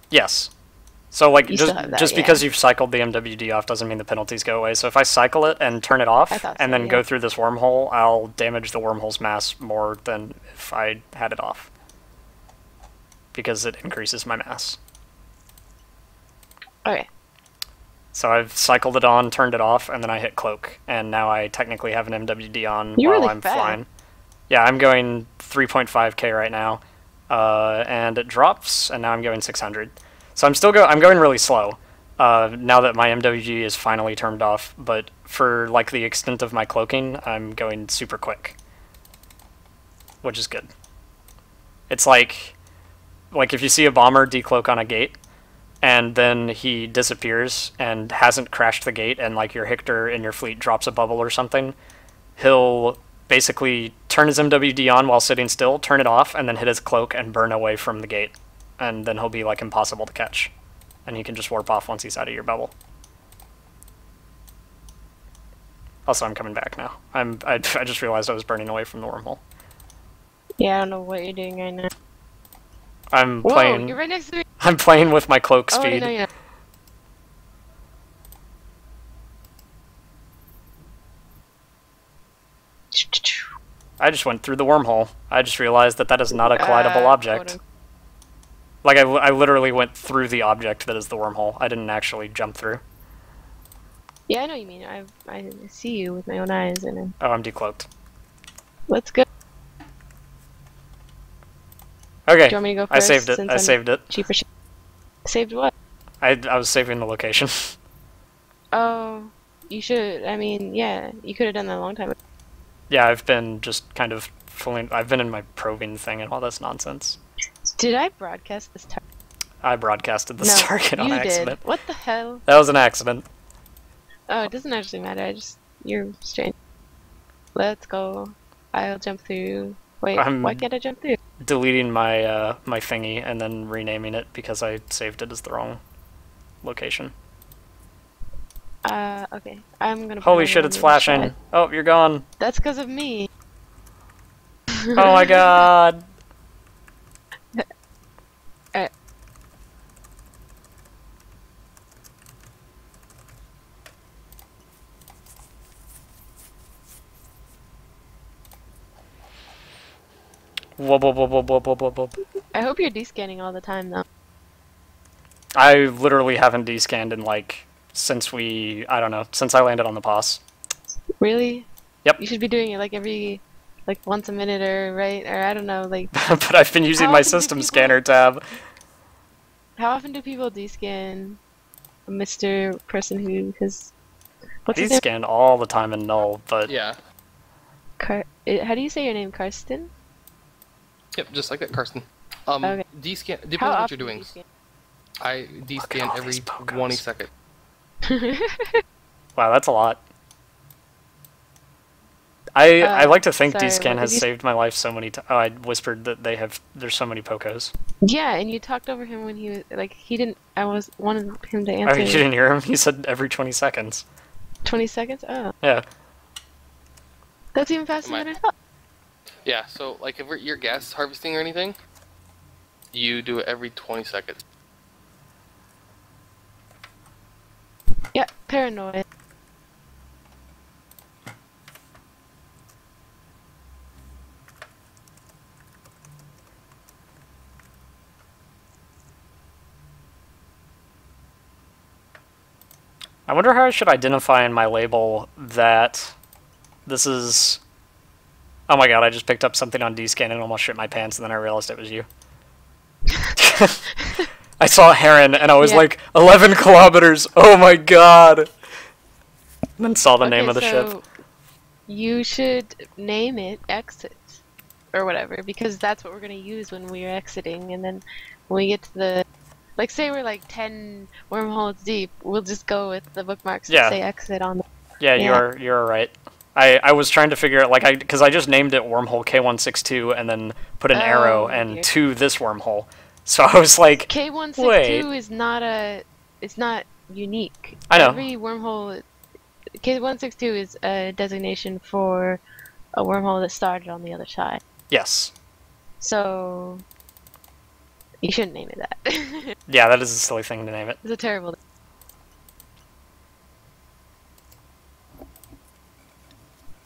B: yes. So like
D: You
B: just
D: still have that,
B: just
D: yeah.
B: because you've cycled the MWD off doesn't mean the penalties go away. So if I cycle it and turn it off
D: I thought
B: and
D: so,
B: then
D: yeah.
B: go through this wormhole, I'll damage the wormhole's mass more than if I had it off. Because it increases my mass.
D: Okay.
B: So I've cycled it on, turned it off, and then I hit cloak, and now I technically have an MWD on
D: You're
B: while
D: really
B: I'm
D: fast.
B: flying. Yeah, I'm going 3.5k right now, and it drops, and now I'm going 600. So I'm going really slow, now that my MWD is finally turned off, but for like the extent of my cloaking, I'm going super quick, which is good. It's like if you see a bomber decloak on a gate, and then he disappears and hasn't crashed the gate, and like your Hictor in your fleet drops a bubble or something, he'll basically turn his MWD on while sitting still, turn it off, and then hit his cloak and burn away from the gate. And then he'll be like impossible to catch. And he can just warp off once he's out of your bubble. Also, I'm coming back now. I just realized I was burning away from the wormhole.
D: Yeah, I don't know what you're doing right now.
B: I'm
D: Whoa,
B: playing.
D: you're right next to me.
B: I'm playing with my cloak
D: Oh, I
B: speed.
D: know you.
B: I just went through the wormhole. I just realized that is not a collidable object.
D: quote-unquote.
B: Like, I literally went through the object that is the wormhole. I didn't actually jump through.
D: Yeah, I know what you mean. I see you with my own eyes, and
B: Oh, I'm decloaked.
D: let's go.
B: Okay,
D: Do you want me to go
B: I
D: first?
B: saved it.
D: since
B: I
D: I'm
B: saved it.
D: cheaper. Saved what?
B: I was saving the location.
D: Oh, you should. I mean, yeah, you could have done that a long time ago.
B: Yeah, I've been just kind of fooling. I've been in my probing thing and all this nonsense.
D: Did I broadcast this target?
B: I broadcasted this
D: No,
B: target on
D: you
B: accident.
D: did. What the hell?
B: That was an accident.
D: Oh, it doesn't actually matter. You're strange. Let's go. I'll jump through. Wait, why can't I jump through?
B: Deleting my my thingy and then renaming it because I saved it as the wrong location.
D: Okay. I'm gonna. put
B: Holy
D: mine
B: shit,
D: on
B: it's
D: the
B: flashing.
D: side.
B: Oh, you're gone.
D: That's because of me.
B: Oh my god.
D: Alright.
B: Whoop, whoop, whoop, whoop, whoop, whoop, whoop, whoop.
D: I hope you're descanning all the time, though.
B: I literally haven't descanned in like since I don't know, since I landed on the POS.
D: Really?
B: Yep.
D: You should be doing it like once a minute or I don't know, like
B: But I've been using
D: How
B: my
D: often do
B: system
D: people-
B: scanner tab.
D: how often do people descan a Mr. person who has what's his name?
B: Descan all the time in Null, but
E: Yeah.
D: How do you say your name, Karstin?
E: Yep, just like that, Karstin.
D: Okay.
E: Descan, depends
D: How
E: on what
D: often
E: you're
D: do
E: doing.
D: you
E: I
B: at all
E: descan every
B: these pogos.
E: 20 seconds.
D: descan?
B: wow, that's a lot. I like to think
D: sorry,
B: D-Scan
D: what
B: has
D: did you-
B: saved my life so many times. Oh, I whispered that there's so many Pocos.
D: Yeah, and you talked over him when he was like he didn't. I wanted him to
B: Oh,
D: answer.
B: you didn't hear him? He said every 20 seconds.
D: 20 seconds. Oh,
B: Yeah.
D: that's even faster
E: Am I-
D: than I thought.
E: Yeah, so like if you're gas harvesting or anything, you do it every 20 seconds.
D: Yeah, paranoid.
B: I wonder how I should identify in my label that this is... Oh my god, I just picked up something on D-Scan and almost shit my pants, and then I realized it was you. I saw a heron, and I was
D: Yeah.
B: like, 11 kilometers! Oh my god! And then saw the name of the ship.
D: You should name it exit or whatever, because that's what we're gonna use when we're exiting, and then when we get to the, like, say we're like 10 wormholes deep, we'll just go with the bookmarks
B: Yeah.
D: and say exit on.
B: Yeah,
D: Yeah.
B: you're right. I was trying to figure out, like, because I just named it Wormhole K162 and then put an arrow and
D: dear.
B: to this wormhole. So I was like,
D: K162
B: wait.
D: is not it's not unique.
B: I know.
D: Every wormhole, K162 is a designation for a wormhole that started on the other side.
B: Yes.
D: So you shouldn't name it that.
B: Yeah, that is a silly thing to name it.
D: It's a terrible.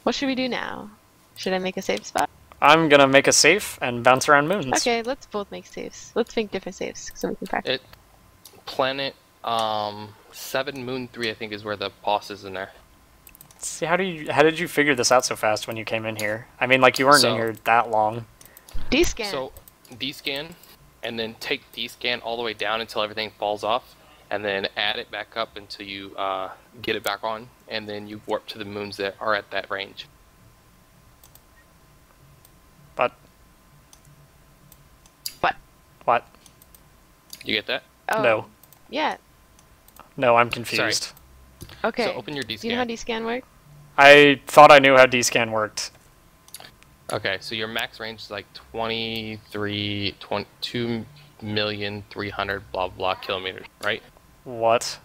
D: What should we do now? Should I make a safe spot?
B: I'm gonna make a safe and bounce around moons.
D: Okay, let's both make saves. Let's make different saves so we can practice.
E: Planet 7 Moon 3 I think is where the boss is in there.
B: See, how did you figure this out so fast when you came in here? I mean, like, you weren't in
E: So-
B: here that long.
D: D-scan.
E: So D-scan, and then take D-scan all the way down until everything falls off, and then add it back up until you get it back on, and then you warp to the moons that are at that range.
B: But
D: What?
B: what?
E: You get that?
D: Oh.
B: No.
D: Yeah.
B: No, I'm confused.
D: Okay.
E: So open your
D: Do you know how
E: D-scan.
D: D-scan works?
B: I thought I knew how D-Scan worked.
E: Okay, so your max range is like 2,300,000 blah blah kilometers, right?
B: What?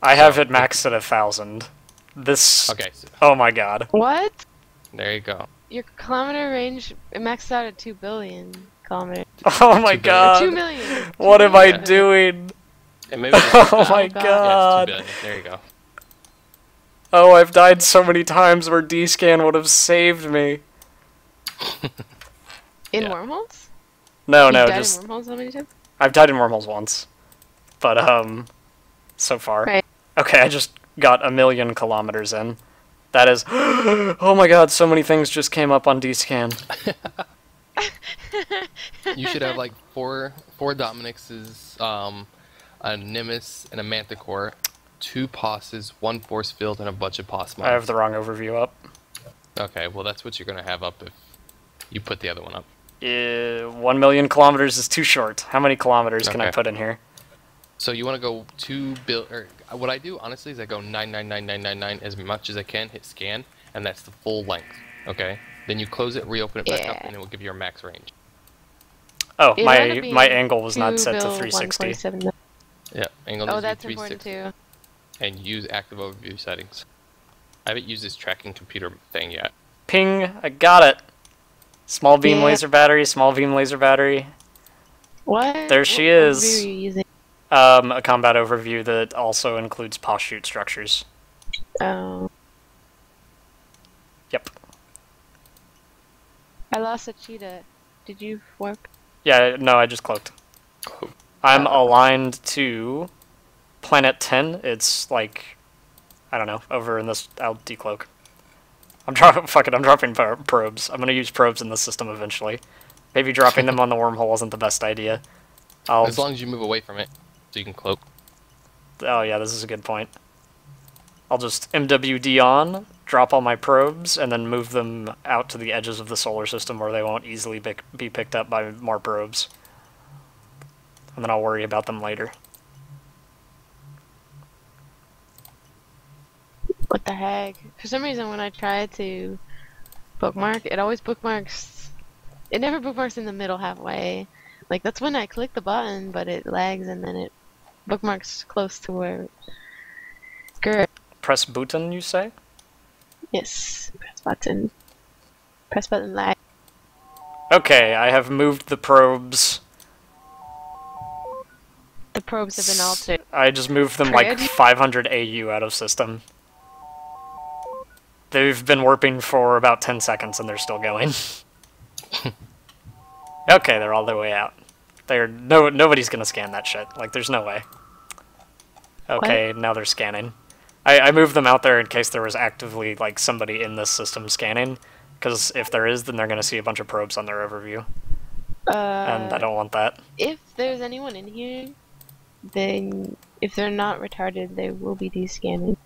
B: I have it maxed at 1,000. This.
E: Okay, so
B: Oh my god.
D: What?
E: there you go.
D: Your kilometer range it maxed out at 2 billion kilometers.
B: Oh my
E: 2 billion.
B: god.
D: 2 million.
B: What am I
D: 2 million.
B: doing?
E: And maybe it's
B: Oh my
D: Oh god.
E: yeah, it's 2
B: god.
E: billion. There you go.
B: Oh, I've died so many times where D-Scan would have saved me.
D: In
E: Yeah.
D: wormholes?
B: No,
D: You've
B: no,
D: died
B: just
D: in wormholes how many times?
B: I've died in wormholes once. But so far.
D: Right.
B: Okay, I just got 1,000,000 kilometers in. That is oh my god, so many things just came up on D-Scan.
E: You should have like four Dominixes, a Nimbus, and a Manticore, 2 Posses, 1 Force Field, and a bunch of Poss
B: I have
E: mines.
B: the wrong overview up.
E: Okay, well that's what you're gonna have up if you put the other one up.
B: 1,000,000 kilometers is too short. How many kilometers can I
E: Okay.
B: put in here?
E: So you want to go 2 bill, or what I do honestly is I go 99999 as much as I can, hit scan, and that's the full length. Okay, then you close it, reopen it back up,
D: Yeah.
E: and it will give you your max range.
B: Oh,
D: It
B: my
D: ended up being
B: my angle was not
D: 2
B: set to
D: bill
B: 360.
D: 147 million.
E: Yeah, angle
D: Oh,
E: needs to
D: that's
E: be
D: important
E: 360,
D: too.
E: and use active overview settings. I haven't used this tracking computer thing yet.
B: Ping, I got it. Small beam
D: Yeah.
B: laser battery, small beam laser battery.
D: What?
B: There she
D: What
B: is.
D: overview are you using?
B: A combat overview that also includes Poss shoot structures.
D: Oh.
B: Yep.
D: I lost a cheetah. Did you warp?
B: Yeah, no, I just cloaked. I'm aligned to planet 10. It's like, I don't know, over in this. I'll decloak. I'm dropping. Fuck it. I'm dropping probes. I'm gonna use probes in the system eventually. Maybe dropping them on the wormhole isn't the best idea.
E: As long as you move away from it, so you can cloak.
B: Oh yeah, this is a good point. I'll just MWD on, drop all my probes, and then move them out to the edges of the solar system where they won't easily be picked up by more probes. And then I'll worry about them later.
D: What the heck? For some reason, when I try to bookmark, it always bookmarks. It never bookmarks in the middle halfway. Like, that's when I click the button, but it lags and then it bookmarks close to where. Good.
B: Press button, you say?
D: Yes. Press button. Press button lag.
B: Okay, I have moved the probes.
D: The probes have been altered.
B: I just moved them like 500 AU out of system. They've been warping for about 10 seconds and they're still going. Okay, they're all the way out. Nobody's gonna scan that shit. Like, there's no way. Okay,
D: What?
B: now they're scanning. I moved them out there in case there was actively, like, somebody in this system scanning. Because if there is, then they're gonna see a bunch of probes on their overview. And I don't want that.
D: If there's anyone in here, then if they're not retarded, they will be descanning.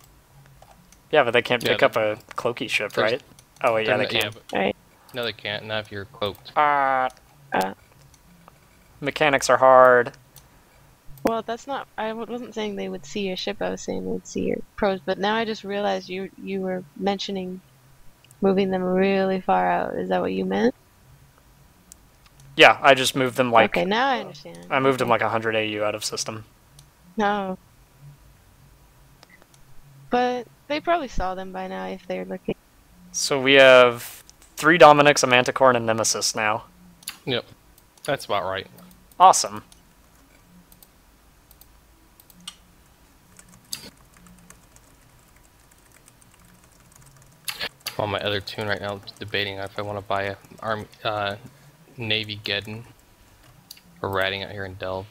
B: Yeah, but they can't pick up a cloaky ship, right? Oh wait, yeah, they can.
D: Right.
E: No, they can't. Not if you're cloaked.
B: Mechanics are hard.
D: Well, that's not. I wasn't saying they would see your ship. I was saying they would see your probes. But now I just realized you were mentioning moving them really far out. Is that what you meant?
B: Yeah, I just moved them like.
D: Okay, now I understand.
B: I moved them like 100 AU out of system.
D: No. But they probably saw them by now if they're looking.
B: So we have 3 Dominics, a Manticore, and a Nemesis now.
E: Yep. That's about right.
B: Awesome.
E: On my other tune right now, I'm debating if I want to buy a Navy Geddon or ratting out here in Delve.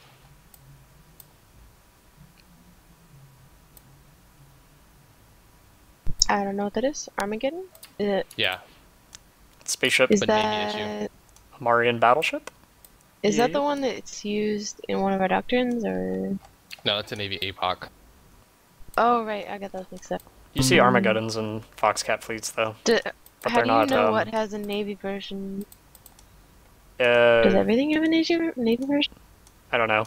D: I don't know what that is. Armageddon? Is it?
E: Yeah.
B: Spaceship.
D: Is
E: but Navy
D: that?
B: A Marian battleship?
D: Is
B: Yeah.
D: that the one that's used in one of our doctrines, or?
E: No, that's a Navy APOC.
D: Oh right, I got those mixed up.
B: You see Armageddons in Foxcat fleets, though. But
D: How
B: they're
D: do
B: not,
D: you know what has a Navy version?
B: Uh,
D: Does everything have a Navy version?
B: I don't know.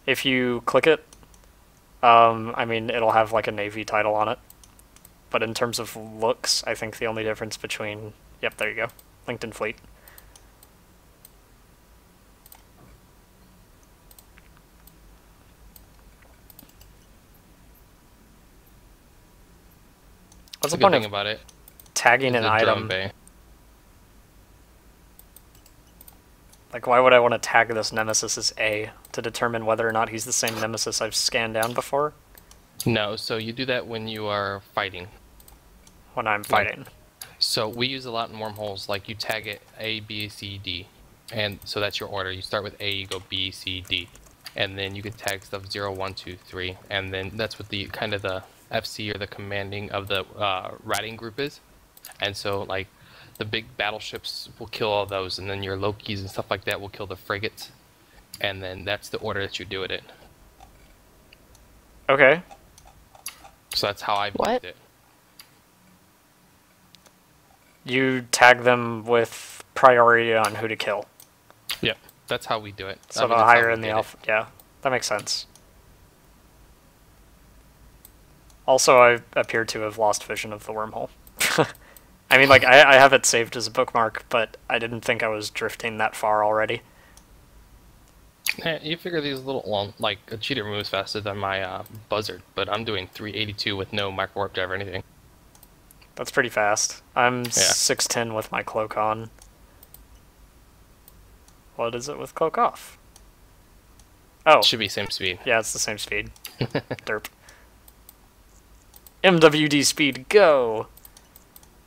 B: If you click it, I mean, it'll have like a Navy title on it. But in terms of looks, I think the only difference between... Yep, there you go. LinkedIn Fleet. What's the
E: good
B: point
E: thing
B: of
E: about it?
B: tagging
E: is
B: an
E: the
B: item?
E: drum bay.
B: Like, why would I want to tag this Nemesis as A to determine whether or not he's the same Nemesis I've scanned down before?
E: No, so you do that when you are fighting.
B: When I'm fighting.
E: So we use a lot in wormholes, like you tag it A, B, C, D. And so that's your order. You start with A, you go B, C, D. And then you can tag stuff 0, 1, 2, 3. And then that's what the kind of the FC or the commanding of the ratting group is. And so like the big battleships will kill all those, and then your Lokis and stuff like that will kill the frigates. And then that's the order that you do it in.
B: Okay.
E: So that's how I've
D: What?
E: used it.
B: You tag them with priority on who to kill.
E: Yep, that's how we do it.
B: So
E: I mean,
B: the
E: that's how
B: higher
E: we
B: in the
E: did it.
B: alpha. Yeah, that makes sense. Also, I appear to have lost vision of the wormhole. I mean, like, I have it saved as a bookmark, but I didn't think I was drifting that far already.
E: Yeah, you figure these little, well, like a Cheetah moves faster than my Buzzard, but I'm doing 382 with no micro warp drive or anything.
B: That's pretty fast. I'm 610 with my cloak on. What is it with cloak off? Oh,
E: Should be same speed.
B: yeah, it's the same speed. Derp. MWD speed, go!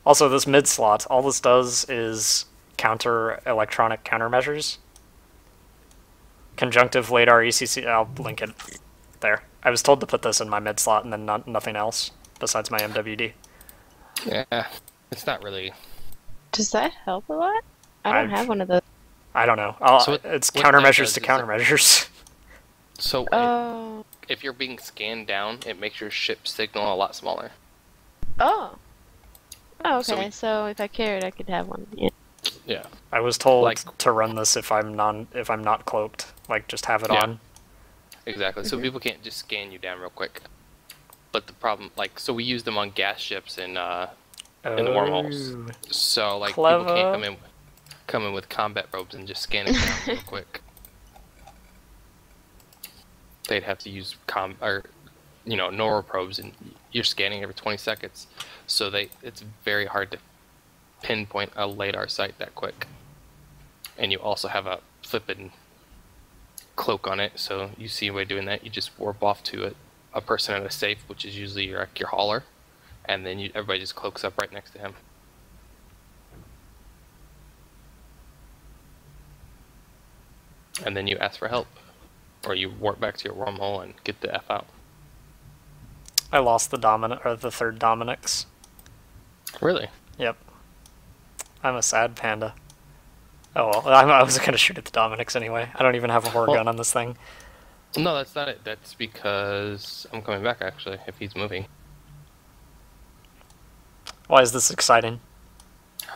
B: Also, this mid slot, all this does is counter electronic countermeasures. Conjunctive LADAR ECC. I'll link it there. I was told to put this in my mid slot and then nothing else besides my MWD.
E: Yeah, it's not really.
D: Does that help a lot? I don't have one of those.
B: I don't know.
E: So
B: it's
E: what that
B: countermeasures
E: does
B: to
E: is
B: countermeasures.
E: So
D: Oh.
E: if you're being scanned down, it makes your ship signal a lot smaller.
D: Oh. Oh,
E: So
D: okay. So if I cared, I could have one. Yeah.
E: Yeah.
B: I was told
E: Like-
B: to run this if I'm not cloaked. Like, just have it
E: Yeah.
B: on.
E: Exactly. So people can't just scan you down real quick. But the problem, like, so we use them on gas ships and in the wormholes. So like
B: Clever.
E: people can't come in with combat probes and just scan it down real quick. They'd have to use normal probes, and you're scanning every 20 seconds. So it's very hard to pinpoint a LiDAR site that quick. And you also have a flippin' cloak on it, so you see by doing that, you just warp off to a person in a safe, which is usually your hauler, and then everybody just cloaks up right next to him. And then you ask for help, or you warp back to your wormhole and get the F out.
B: I lost the third Dominix.
E: Really?
B: Yep. I'm a sad panda. Oh well, I was gonna shoot at the Dominix anyway. I don't even have a horror gun on this thing.
E: No, that's not it. That's because I'm coming back, actually, if he's moving.
B: Why is this exciting?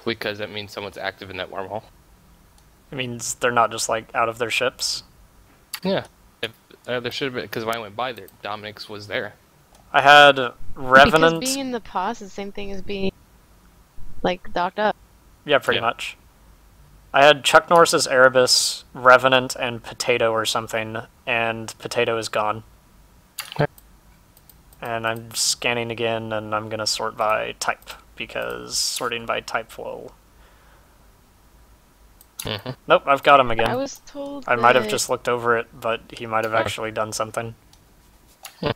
E: Because that means someone's active in that wormhole.
B: It means they're not just, like, out of their ships?
E: Yeah. There should have been, because when I went by there, Dominix was there.
B: I had Revenant...
D: Because being in the pause is the same thing as being, like, docked up.
B: Yeah, pretty much. I had Chuck Norris's Erebus, Revenant, and Potato or something, and Potato is gone. And I'm scanning again, and I'm gonna sort by type, because sorting by type will... Nope, I've got him again.
D: I was told
B: I might have just looked over it, but he might have actually done something. I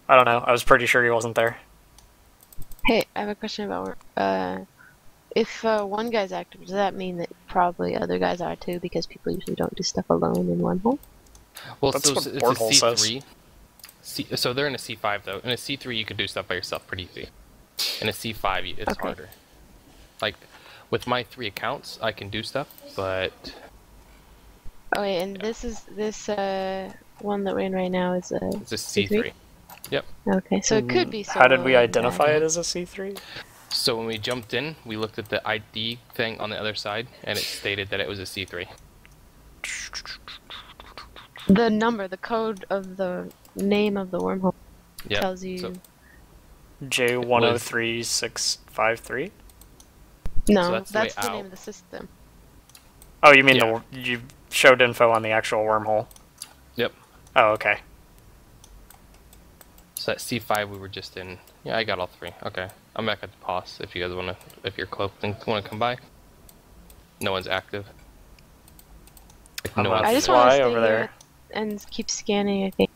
B: don't know, I was pretty sure he wasn't there.
D: Hey, I have a question about if one guy's active, does that mean that probably other guys are too? Because people usually don't do stuff alone in one hole.
E: Well,
B: that's
E: so
B: what
E: it's a
B: Wormhole
E: C3. So they're in a C5 though. In a C3, you can do stuff by yourself pretty easy. In a C5, it's harder. Like with my 3 accounts, I can do stuff, but.
D: Oh wait, and this one that we're in right now is a.
E: It's a C3. Yep.
D: Okay, so it could be.
B: How did we identify it as a C3?
E: So when we jumped in, we looked at the ID thing on the other side, and it stated that it was a C3.
D: The number, the code of the name of the wormhole tells you. So
B: J103653?
D: No,
E: so
D: that's the name of the system.
B: Oh, you mean you showed info on the actual wormhole?
E: Yep.
B: Oh, okay.
E: So that C5 we were just in. Yeah, I got all 3. Okay. I'm back at the pause if you guys want to, if you're cloaked and want to come by. No one's active. Like, no
D: I just want to stay over there and keep scanning, I think.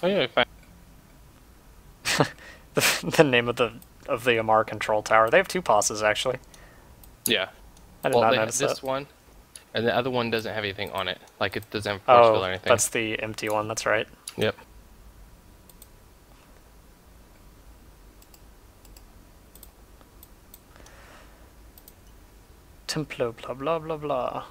E: Oh yeah, fine.
B: The name of the Amar control tower. They have 2 pauses actually.
E: Yeah.
B: I did not notice
E: this
B: that.
E: one, and the other one doesn't have anything on it. Like it doesn't have force field or anything.
B: That's the empty one. That's right.
E: Yep.
B: Templo, blah blah blah blah.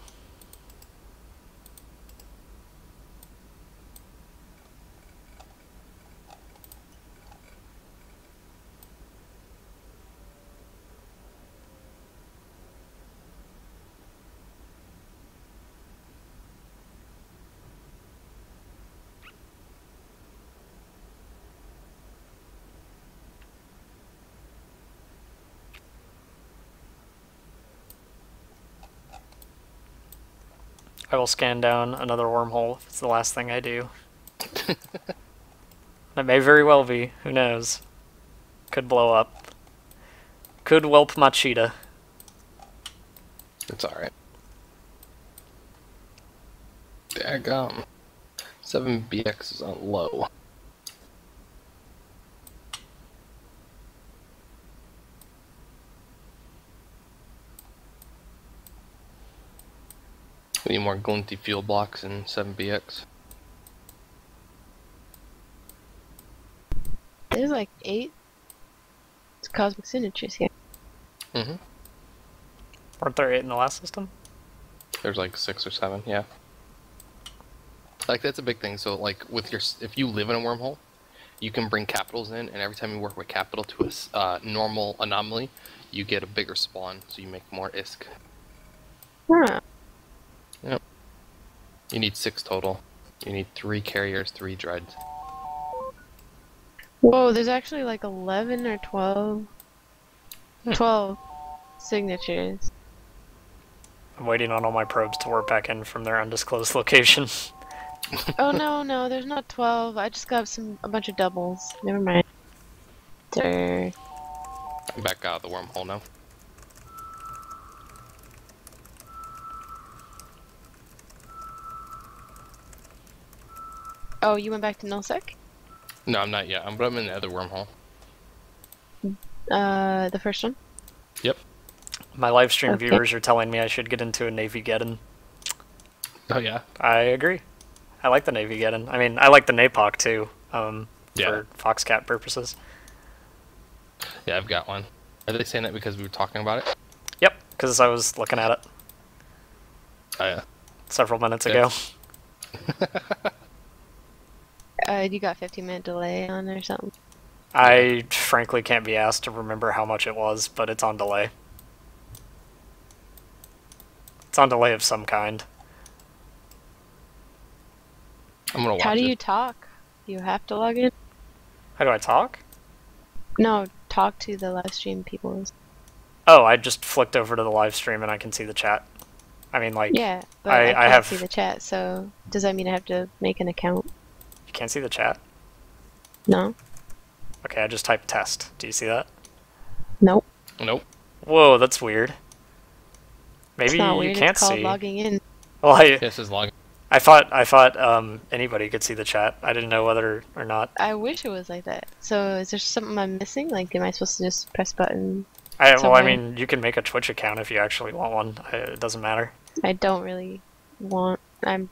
B: I will scan down another wormhole if it's the last thing I do. It may very well be. Who knows? Could blow up. Could whelp my cheetah.
E: It's alright. Daggum. 7BX is on low. We need more glinty fuel blocks in 7BX.
D: There's like 8 cosmic signatures here.
E: Mm-hmm.
B: Weren't there 8 in the last system?
E: There's like 6 or 7, yeah. Like that's a big thing. So like with if you live in a wormhole, you can bring capitals in, and every time you work with capital to a normal anomaly, you get a bigger spawn, so you make more ISK.
D: Huh.
E: Yep. You need 6 total. You need 3 carriers, 3 dreads.
D: Whoa, there's actually like 11 or 12. 12 signatures.
B: I'm waiting on all my probes to warp back in from their undisclosed location.
D: Oh no, there's not 12. I just got a bunch of doubles. Never mind.
E: I'm back out of the wormhole now.
D: Oh, you went back to nullsec?
E: No, I'm not yet. I'm in the other wormhole.
D: The first one?
E: Yep.
B: My live stream
D: Okay.
B: viewers are telling me I should get into a Navy-geddon.
E: Oh yeah.
B: I agree. I like the Navy-geddon. I mean, I like the NAPOC too,
E: Yeah.
B: for Foxcat purposes.
E: Yeah, I've got one. Are they saying that because we were talking about it?
B: Yep, because I was looking at it
E: Oh yeah.
B: several minutes
E: Yeah.
B: ago.
D: You got 15-minute delay on or something?
B: I frankly can't be asked to remember how much it was, but it's on delay. It's on delay of some kind.
E: I'm gonna watch
D: How do
E: it.
D: you talk? You have to log in?
B: How do I talk?
D: No, talk to the live stream people.
B: Oh, I just flicked over to the live stream and I can see the chat. I mean, like,
D: Yeah, but
B: I
D: I can't
B: have...
D: see the chat, so does that mean I have to make an account?
B: You can't see the chat?
D: No?
B: Okay, I just typed test. Do you see that?
D: Nope.
E: Nope.
B: Whoa, that's weird. Maybe
D: It's not
B: you
D: weird,
B: can't
D: it's called
B: see.
D: logging in.
B: Well,
E: This is long.
B: I thought anybody could see the chat. I didn't know whether or not.
D: I wish it was like that. So is there something I'm missing? Like, am I supposed to just press button?
B: Well, I
D: somewhere?
B: mean, you can make a Twitch account if you actually want one. It doesn't matter.
D: I don't really want. I'm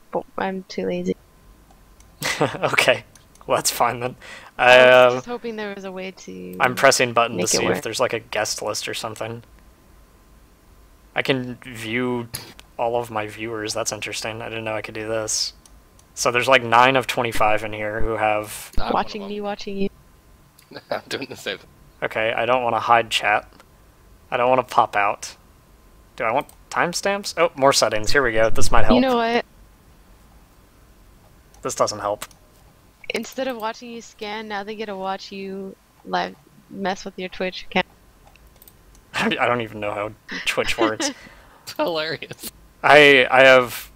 D: too lazy.
B: Okay, well that's fine then.
D: I was just hoping there was a way to.
B: I'm pressing button to
D: make it
B: see if
D: work.
B: there's like a guest list or something. I can view all of my viewers. That's interesting. I didn't know I could do this. So there's like 9 of 25 in here who have...
E: I'm
D: Watching me, watching you.
E: I'm doing the same.
B: Okay, I don't want to hide chat. I don't want to pop out. Do I want timestamps? Oh, more settings. Here we go. This might help.
D: You know what?
B: This doesn't help.
D: Instead of watching you scan, now they get to watch you live mess with your Twitch account.
B: I don't even know how Twitch works.
E: It's hilarious.
B: I have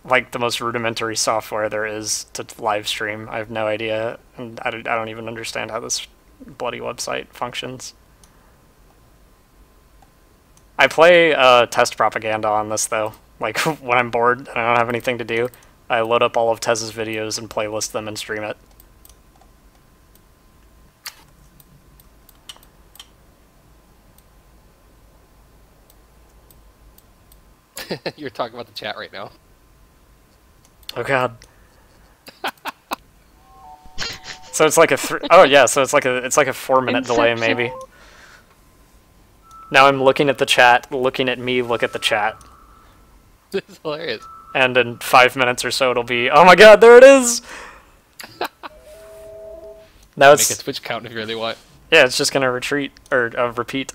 B: like the most rudimentary software there is to live stream. I have no idea, and I don't even understand how this bloody website functions. I play test propaganda on this though. Like when I'm bored and I don't have anything to do, I load up all of Tez's videos and playlist them and stream it.
E: You're talking about the chat right now.
B: Oh god. So it's like a oh yeah, so it's like a 4-minute delay
D: Inception.
B: maybe. Now I'm looking at the chat, looking at me look at the chat.
E: This is hilarious.
B: And in 5 minutes or so it'll be, oh my god, there it is! Now
E: Make a
B: it's,
E: Twitch count if you really want.
B: yeah, it's just gonna retreat, or repeat.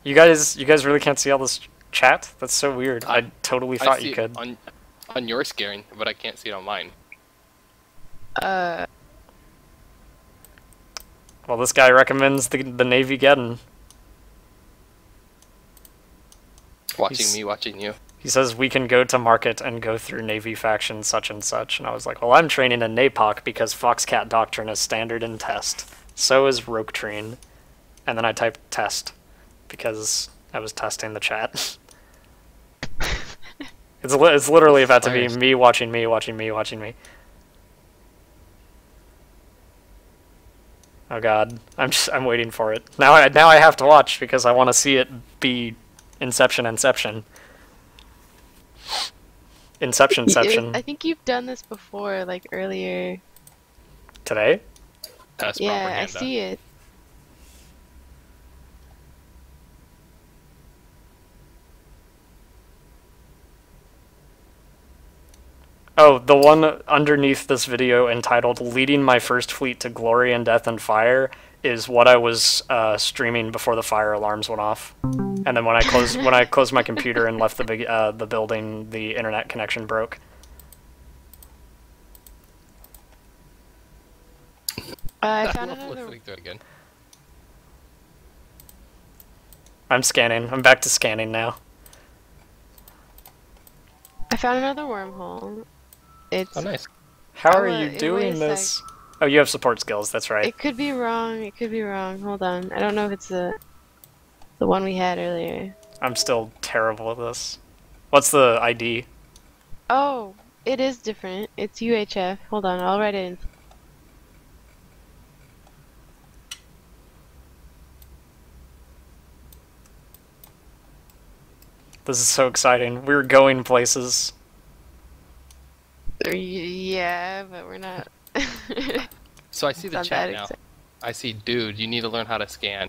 B: You guys really can't see all this chat? That's so weird. I totally
E: I
B: thought
E: see
B: you
E: it
B: could.
E: on your scaring, but I can't see it on mine.
B: Well, this guy recommends the Navy-geddon.
E: Watching me, watching you.
B: He says we can go to market and go through Navy faction such and such. And I was like, well, I'm training in NAPOC because Foxcat Doctrine is standard in test. So is Roketrine. And then I typed test because I was testing the chat. It's literally about to be me watching me, watching me, watching me. Oh god, I'm waiting for it. Now I have to watch because I want to see it be Inception.
D: I think you've done this before, like earlier.
B: Today?
E: Test
D: Yeah,
E: propaganda.
D: I see it.
B: Oh, the one underneath this video entitled Leading My First Fleet to Glory and Death and Fire is what I was streaming before the fire alarms went off. And then when I closed my computer and left the building, the internet connection broke.
D: I found another.
E: Listening to it again.
B: I'm scanning. I'm back to scanning now.
D: I found another wormhole. It's.
E: Oh, nice.
B: How are you doing this? Oh, you have support skills. That's right.
D: It could be wrong. It could be wrong. Hold on. I don't know if it's the one we had earlier.
B: I'm still terrible at this. What's the ID?
D: Oh, it is different. It's UHF. Hold on. I'll write it in.
B: This is so exciting. We're going places.
D: Yeah, but we're not.
E: So I see the chat now. I see, dude, you need to learn how to scan.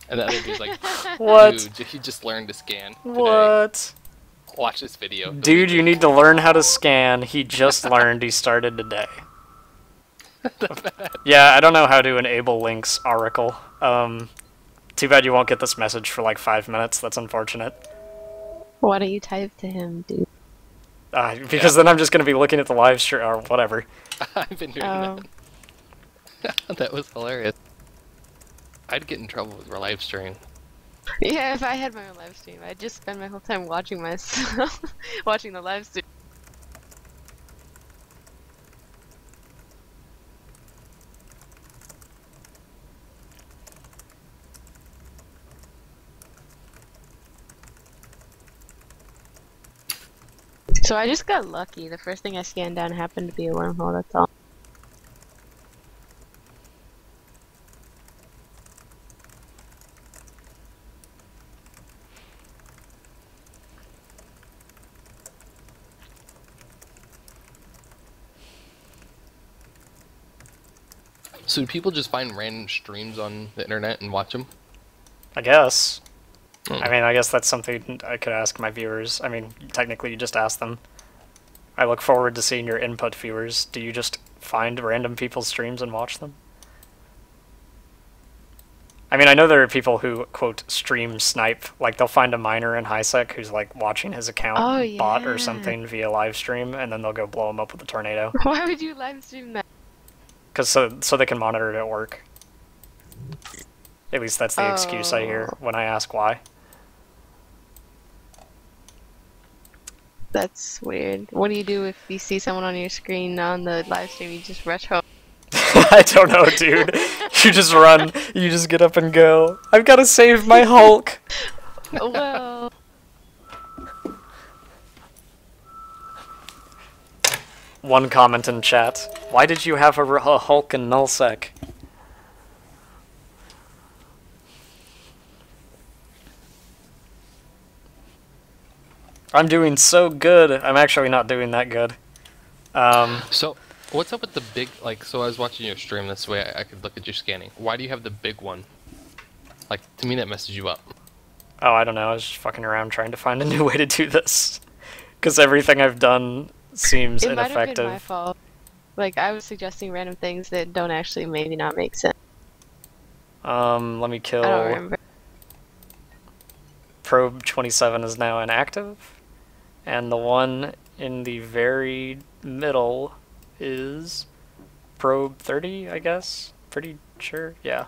E: And the other dude's like,
B: what?
E: Dude, he just learned to scan today.
B: What?
E: Watch this video.
B: Dude, you need to learn how to scan. He just learned. He started today. Yeah, I don't know how to enable links, Oracle. Too bad you won't get this message for like 5 minutes. That's unfortunate.
D: Why don't you type to him, dude?
B: Because then I'm just going to be looking at the live stream or whatever.
E: I've been doing that. That was hilarious. I'd get in trouble with our live stream.
D: Yeah, if I had my own live stream, I'd just spend my whole time watching myself, watching the live stream. So I just got lucky. The first thing I scanned down happened to be a wormhole, that's all.
E: So do people just find random streams on the internet and watch them?
B: I guess. I mean, I guess that's something I could ask my viewers. I mean, technically you just ask them. I look forward to seeing your input, viewers. Do you just find random people's streams and watch them? I mean, I know there are people who, quote, stream snipe. Like, they'll find a miner in HiSec who's, like, watching his account bot or something via live stream, and then they'll go blow him up with a tornado.
D: Why would you live stream that?
B: Because so they can monitor it at work. At least that's the excuse I hear when I ask why.
D: That's weird. What do you do if you see someone on your screen on the live stream? You just rush home.
B: I don't know, dude. You just run. You just get up and go. I've got to save my Hulk.
D: Well.
B: One comment in chat. Why did you have a Hulk in nullsec? I'm doing so good. I'm actually not doing that good.
E: So, what's up with the big, like, so I was watching your stream this way, I could look at your scanning. Why do you have the big one? Like, to me that messes you up.
B: Oh, I don't know. I was just fucking around trying to find a new way to do this. Because everything I've done seems ineffective.
D: It might have been my fault. Like, I was suggesting random things that don't actually maybe not make sense.
B: Let me kill...
D: I don't remember.
B: Probe 27 is now inactive. And the one in the very middle is probe 30, I guess? Pretty sure? Yeah.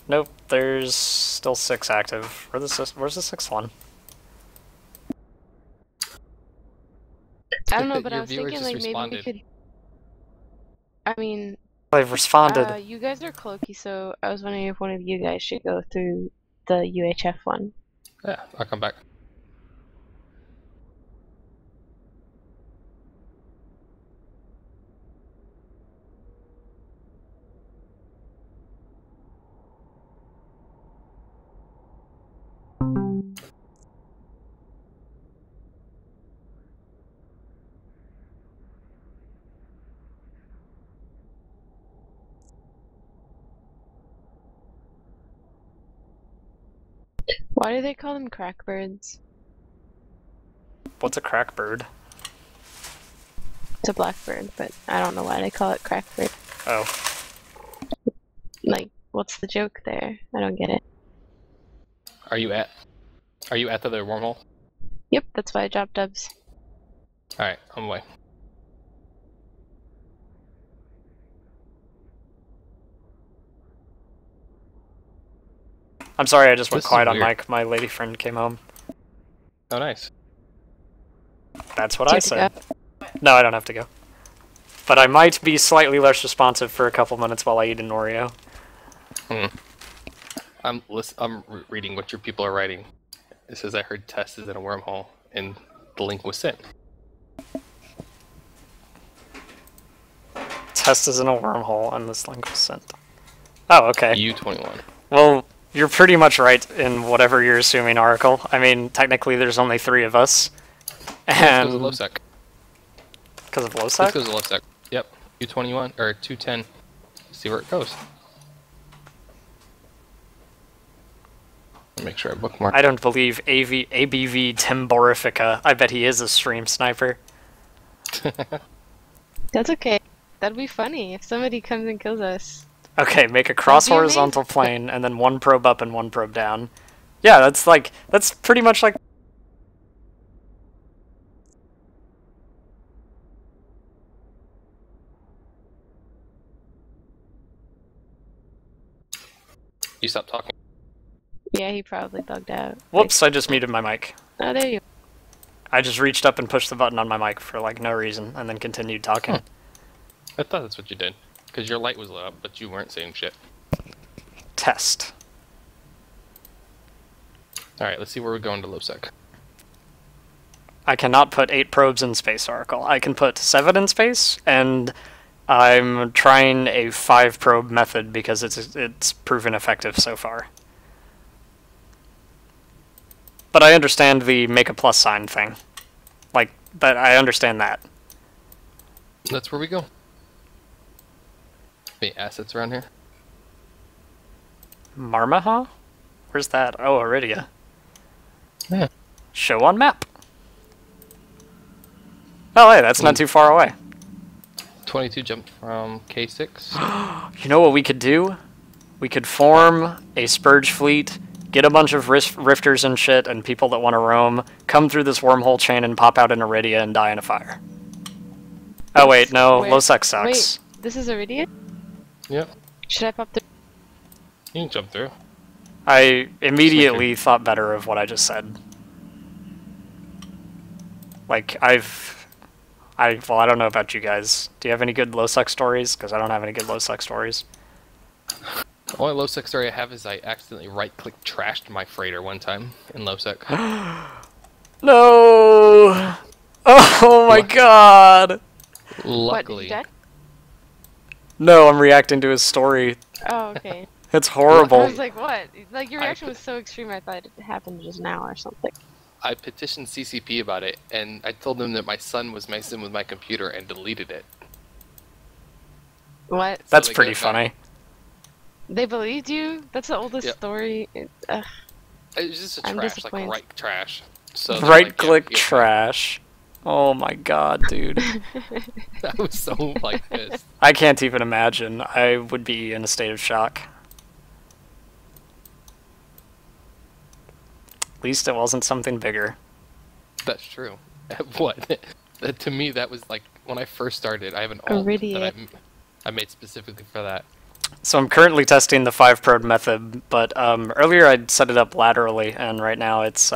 B: Nope, there's still 6 active. Where's the 6th one?
D: I don't know, but I was thinking like maybe we could... I mean...
B: They've responded.
D: You guys are cloaky, so I was wondering if one of you guys should go through the UHF one.
E: Yeah, I'll come back.
D: Why do they call them crackbirds?
B: What's a crackbird?
D: It's a blackbird, but I don't know why they call it crackbird.
B: Oh.
D: Like, what's the joke there? I don't get it.
E: Are you at the other wormhole?
D: Yep, that's why I dropped dubs.
E: Alright, on my way.
B: I'm sorry, I just went
E: This is
B: quiet on
E: weird.
B: mic. My lady friend came home.
E: Oh, nice.
B: That's what
D: Do you
B: I
D: have to
B: said.
D: go?
B: No, I don't have to go. But I might be slightly less responsive for a couple minutes while I eat an Oreo.
E: I'm reading what your people are writing. It says I heard test is in a wormhole, and the link was sent.
B: Test is in a wormhole, and this link was sent. Oh, okay.
E: U21.
B: Well, you're pretty much right in whatever you're assuming, Oracle. I mean, technically there's only 3 of us.
E: Because of
B: And...
E: LoSec.
B: Because of
E: This
B: LoSec?
E: goes to LoSec. Yep. U21 or 210. See where it goes. Make sure I bookmark.
B: I don't believe ABV Timborifica. I bet he is a stream sniper.
D: That's okay. That'd be funny if somebody comes and kills us.
B: Okay, make a cross
D: That'd be
B: horizontal plane, and then 1 probe up and 1 probe down. Yeah, that's pretty much like...
E: You stop talking.
D: Yeah, he probably bugged out.
B: Whoops, I just muted my mic.
D: Oh, there you go.
B: I just reached up and pushed the button on my mic for, like, no reason, and then continued talking.
E: I thought that's what you did. Because your light was lit up, but you weren't saying shit.
B: Test.
E: Alright, let's see where we're going to LoSec.
B: I cannot put 8 probes in space, Oracle. I can put 7 in space, and I'm trying a 5 probe method because it's proven effective so far. But I understand the make a plus sign thing. Like, but I understand that.
E: That's where we go. Any assets around here?
B: Marmaha? Where's that? Oh, Iridia.
E: Yeah.
B: Show on map. Oh, hey, that's not too far away.
E: 22 jumped from K6.
B: You know what we could do? We could form a Spurge fleet, get a bunch of rifters and shit, and people that want to roam, come through this wormhole chain and pop out in Iridia and die in a fire. Oh wait, no,
D: Where-
B: LoSec sucks.
D: Wait, this is Iridia?
E: Yep.
D: Should I pop the...
E: You can jump through.
B: I immediately thought better of what I just said. Like, well, I don't know about you guys. Do you have any good LoSec stories? Because I don't have any good LoSec stories.
E: The only LoSec story I have is I accidentally right-click trashed my freighter one time in LoSec.
B: No! Oh my god!
D: What, did
E: Luckily,
D: you die?
B: No, I'm reacting to his story.
D: Oh, okay.
B: It's
D: I
B: horrible.
D: was like, what? Like, your reaction was so extreme, I thought it happened just now or something.
E: I petitioned CCP about it, and I told them that my son was messing with my computer and deleted it.
D: What?
B: That's
E: they
B: pretty
E: got
B: funny.
D: They believed you? That's the oldest
E: Yep.
D: story.
E: It was just a
D: I'm
E: trash, like
D: disappointed.
E: right trash. So they're
B: Right
E: like, yeah,
B: click
E: yeah.
B: trash. Oh my god, dude.
E: I was so like pissed.
B: I can't even imagine. I would be in a state of shock. At least it wasn't something bigger.
E: That's true. What? To me, that was like when I first started. I have an alt
D: Iridia.
E: that I made specifically for that.
B: So I'm currently testing the 5 probe method, but earlier I'd set it up laterally, and right now it's,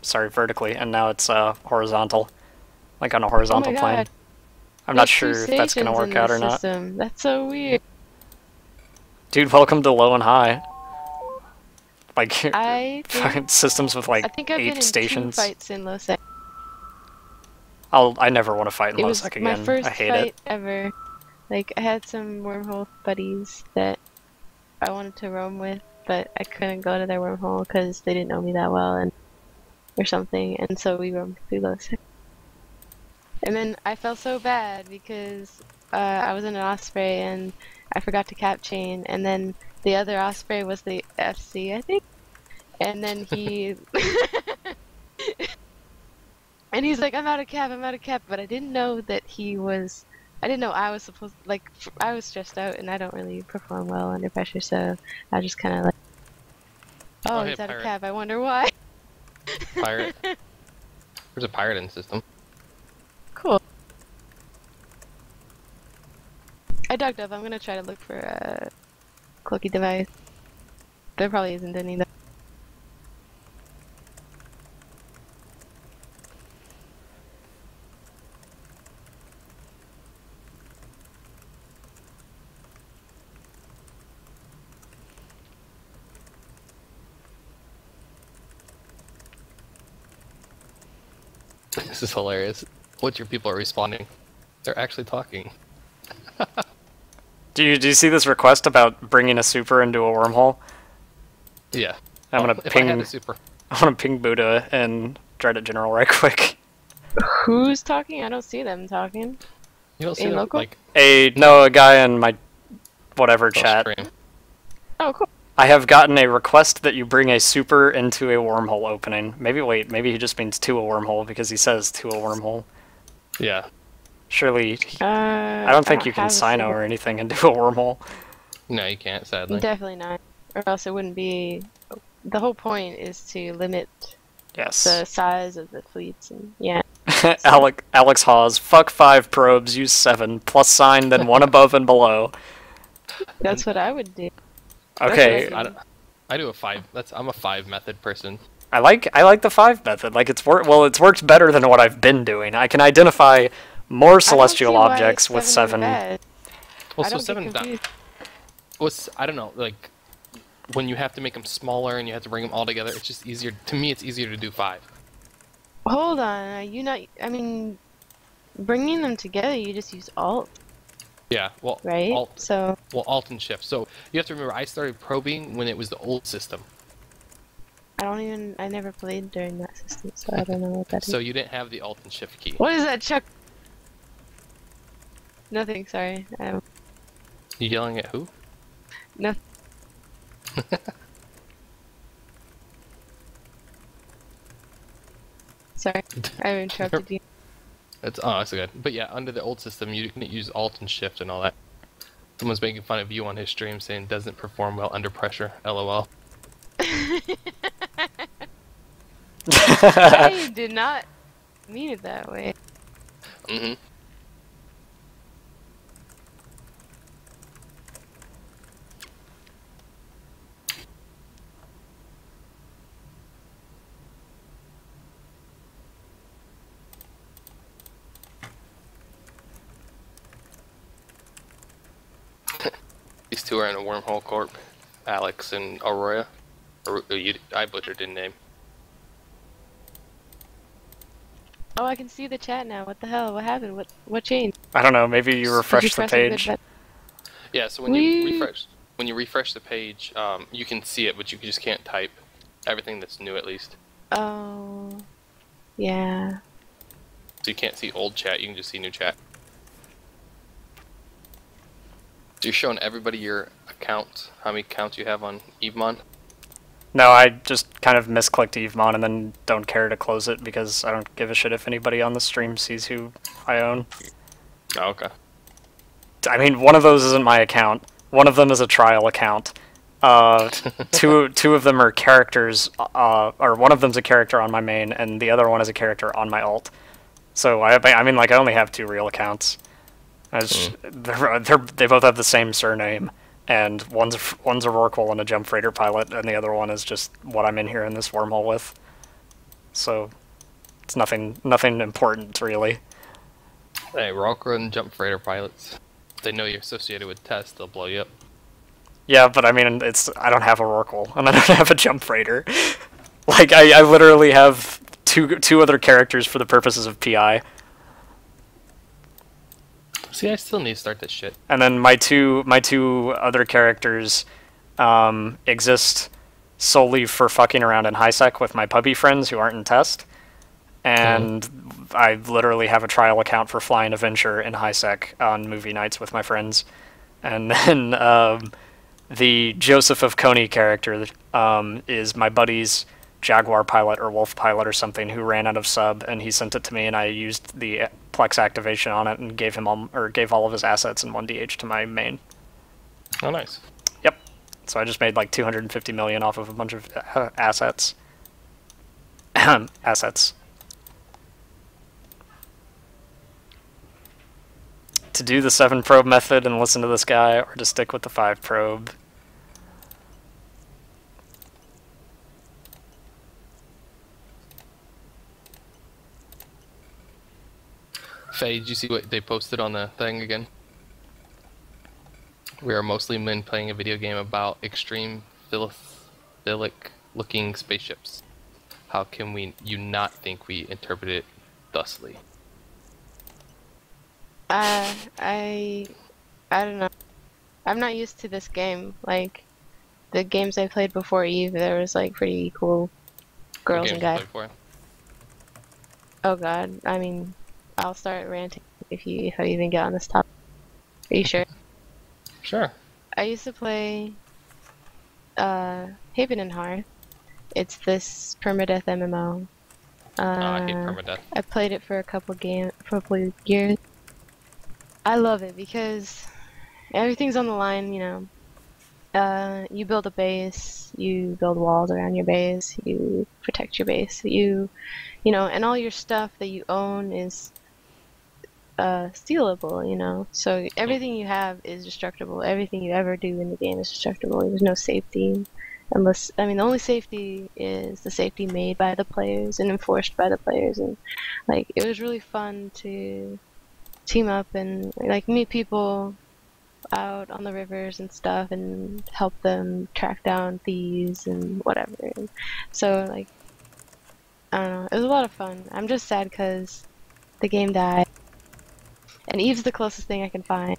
B: vertically, and now it's horizontal. Like on a horizontal plane.
D: God.
B: I'm not
D: There's
B: sure
D: two
B: if that's going to
D: stations
B: work
D: in
B: out
D: this
B: or not.
D: system. That's so weird.
B: Dude, welcome to low and high. Like,
D: I think,
B: systems with like
D: I think I've been
B: 8
D: in
B: stations.
D: 2 fights in LoSec.
B: I never want to fight in
D: It was
B: LoSec
D: my
B: again.
D: first
B: I hate
D: fight
B: it.
D: ever. Like, I had some wormhole buddies that I wanted to roam with, but I couldn't go to their wormhole because they didn't know me that well, and or something, and so we roamed through LoSec. And then I felt so bad because I was in an Osprey and I forgot to cap chain, and then the other Osprey was the FC, I think, And then he and he's like, I'm out of cap, but I didn't know that I didn't know I was supposed, like, I was stressed out and I don't really perform well under pressure, so I just kind of like, oh,
E: hey,
D: he's out of
E: pirate.
D: cap, I wonder why.
E: Pirate. There's a pirate in the system.
D: Cool. I dug up, I'm gonna try to look for a cloaky device. There probably isn't any though.
E: This is hilarious. What your people are responding? They're actually talking.
B: Do you see this request about bringing a super into a wormhole?
E: Yeah.
B: I'm gonna
E: if I had
B: ping.
E: a super.
B: I'm gonna ping Buddha and try to general right quick.
D: Who's talking? I don't see them talking.
E: You don't see
D: In
E: them,
D: local?
E: like
B: A guy in my whatever chat.
E: stream.
D: Oh, cool.
B: I have gotten a request that you bring a super into a wormhole opening. Maybe he just means to a wormhole because he says to a wormhole.
E: Yeah.
B: Surely,
D: I
B: I don't think you can
D: have a
B: Sino
D: super-
B: or anything into a wormhole.
E: No, you can't, sadly.
D: Definitely not. Or else it wouldn't be. The whole point is to limit
B: Yes.
D: the size of the fleets, and yeah.
B: Alex Hawes, fuck 5 probes, use 7, plus sign, then 1 above and below.
D: That's what I would do.
B: Okay,
D: That's
E: I do a 5. I'm a 5 method person.
B: I like the 5 method. Like it's worked better than what I've been doing. I can identify more celestial
D: I don't see why
B: objects with 7.
D: is bad.
E: Well,
D: I
E: so
D: don't get
E: 7's
D: confused.
E: I don't know, like when you have to make them smaller and you have to bring them all together, it's just easier. To me, it's easier to do 5.
D: Hold on, I mean, bringing them together, you just use alt,
E: Yeah. Well,
D: right? So
E: Alt and Shift. So you have to remember, I started probing when it was the old system.
D: I never played during that system, so I don't know what that is.
E: So you didn't have the Alt and Shift key.
D: What is that, Chuck? Nothing, sorry.
E: You yelling at who?
D: Nothing. Sorry, I interrupted you.
E: That's good. But yeah, under the old system, you couldn't use Alt and Shift and all that. Someone's making fun of you on his stream, saying doesn't perform well under pressure. LOL.
D: I did not mean it that way.
E: Mm-hmm. These two are in a wormhole corp. Alex and Aurora. I butchered his name.
D: Oh, I can see the chat now. What the hell? What happened? What changed?
B: I don't know, maybe you
D: Did
B: refreshed the
D: press a good
B: page.
D: button?
E: Yeah, so when you refresh the page, you can see it, but you just can't type everything that's new at least.
D: Oh, yeah.
E: So you can't see old chat, you can just see new chat. So you're showing everybody your account, how many accounts you have on Evemon?
B: No, I just kind of misclicked Evemon and then don't care to close it because I don't give a shit if anybody on the stream sees who I own.
E: Oh, okay.
B: I mean, one of those isn't my account. One of them is a trial account. Two of them are characters, or one of them's a character on my main, and the other one is a character on my alt. So I mean, like, I only have 2 real accounts. They both have the same surname, and one's a Rorqual and a Jump Freighter pilot, and the other one is just what I'm in here in this wormhole with. So it's nothing important really.
E: Hey, Rorqual and Jump Freighter pilots. If they know you're associated with tests, they'll blow you up.
B: Yeah, but I mean, I don't have a Rorqual, and I don't have a Jump Freighter. Like, I literally have two other characters for the purposes of PI.
E: See, I still need to start this shit.
B: And then my two other characters exist solely for fucking around in HiSec with my puppy friends who aren't in test. And I literally have a trial account for flying a Venture in HiSec on movie nights with my friends. And then The Joseph of Coney character is my buddy's Jaguar pilot or Wolf pilot or something who ran out of sub, and he sent it to me, and I used the Plex activation on it and gave him all of his assets and 1DH to my main.
E: Oh, nice.
B: Yep. So I just made like 250 million off of a bunch of assets. Assets. To do the 7 probe method and listen to this guy, or to stick with the 5 probe.
E: Faye, did you see what they posted on the thing again? We are mostly men playing a video game about extreme philic looking spaceships. How can you not think we interpret it thusly?
D: I don't know. I'm not used to this game. Like, the games I played before Eve, there was like pretty cool girls and guys. Oh god, I mean, I'll start ranting if I even get on this topic. Are you sure?
E: Sure.
D: I used to play Haven and Hearth. It's this permadeath MMO.
E: I hate permadeath.
D: I played it for a couple years. I love it because everything's on the line, you know. You build a base, you build walls around your base, you protect your base, you know, and all your stuff that you own is stealable, you know. So everything you have is destructible. Everything you ever do in the game is destructible. There's no safety. Unless, I mean, the only safety is the safety made by the players and enforced by the players. And, like, it was really fun to team up and, like, meet people out on the rivers and stuff and help them track down thieves and whatever. And so, like, I don't know. It was a lot of fun. I'm just sad because the game died. And Eve's the closest thing I can find.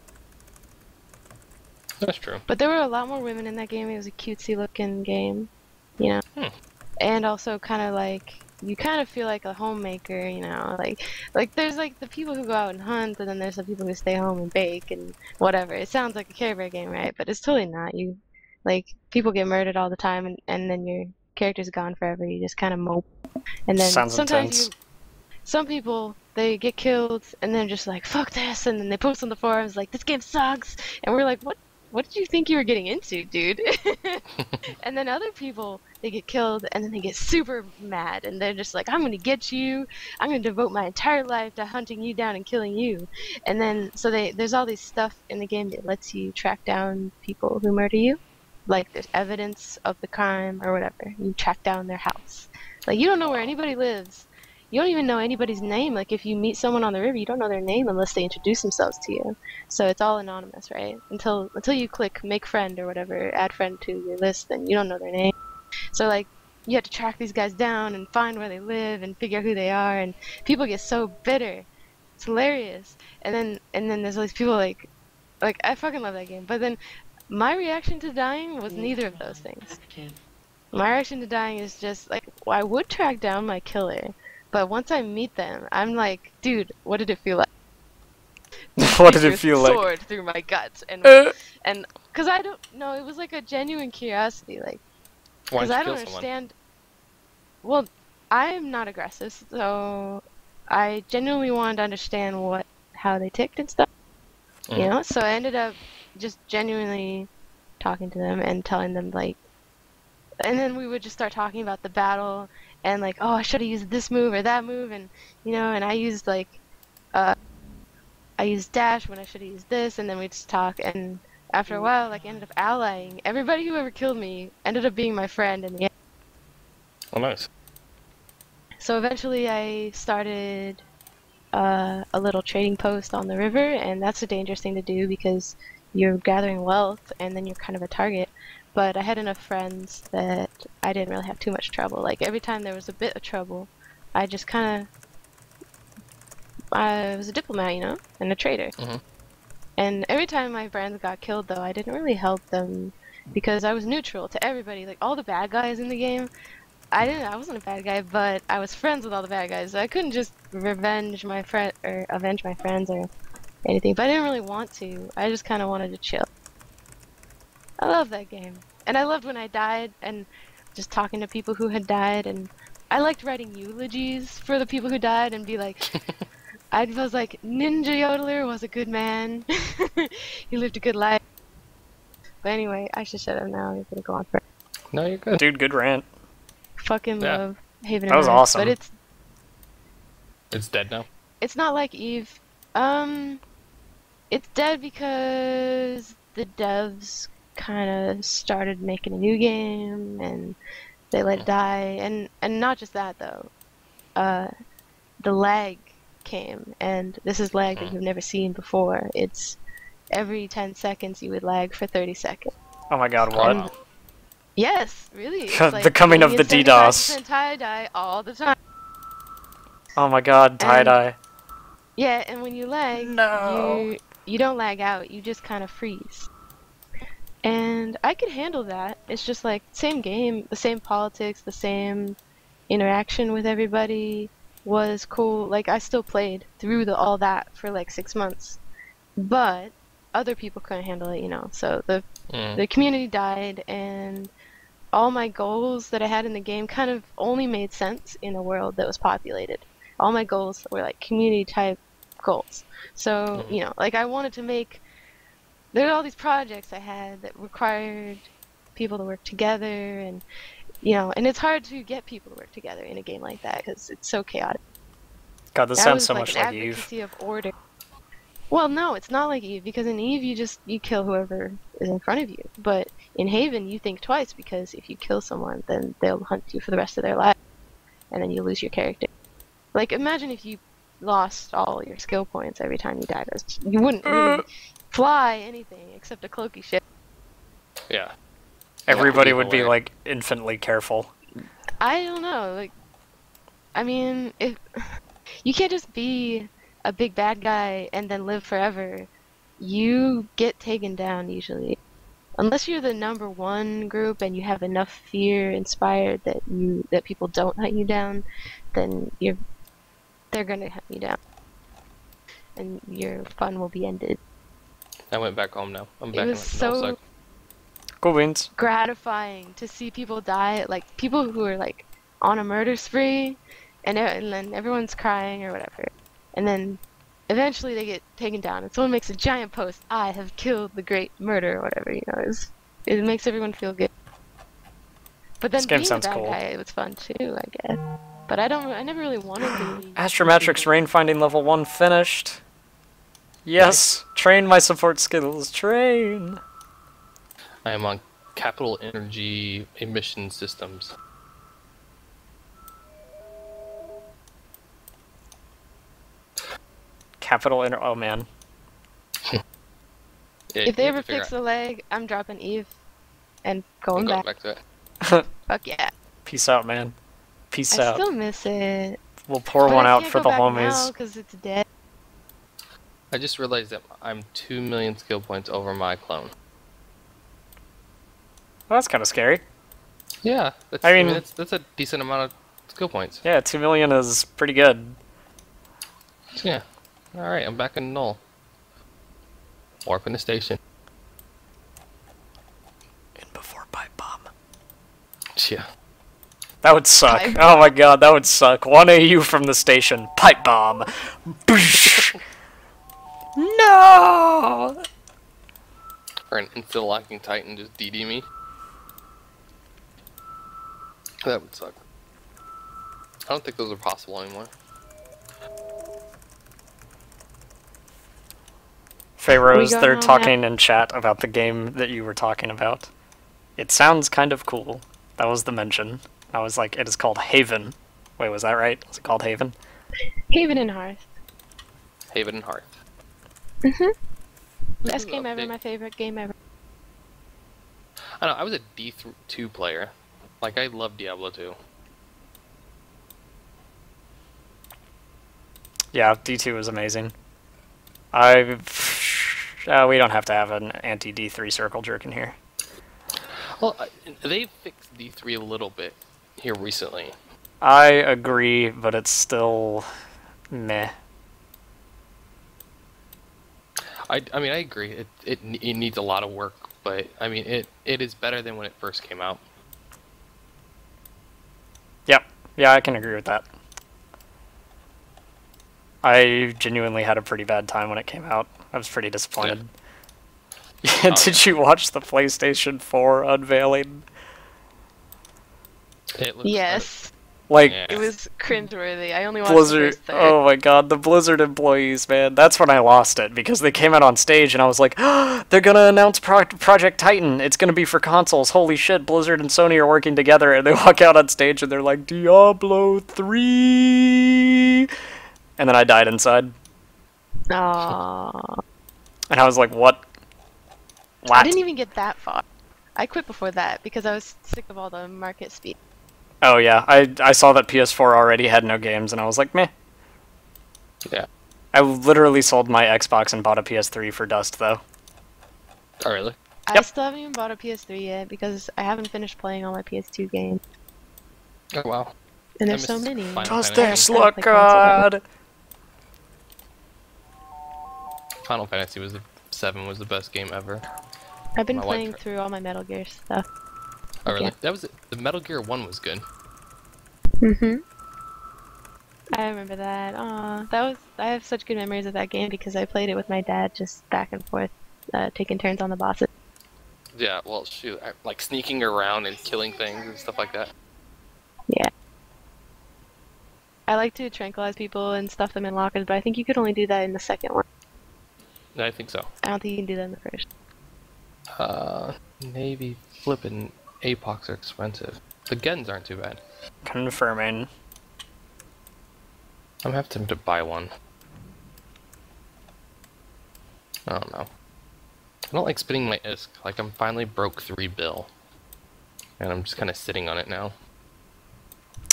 E: That's true.
D: But there were a lot more women in that game. It was a cutesy looking game, you know. And also kind of like, you kind of feel like a homemaker, you know. Like there's like the people who go out and hunt, and then there's the people who stay home and bake and whatever. It sounds like a Care Bear game, right? But it's totally not. You, like, people get murdered all the time, and then your character's gone forever. You just kind of mope. And then sometimes some people, they get killed, and they're just like, fuck this, and then they post on the forums like, this game sucks, and we're like, what did you think you were getting into, dude? And then other people, they get killed, and then they get super mad, and they're just like, I'm gonna get you, I'm gonna devote my entire life to hunting you down and killing you. And then, so there's all these stuff in the game that lets you track down people who murder you. Like, there's evidence of the crime, or whatever. You track down their house. Like, you don't know where anybody lives. You don't even know anybody's name. Like, if you meet someone on the river, you don't know their name unless they introduce themselves to you. So it's all anonymous, right? Until you click make friend or whatever, add friend to your list, then you don't know their name. So, like, you have to track these guys down and find where they live and figure out who they are, and people get so bitter. It's hilarious. And then there's all these people like I fucking love that game. But then my reaction to dying was neither of those things. My reaction to dying is just like, well, I would track down my killer. But once I meet them, I'm like, dude, what did it feel like?
B: What did it feel like?
D: Sword through my guts, and because I don't know, it was like a genuine curiosity, like, because I don't understand. Well, I'm not aggressive, so I genuinely wanted to understand how they ticked and stuff, you know. So I ended up just genuinely talking to them and telling them, like, and then we would just start talking about the battle. And like, oh, I should have used this move or that move, and you know, and I used like, I used dash when I should have used this, and then we'd just talk. And after a while, like, I ended up allying. Everybody who ever killed me ended up being my friend in the end.
E: Oh, nice.
D: So eventually, I started a little trading post on the river, and that's a dangerous thing to do because you're gathering wealth, and then you're kind of a target. But I had enough friends that I didn't really have too much trouble. Like, every time there was a bit of trouble, I just kind of... I was a diplomat, you know? And a trader. And every time my friends got killed, though, I didn't really help them because I was neutral to everybody. Like, all the bad guys in the game, I wasn't a bad guy, but I was friends with all the bad guys. So I couldn't just avenge my friends or anything. But I didn't really want to. I just kind of wanted to chill. I love that game. And I loved when I died and just talking to people who had died, and I liked writing eulogies for the people who died and be like, I was like, Ninja Yodeler was a good man. He lived a good life. But anyway, I should shut up now. I'm gonna go on for
E: No, you're good.
B: Dude, good rant.
D: fucking
E: Yeah.
D: love Haven
B: That was
D: and Hearth,
B: awesome.
D: but
E: It's dead now.
D: it's not like Eve. It's dead because the devs kind of started making a new game and they let it die, and not just that though. The lag came, and this is lag that you've never seen before. It's every 10 seconds you would lag for 30 seconds.
B: Oh my god, what?
D: And- Yes, really. It's
B: The
D: like
B: coming of the
D: 75%
B: DDoS.
D: tie-dye all the time.
B: Oh my god, tie-dye.
D: Yeah, and when you lag,
B: No.
D: you don't lag out, you just kind of freeze. And I could handle that. It's just like same game, the same politics, the same interaction with everybody was cool. Like I still played through all that for like 6 months. But other people couldn't handle it, you know. So the community died, and all my goals that I had in the game kind of only made sense in a world that was populated. All my goals were like community type goals. So, you know, like I wanted to make, there are all these projects I had that required people to work together, and, you know, and it's hard to get people to work together in a game like that because it's so chaotic.
B: God, this
D: That
B: sounds
D: was
B: so
D: like
B: much
D: an
B: like Eve.
D: advocacy of order. Well, no, it's not like Eve, because in Eve you kill whoever is in front of you. But in Haven you think twice, because if you kill someone, then they'll hunt you for the rest of their life, and then you lose your character. Like imagine if you lost all your skill points every time you died. You wouldn't really fly anything except a cloaky ship.
E: Yeah.
B: Everybody
E: Yeah,
B: would be
E: aware.
B: like infinitely careful.
D: I don't know, like, I mean, if you can't just be a big bad guy and then live forever. You get taken down usually. Unless you're the #1 group and you have enough fear inspired that people don't hunt you down, then they're gonna hunt you down. And your fun will be ended.
E: I went back home now. I'm back
D: It
E: in
D: was
E: like
D: so
E: null sec.
B: Cool beans.
D: gratifying to see people die, like people who are like on a murder spree, and then everyone's crying or whatever, and then eventually they get taken down, and someone makes a giant post, "I have killed the great murder," or whatever, you know. It makes everyone feel good. But then
B: This game
D: being a
B: sounds
D: bad
B: cool.
D: guy, it was fun too, I guess. But I never really wanted to be.
B: Astrometrics Rainfinding level 1 finished. Yes, train my support skills, train.
E: I am on capital energy emission systems.
B: Oh man.
E: Yeah,
D: If they
E: you have
D: ever
E: to figure
D: fix the leg, I'm dropping Eve and going
E: out- I'm
D: back.
E: going back to it.
D: Fuck yeah.
B: Peace out, man. Peace
D: I
B: out.
D: still miss it.
B: We'll pour
D: But
B: one
D: I
B: out
D: can't
B: for
D: go
B: the
D: back
B: homies.
D: now 'cause it's dead.
E: I just realized that I'm 2 million skill points over my clone.
B: Well, that's kind of scary.
E: Yeah, that's,
B: I
E: I mean,
B: mean-
E: that's a decent amount of skill points.
B: Yeah, 2 million is pretty good.
E: Yeah. Alright, I'm back in null. Warp in the station.
B: In before pipe bomb.
E: Yeah.
B: That would suck.
D: Pipe
B: Oh my god, that would suck. 1 AU from the station. Pipe bomb. Boosh. No!
E: Or an infill-locking Titan just DD me. That would suck. I don't think those are possible anymore.
B: Phae Rose,
D: going
B: they're
D: home
B: talking in chat about the game that you were talking about. It sounds kind of cool. That was the mention. I was like, it is called Haven. Wait, was that right? Was it called Haven?
D: Haven and Hearth.
E: Haven and Hearth.
D: Best
E: Ooh,
D: game ever,
E: update.
D: my favorite game ever.
E: I don't know, I was a D2 player. Like, I love Diablo 2.
B: Yeah, D2 was amazing. We don't have to have an anti-D3 circle jerk in here.
E: Well, they've fixed D3 a little bit here recently.
B: I agree, but it's still meh.
E: I mean, I agree. It needs a lot of work, but I mean, it is better than when it first came out.
B: Yep. Yeah, I can agree with that. I genuinely had a pretty bad time when it came out. I was pretty disappointed. Yeah. Did you watch the PlayStation 4 unveiling?
E: It looks
D: Yes.
B: Like,
E: Yeah.
D: It was cringeworthy. I only watched
B: Blizzard,
D: the first third.
B: oh my god, the Blizzard employees, man. That's when I lost it, because they came out on stage and I was like, oh, they're gonna announce Project Titan. It's gonna be for consoles. Holy shit, Blizzard and Sony are working together. And they walk out on stage and they're like, Diablo 3! And then I died inside.
D: Aww.
B: And I was like, what?
D: I didn't even get that far. I quit before that because I was sick of all the market speed.
B: Oh yeah, I saw that PS4 already had no games, and I was like, meh.
E: Yeah.
B: I literally sold my Xbox and bought a PS3 for dust, though.
E: Oh, really?
D: I
B: Yep.
D: still haven't even bought a PS3 yet because I haven't finished playing all my PS2 games.
E: Oh, wow.
D: And
E: I
D: there's so
E: missed
D: many.
E: Final
B: Does
E: Fantasy.
B: this
D: Like
B: look
D: console.
B: good?
E: Final Fantasy was 7 was the best game ever.
D: I've been
E: My wife
D: playing
E: tried.
D: through all my Metal Gear stuff.
E: Oh, really?
D: Yeah.
E: That was the Metal Gear 1 was good.
D: I remember that. Aw, I have such good memories of that game because I played it with my dad, just back and forth, taking turns on the bosses.
E: Yeah, well, shoot, like sneaking around and killing things and stuff like that.
D: Yeah. I like to tranquilize people and stuff them in lockers, but I think you could only do that in the second one.
E: I think so.
D: I don't think you can do that in the first.
E: Navy flippin' Apocs are expensive. The Gens aren't too bad.
B: Confirming.
E: I'm gonna have to buy one. I don't know. I don't like spinning my ISK. Like, I'm finally broke 3 bill. And I'm just kind of sitting on it now.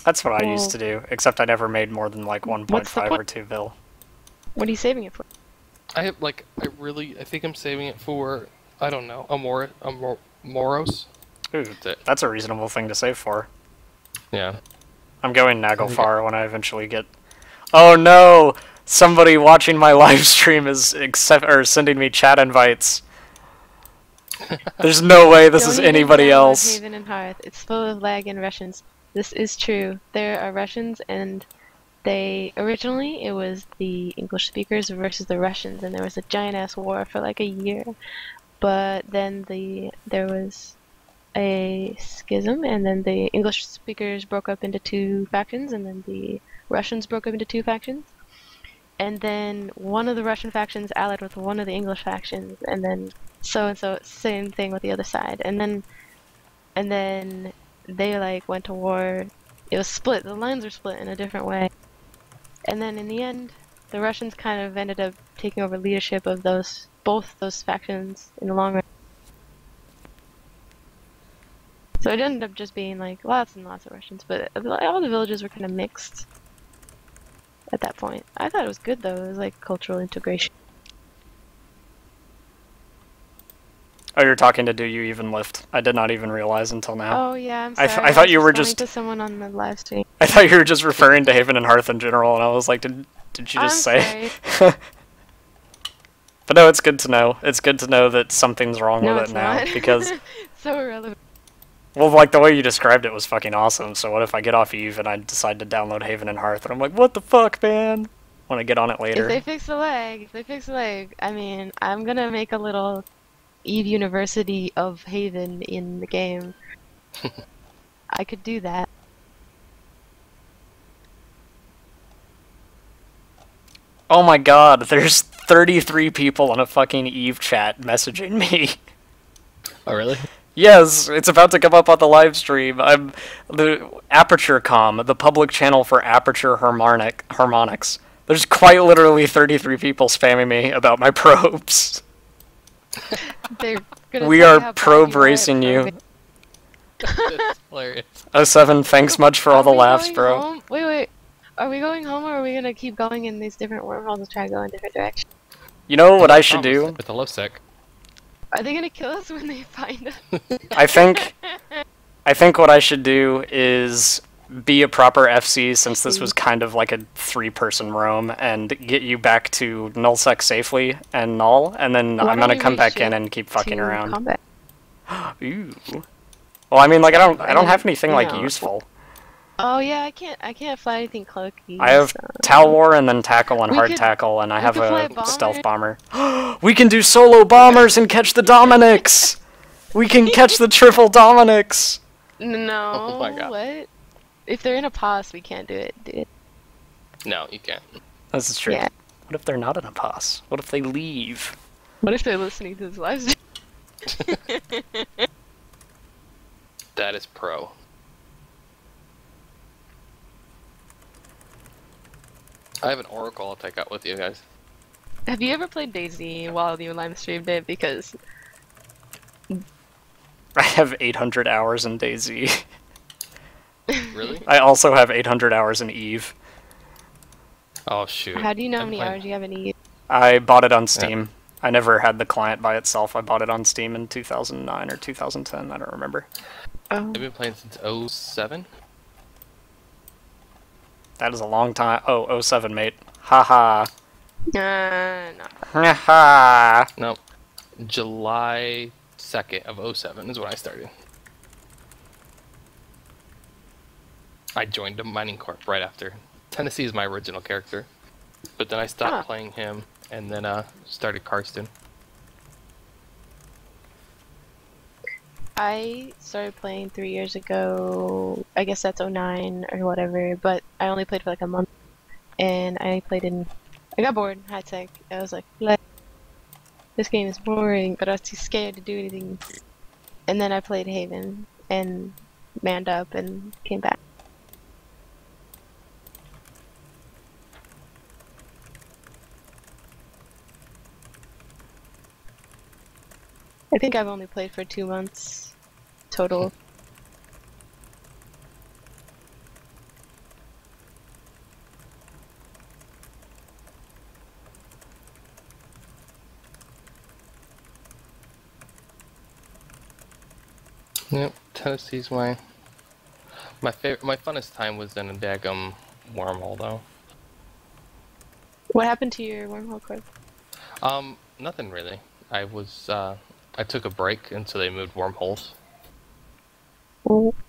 B: That's what I used
D: Well-
B: to do, except I never made more than like
D: What's the
B: 1.5 or
D: point?
B: 2 bill.
D: What are you saving it for?
E: I think I'm saving it for, I don't know, Moros?
B: Ooh,
E: That's it.
B: that's a reasonable thing to save for.
E: Yeah.
B: I'm going Naglfar when I eventually get... Oh no! Somebody watching my live stream is sending me chat invites. There's no way this is
D: Don't even
B: anybody
D: download
B: else.
D: Haven and Hearth. It's full of lag and Russians. This is true. There are Russians, and originally it was the English speakers versus the Russians, and there was a giant ass war for like a year. But then there was a schism, and then the English speakers broke up into 2 factions, and then the Russians broke up into 2 factions. And then one of the Russian factions allied with one of the English factions, and then so same thing with the other side. And then they like went to war. It was split. The lines were split in a different way. And then in the end, the Russians kind of ended up taking over leadership of both those factions in the long run. So it ended up just being like lots and lots of Russians, but all the villages were kind of mixed at that point. I thought it was good though. It was like cultural integration.
B: Oh, you're talking to Do You Even Lift? I did not even realize until now.
D: Oh yeah, I'm
B: I
D: sorry.
B: I thought you
D: was
B: were
D: responding
B: just...
D: to someone on the live stream.
B: I thought you were just referring to Haven and Hearth in general, and I was like, did you just
D: I'm
B: say?
D: sorry.
B: But no, it's good to know. It's good to know that something's wrong
D: No,
B: with
D: it's
B: it now,
D: not.
B: because...
D: So irrelevant.
B: Well, like, the way you described it was fucking awesome, so what if I get off Eve and I decide to download Haven and Hearth, and I'm like, what the fuck, man? Want to get on it later.
D: If they fix the lag, I mean, I'm gonna make a little Eve University of Haven in the game. I could do that.
B: Oh my god, there's 33 people in a fucking Eve chat messaging me.
E: Oh, really?
B: Yes, it's about to come up on the live stream. I'm the ApertureCom, the public channel for Aperture Harmonics. There's quite literally 33 people spamming me about my probes.
D: They're gonna
B: We
D: tell
B: are
D: you how bad
B: probe
D: you are at
B: racing you.
D: probing.
E: That's hilarious.
B: 07, thanks much for all the
D: Are we
B: laughs,
D: going
B: bro.
D: home? Wait. Are we going home, or are we gonna keep going in these different wormholes and try to go in different directions?
B: You know what I should do?
E: With the love sec.
D: Are they gonna kill us when they find us?
B: I think what I should do is be a proper FC, since this was kind of like a 3-person roam, and get you back to nullsec safely and null, and then
D: Why
B: I'm
D: don't
B: gonna
D: we
B: come back in
D: reshift
B: and keep fucking
D: to
B: around.
D: combat?
B: Ooh. Well, I mean, like, I don't have anything like
D: No.
B: useful.
D: Oh yeah, I can't fly anything cloaky.
B: I have
D: so-
B: Tal War and then tackle and
D: We
B: hard
D: could-
B: tackle, and I
D: we
B: have
D: could fly
B: a
D: a bomber.
B: stealth bomber. We can do solo bombers and catch the Dominics. We can catch the triple Dominics.
D: No.
E: Oh my God.
D: What? If they're in a pos, we can't do it, dude.
E: No, you can't.
B: This is true.
D: Yeah.
B: What if they're not in a pos? What if they leave?
D: What if they're listening to this live stream?
E: That is pro. I have an oracle I'll take out with you guys.
D: Have you ever played DayZ while you live streamed it? Because
B: I have 800 hours in DayZ.
E: Really?
B: I also have 800 hours in Eve.
E: Oh shoot.
D: how do you know how
E: I'm
D: many
E: playing-
D: hours you have in Eve?
B: I bought it on Steam. I never had the client by itself. I bought it on Steam in 2009 or 2010. I don't remember.
D: Oh.
E: I've been playing since 07.
B: That is a long time. Oh, 07, mate. Haha.
D: No.
B: Haha.
E: No, July 2nd of 07 is when I started. I joined a mining corp right after. Tennessee is my original character, but then I stopped
D: Ah.
E: playing him and then started Karstin.
D: I started playing 3 years ago. I guess that's 09 or whatever, but I only played for like a month. And I got bored, high tech. I was like, this game is boring, but I was too scared to do anything. And then I played Haven and manned up and came back. I think I've only played for 2 months total.
E: Yep, Tennessee's my favorite. My funnest time was in a daggum wormhole though.
D: What happened to your wormhole corp?
E: Nothing really. I took a break and so they moved wormholes.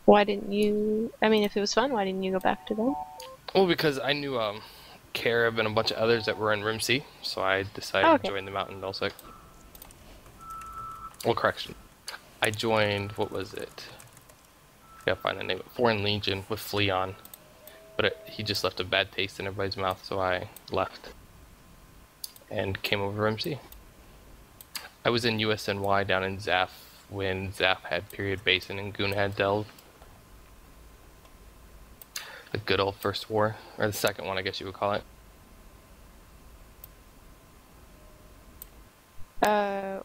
D: Why didn't you? I mean, if it was fun, why didn't you go back to them?
E: Well, because I knew Carib and a bunch of others that were in Room C, so I decided
D: Okay.
E: to join them out in Dulcich. Well, correction. I joined, what was it? Gotta find the name. Foreign Legion with Fleon. But he just left a bad taste in everybody's mouth, so I left. And came over to MC. I was in USNY down in Zaf when Zaf had Period Basin and Goon had Delve. The good old first war. Or the second one, I guess you would call it.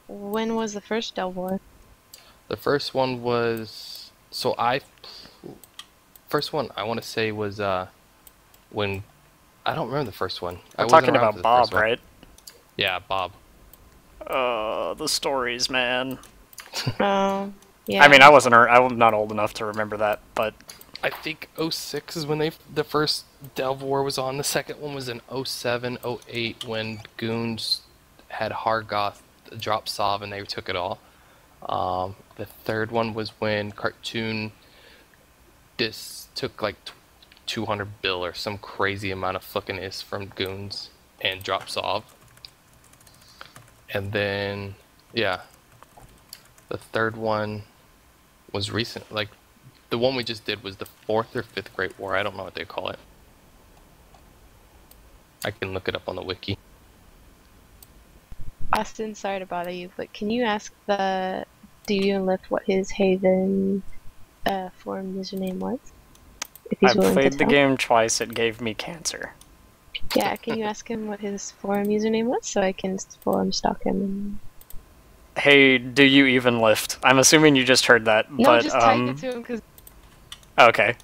D: When was the first Delve War?
E: The first one was first one I want to say was when I don't remember the first one. I
B: We're
E: wasn't
B: talking
E: around
B: about
E: for the
B: Bob,
E: first one.
B: right?
E: Yeah, Bob.
B: The stories, man.
D: Oh, yeah.
B: I mean, I'm not old enough to remember that, but
E: I think 06 is when the first Delve War was on. The second one was in 07, 08 when Goons had Hargoth drop Sov and they took it all. The third one was when Cartoon took like 200 bill or some crazy amount of fucking is from Goons and drop Sov. And then, yeah, the third one was recent. Like, the one we just did was the 4th or 5th Great War. I don't know what they call it. I can look it up on the wiki.
D: Austin, sorry to bother you, but can you ask the Do You Lift what his Haven forum username was? If he's
B: I
D: willing
B: played
D: to
B: the
D: tell.
B: game twice. It gave me cancer.
D: Yeah, can you ask him what his forum username was so I can forum stalk him?
B: Hey, do you even lift? I'm assuming you just heard that,
D: No,
B: but
D: just type it to him because.
B: okay.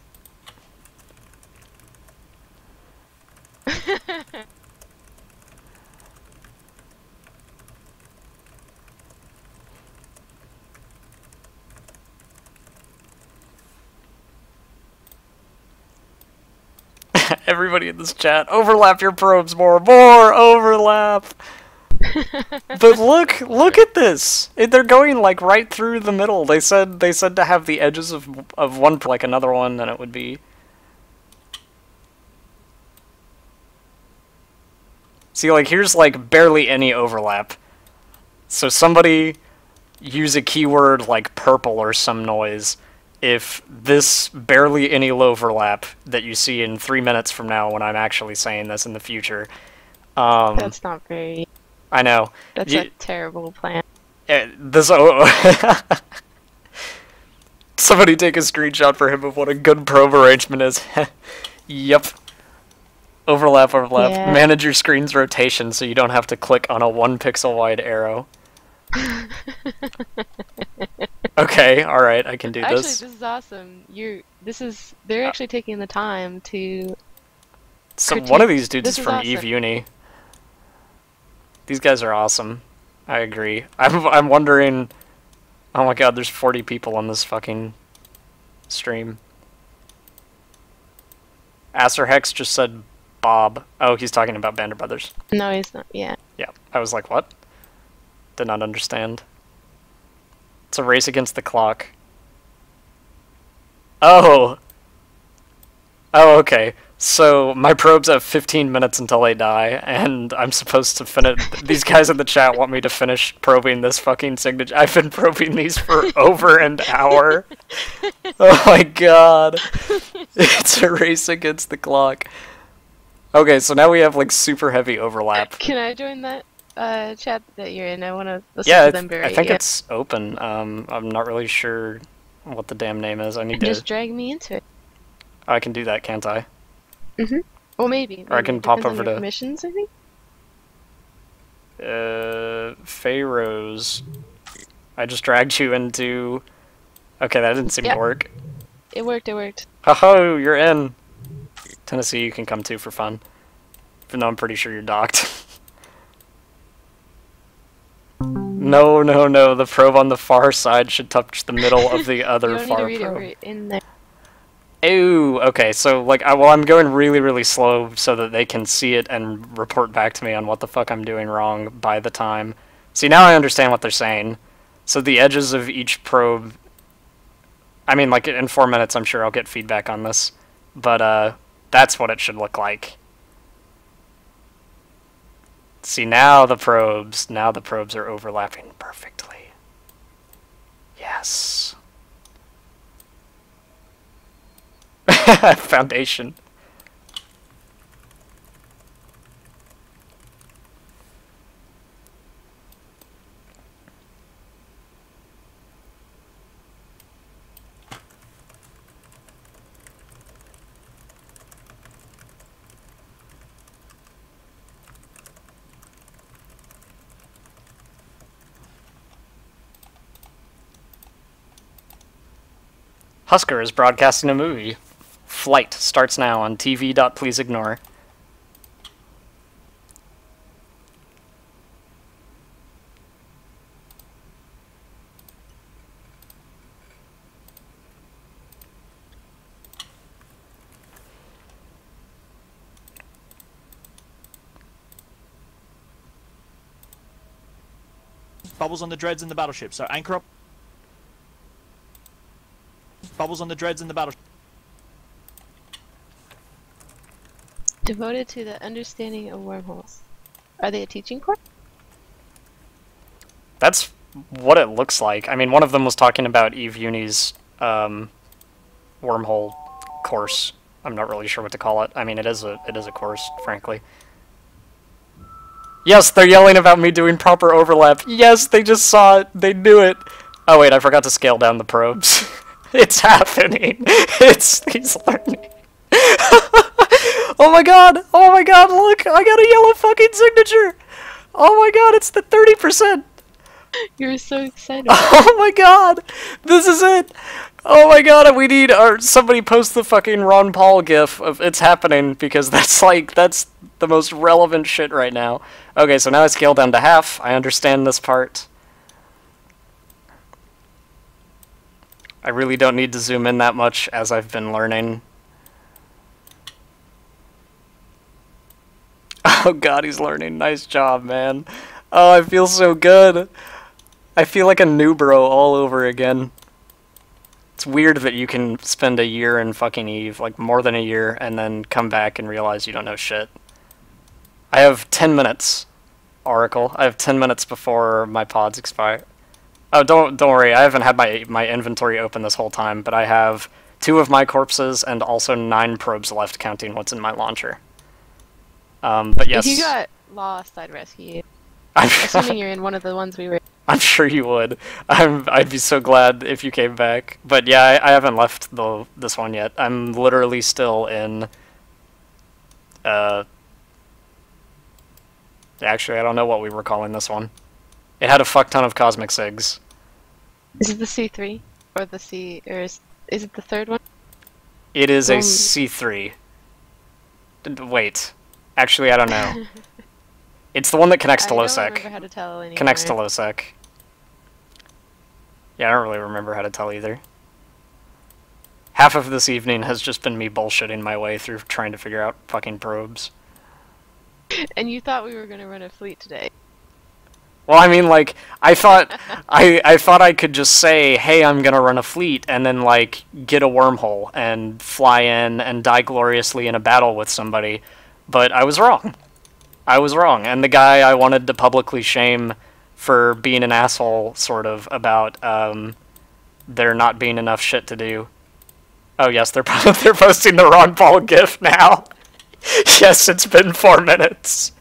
B: Everybody in this chat, overlap your probes more overlap! But look at this. They're going like right through the middle. They said to have the edges of one like another one, then it would be. See, like here's like barely any overlap. So somebody use a keyword like purple or some noise if this barely any overlap that you see in 3 minutes from now when I'm actually saying this in the future.
D: That's not very...
B: I know.
D: That's a terrible plan.
B: This somebody take a screenshot for him of what a good probe arrangement is. Yep. Overlap.
D: Yeah.
B: Manage your screen's rotation so you don't have to click on a 1 pixel wide arrow. Okay, alright, I can do
D: Actually,
B: this.
D: this is awesome. They're actually taking the time to...
B: So one of these dudes
D: This
B: is
D: is
B: from
D: awesome.
B: Eve Uni. These guys are awesome. I agree. I'm wondering... Oh my god, there's 40 people on this fucking stream. Acer Hex just said Bob. Oh, he's talking about Bander Brothers.
D: No, he's not. Yeah.
B: Yeah, I was like, what? Did not understand. It's a race against the clock. Oh! Oh, okay. So, my probes have 15 minutes until they die, and I'm supposed to finish... These guys in the chat want me to finish probing this fucking signature. I've been probing these for over an hour. Oh my god. It's a race against the clock. Okay, so now we have, like, super heavy overlap.
D: Can I join that chat that you're in? I want to listen
B: Yeah,
D: to them
B: I think it's open. I'm not really sure what the damn name is. I need
D: Just
B: to...
D: drag me into it.
B: I can do that, can't I?
D: Mm-hmm. Well, maybe.
B: Or I can pop
D: Depends on
B: over
D: your
B: to...
D: permissions, I think.
B: Phae Rose. I just dragged you into... Okay, that didn't seem to work.
D: It worked.
B: Ho-ho, you're in! Tennessee, you can come too for fun. Even though I'm pretty sure you're docked. No, the probe on the far side should touch the middle of the other
D: You don't
B: far
D: need to read
B: probe.
D: it, we're in there.
B: Ooh, okay, so, like, I'm going really, really slow so that they can see it and report back to me on what the fuck I'm doing wrong by the time. See, now I understand what they're saying. So the edges of each probe... I mean, like, in 4 minutes I'm sure I'll get feedback on this. But, that's what it should look like. See, now the probes are overlapping perfectly. Yes. Foundation. Husker is broadcasting a movie. Flight starts now on TV.pleaseignore.
H: Bubbles on the dreads in the battleship, so anchor up. Bubbles on the dreads in the battleship.
D: Devoted to the understanding of wormholes. Are they a teaching course?
B: That's what it looks like. I mean, one of them was talking about Eve Uni's wormhole course. I'm not really sure what to call it. I mean, it is a course, frankly. Yes, they're yelling about me doing proper overlap. Yes, they just saw it. They knew it. Oh wait, I forgot to scale down the probes. It's happening. He's learning. Oh my god! Oh my god, look! I got a yellow fucking signature! Oh my god, it's the 30%!
D: You're so excited.
B: Oh my god! This is it! Oh my god, we need somebody post the fucking Ron Paul gif of it's happening, because that's the most relevant shit right now. Okay, so now I scale down to half. I understand this part. I really don't need to zoom in that much, as I've been learning. Oh god, he's learning. Nice job, man. Oh, I feel so good. I feel like a newbro all over again. It's weird that you can spend a year in fucking Eve, like more than a year, and then come back and realize you don't know shit. I have 10 minutes, Oracle. I have 10 minutes before my pods expire. Oh, don't worry. I haven't had my inventory open this whole time, but I have 2 of my corpses and also 9 probes left, counting what's in my launcher. But yes.
D: If you got lost, I'd rescue you. Assuming you're in one of the ones we were.
B: I'm sure you would. I'd be so glad if you came back. But yeah, I haven't left this one yet. I'm literally still in. Actually, I don't know what we were calling this one. It had a fuck ton of cosmic sigs.
D: Is it the C3 or the C, or is it the third one?
B: It is a C3. Wait, actually, I don't know. It's the one that connects to
D: I don't
B: Losec.
D: remember how to tell anymore.
B: Connects to Losec. Yeah, I don't really remember how to tell either. Half of this evening has just been me bullshitting my way through trying to figure out fucking probes.
D: And you thought we were gonna run a fleet today.
B: Well, I mean, like, I thought I could just say, hey, I'm gonna run a fleet, and then, like, get a wormhole, and fly in, and die gloriously in a battle with somebody, but I was wrong. I was wrong, and the guy I wanted to publicly shame for being an asshole, sort of, about, there not being enough shit to do. Oh, yes, they're posting the Ron Paul gif now. Yes, it's been 4 minutes.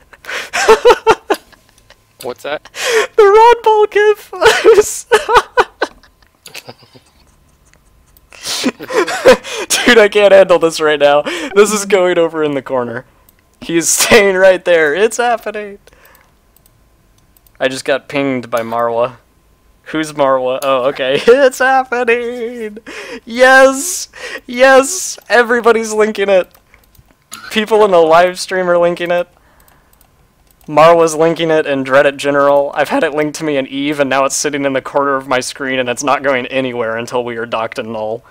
E: What's that?
B: The Ron Paul gif. Dude, I can't handle this right now. This is going over in the corner. He's staying right there. It's happening. I just got pinged by Marwa. Who's Marwa? Oh, okay. It's happening. Yes. Yes. Everybody's linking it. People in the live stream are linking it. Marwa's linking it in Reddit General. I've had it linked to me in Eve, and now it's sitting in the corner of my screen, and it's not going anywhere until we are docked in Null.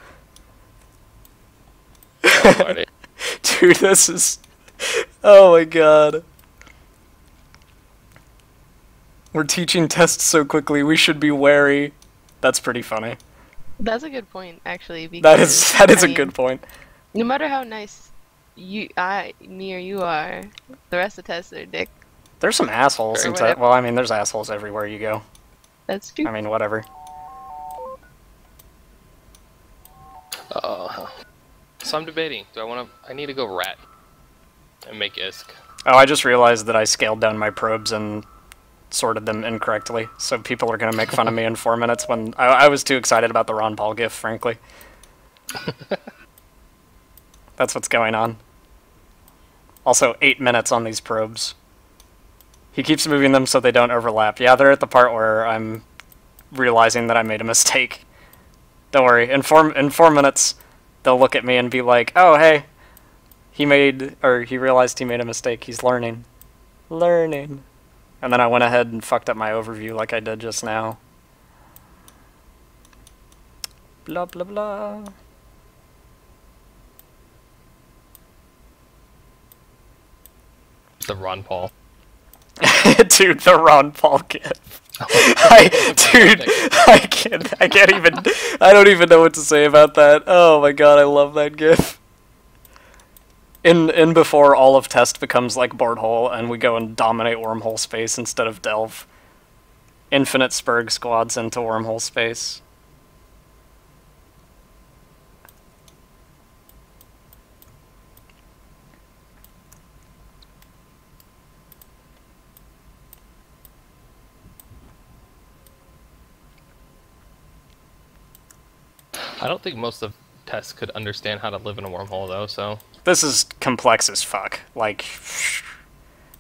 B: Dude, this is... Oh my god. We're teaching tests so quickly, we should be wary. That's pretty funny.
D: That's a good point, actually. Because,
B: that is a good point.
D: No matter how nice me or you are, the rest of the tests are dick.
B: There's some assholes. Well, I mean, there's assholes everywhere you go.
D: That's true.
B: I mean, whatever.
E: So I'm debating. I need to go rat and make ISK.
B: Oh, I just realized that I scaled down my probes and sorted them incorrectly. So people are going to make fun of me in 4 minutes when I was too excited about the Ron Paul gif, frankly. That's what's going on. Also, 8 minutes on these probes. He keeps moving them so they don't overlap. Yeah, they're at the part where I'm realizing that I made a mistake. Don't worry. In 4 minutes, they'll look at me and be like, "Oh, hey, he realized he made a mistake. He's learning, learning." And then I went ahead and fucked up my overview like I did just now. Blah blah blah.
E: The Ron Paul.
B: Dude, the Ron Paul gif. I can't even, I don't even know what to say about that. Oh my god, I love that gif. In before all of test becomes like board hole and we go and dominate wormhole space instead of delve. Infinite Spurg squads into wormhole space.
E: I don't think most of tests could understand how to live in a wormhole, though, so...
B: This is complex as fuck. Like,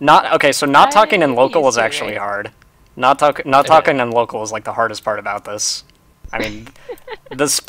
B: okay, so not talking in local is actually hard. Not talking in local is like the hardest part about this. I mean, this